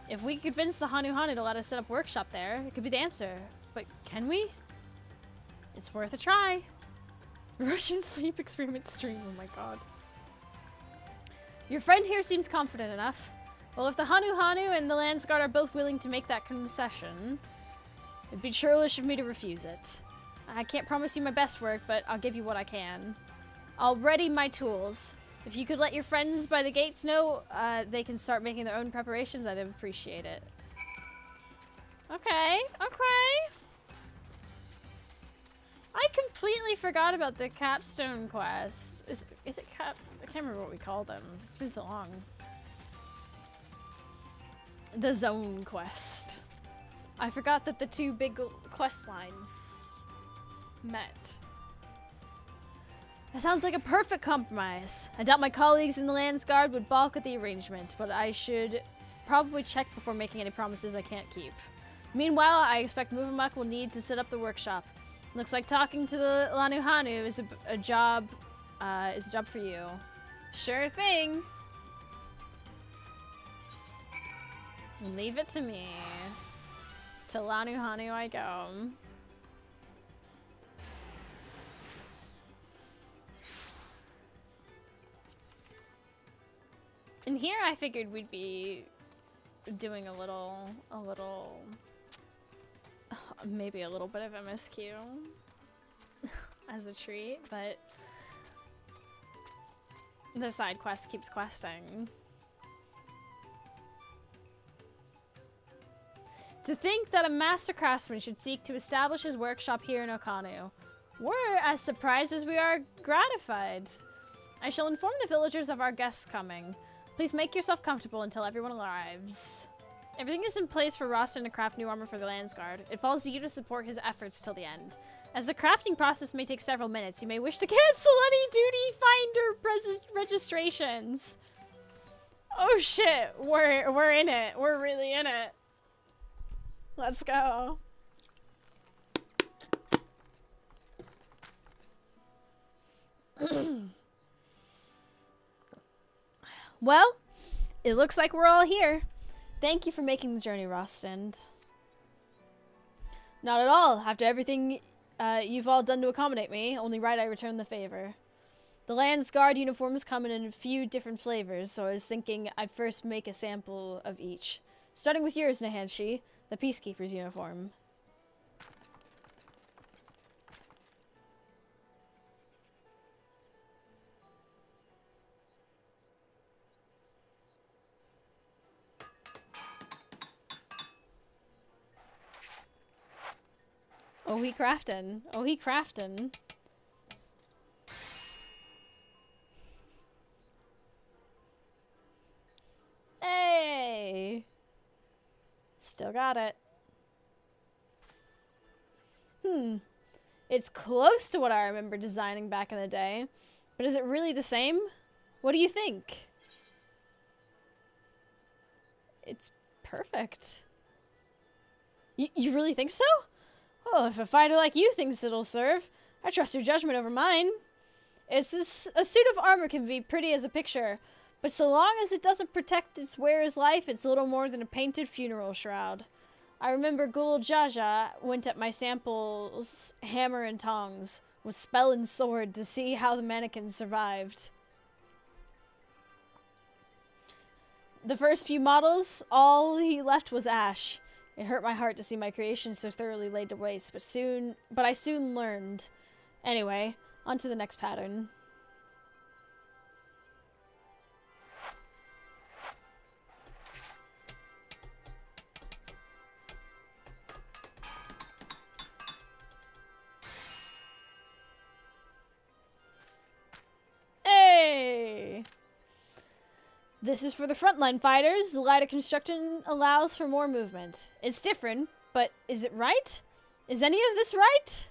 S4: If we could convince the Hanu Hanu to let us set up workshop there, it could be the answer. But can we? It's worth a try. Russian sleep experiment stream, oh my god. Your friend here seems confident enough. Well, if the Hanu Hanu and the Landsguard are both willing to make that concession, it'd be churlish of me to refuse it. I can't promise you my best work, but I'll give you what I can. I'll ready my tools. If you could let your friends by the gates know they can start making their own preparations, I'd appreciate it. Okay, okay. I completely forgot about the capstone quest. Is it cap? I can't remember what we call them. It's been so long. The zone quest. I forgot that the two big quest lines met. That sounds like a perfect compromise. I doubt my colleagues in the Landsguard would balk at the arrangement, but I should probably check before making any promises I can't keep. Meanwhile, I expect Movamuk will need to set up the workshop. Looks like talking to the Lanu Hanu is a job for you. Sure thing. Leave it to me. To Lanu Hanu I go. And here I figured we'd be doing maybe a little bit of MSQ as a treat, but the side quest keeps questing. To think that a master craftsman should seek to establish his workshop here in Okanu. We're as surprised as we are gratified. I shall inform the villagers of our guests coming. Please make yourself comfortable until everyone arrives.
S1: Everything is in place for Rostin to craft new armor for the Landsguard. It falls to you to support his efforts till the end. As the crafting process may take several minutes, you may wish to cancel any duty finder registrations. Oh shit, we're in it. We're really in it. Let's go. Well, it looks like we're all here. Thank you for making the journey, Rostend. Not at all. After everything you've all done to accommodate me, only right I return the favor. The Landsguard uniforms come in a few different flavors, so I was thinking I'd first make a sample of each. Starting with yours, Nahanshi, the Peacekeeper's uniform. Oh, he craftin'. Oh, he craftin'. Hey! Still got it. It's close to what I remember designing back in the day. But is it really the same? What do you think? It's perfect. You really think so? Oh, if a fighter like you thinks it'll serve, I trust your judgment over mine. A suit of armor can be pretty as a picture, but so long as it doesn't protect its wearer's life, it's little more than a painted funeral shroud. I remember Gul Jaja went at my samples hammer and tongs, with spell and sword, to see how the mannequins survived. The first few models, all he left was ash. It hurt my heart to see my creation so thoroughly laid to waste, but I soon learned. Anyway, on to the next pattern. Hey! This is for the frontline fighters. The lighter construction allows for more movement. It's different, but is it right? Is any of this right?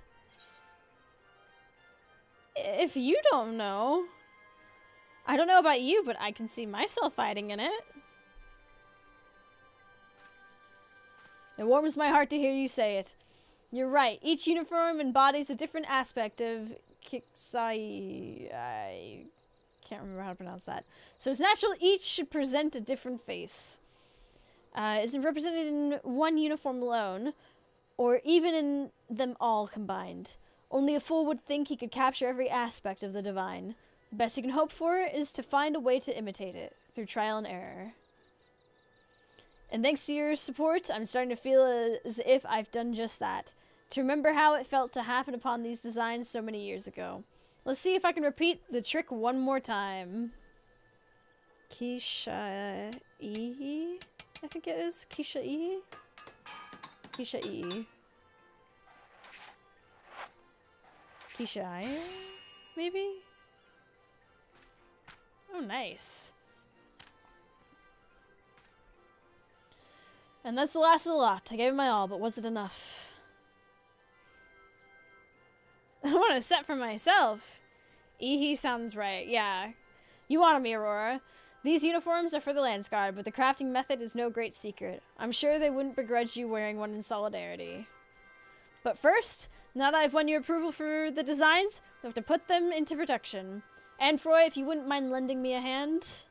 S1: If you don't know... I don't know about you, but I can see myself fighting in it. It warms my heart to hear you say it. You're right. Each uniform embodies a different aspect of Kiksai... I can't remember how to pronounce that. So it's natural each should present a different face. Isn't represented in one uniform alone, or even in them all combined. Only a fool would think he could capture every aspect of the divine. The best you can hope for is to find a way to imitate it, through trial and error. And thanks to your support, I'm starting to feel as if I've done just that. To remember how it felt to happen upon these designs so many years ago. Let's see if I can repeat the trick one more time. Kisha-i, I think it is. Kisha-i? Kisha-i. Kisha-i? Maybe? Oh, nice. And that's the last of the lot. I gave it my all, but was it enough? I want a set for myself. Ehe sounds right. Yeah. You wanted me, Aurora. These uniforms are for the Landsguard, but the crafting method is no great secret. I'm sure they wouldn't begrudge you wearing one in solidarity. But first, now that I've won your approval for the designs, we have to put them into production. And Froy, if you wouldn't mind lending me a hand...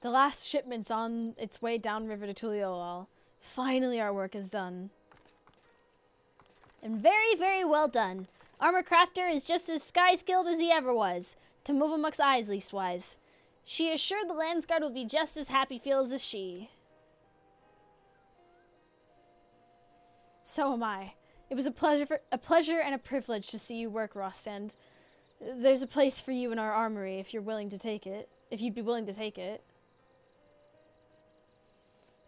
S1: The last shipment's on its way downriver to Tuliolal. Finally, our work is done.
S4: And very, very well done. Armor Crafter is just as sky-skilled as he ever was. To move amongst eyes, leastwise. She is sure the Landsguard will be just as happy feels as she.
S1: So am I. It was a pleasure and a privilege to see you work, Rostend. There's a place for you in our armory if you're willing to take it. If you'd be willing to take it.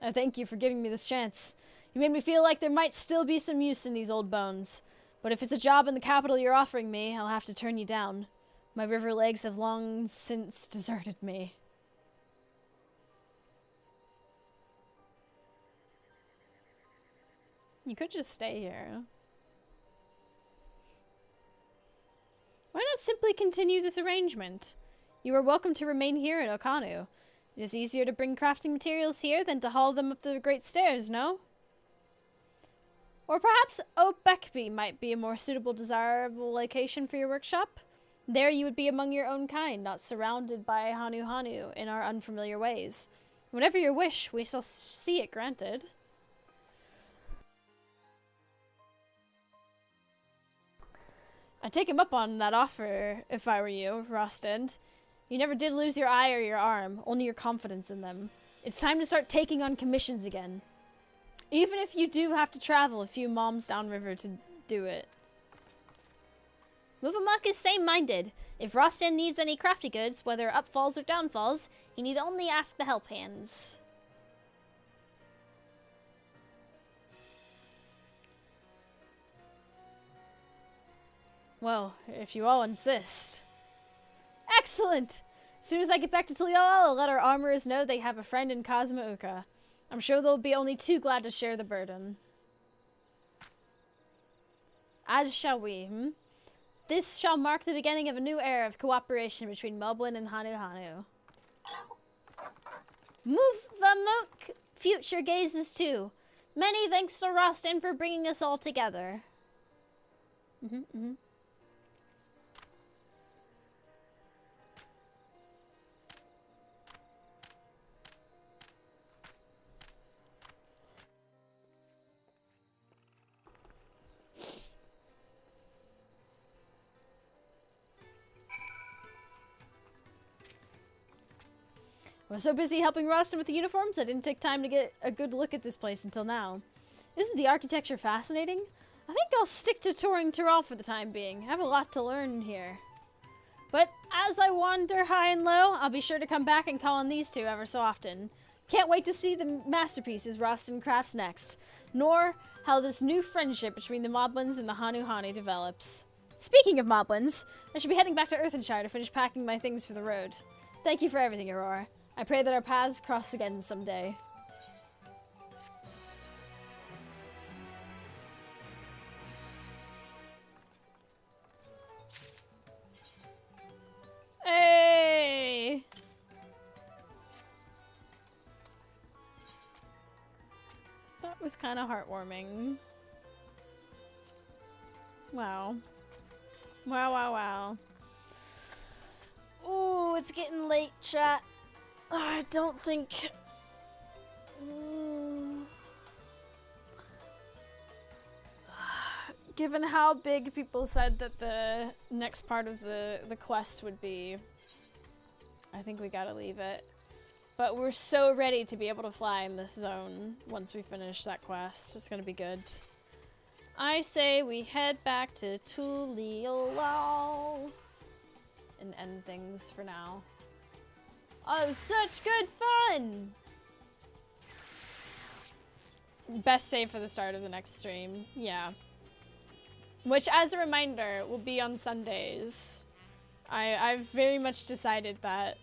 S1: I thank you for giving me this chance. You made me feel like there might still be some use in these old bones. But if it's a job in the capital you're offering me, I'll have to turn you down. My river legs have long since deserted me. You could just stay here. Why not simply continue this arrangement? You are welcome to remain here in Okanu. It is easier to bring crafting materials here than to haul them up the great stairs, no? Or perhaps Obekbi might be a more suitable, desirable location for your workshop? There you would be among your own kind, not surrounded by Hanu in our unfamiliar ways. Whatever your wish, we shall see it granted. I'd take him up on that offer if I were you, Rostend. You never did lose your eye or your arm, only your confidence in them. It's time to start taking on commissions again. Even if you do have to travel a few moms downriver to do it.
S4: Movamuck is same-minded. If Rostend needs any crafty goods, whether upfalls or downfalls, he need only ask the help hands.
S1: Well, if you all insist. Excellent! As soon as I get back to Tulial, I'll let our armorers know they have a friend in Kazuma Uka. I'm sure they'll be only too glad to share the burden. As shall we, This shall mark the beginning of a new era of cooperation between Moblin and Hanu.
S4: Movamuck future gazes too. Many thanks to Rostend for bringing us all together.
S1: I was so busy helping Roston with the uniforms, I didn't take time to get a good look at this place until now. Isn't the architecture fascinating? I think I'll stick to touring Tyrol for the time being. I have a lot to learn here. But as I wander high and low, I'll be sure to come back and call on these two ever so often. Can't wait to see the masterpieces Roston crafts next, nor how this new friendship between the Moblins and the Hanu develops. Speaking of Moblins, I should be heading back to Earthenshire to finish packing my things for the road. Thank you for everything, Aurora. I pray that our paths cross again someday. Hey! That was kind of heartwarming. Wow. Wow. Ooh, it's getting late, chat. I don't think... Given how big people said that the next part of the quest would be, I think we gotta leave it. But we're so ready to be able to fly in this zone once we finish that quest. It's gonna be good. I say we head back to Tulial and end things for now. Oh, such good fun! Best save for the start of the next stream. Yeah. Which, as a reminder, will be on Sundays. I've very much decided that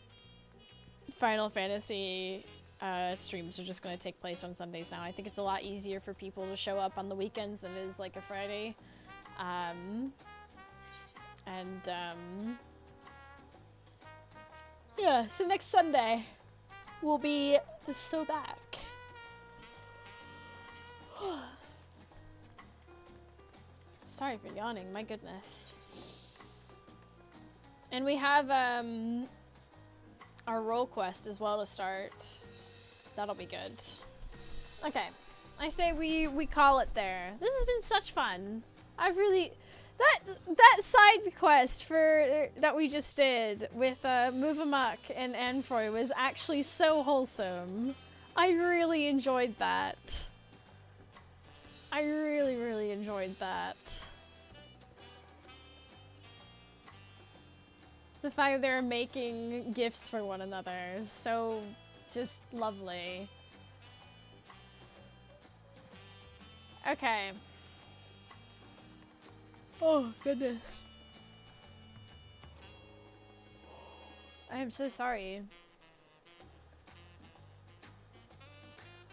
S1: Final Fantasy streams are just going to take place on Sundays now. I think it's a lot easier for people to show up on the weekends than it is like a Friday. Yeah, so next Sunday we'll be so back. Sorry for yawning, my goodness. And we have our role quest as well to start. That'll be good. Okay, I say we call it there. This has been such fun. I've really... That side quest that we just did with Movamuck and Anfroy was actually so wholesome. I really enjoyed that. I really enjoyed that. The fact that they're making gifts for one another is so just lovely. Okay. Oh, goodness. I am so sorry.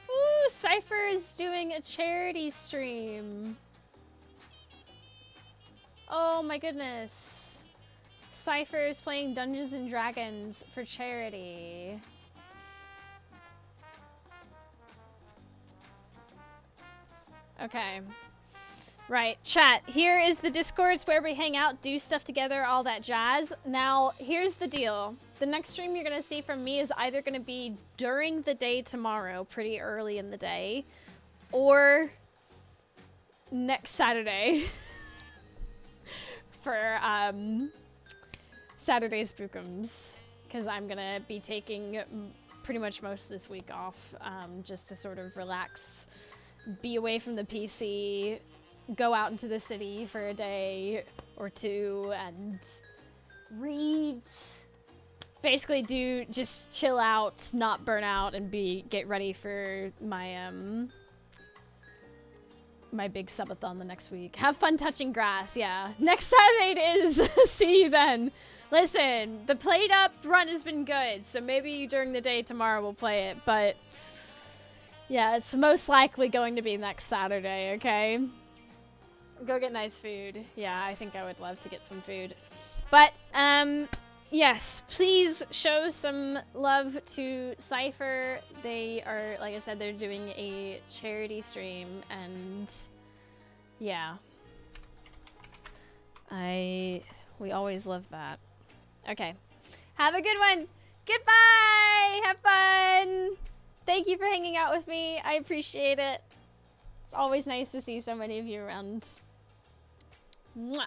S1: Ooh, Cypher is doing a charity stream. Oh my goodness. Cypher is playing Dungeons and Dragons for charity. Okay. Right, chat. Here is the Discords where we hang out, do stuff together, all that jazz. Now, here's the deal. The next stream you're going to see from me is either going to be during the day tomorrow, pretty early in the day, or next Saturday for Saturday Spookums, because I'm going to be taking pretty much most of this week off just to sort of relax, be away from the PC, go out into the city for a day or two and read. Basically just chill out, not burn out, and get ready for my my big subathon the next week. Have fun touching grass, yeah. Next Saturday it is. See you then. Listen, the played up run has been good, so maybe during the day tomorrow we'll play it, but yeah, it's most likely going to be next Saturday, okay? Go get nice food. Yeah, I think I would love to get some food. But, yes, please show some love to Cypher. They are, like I said, they're doing a charity stream, and yeah. We always love that. Okay. Have a good one. Goodbye! Have fun! Thank you for hanging out with me. I appreciate it. It's always nice to see so many of you around. Mwah!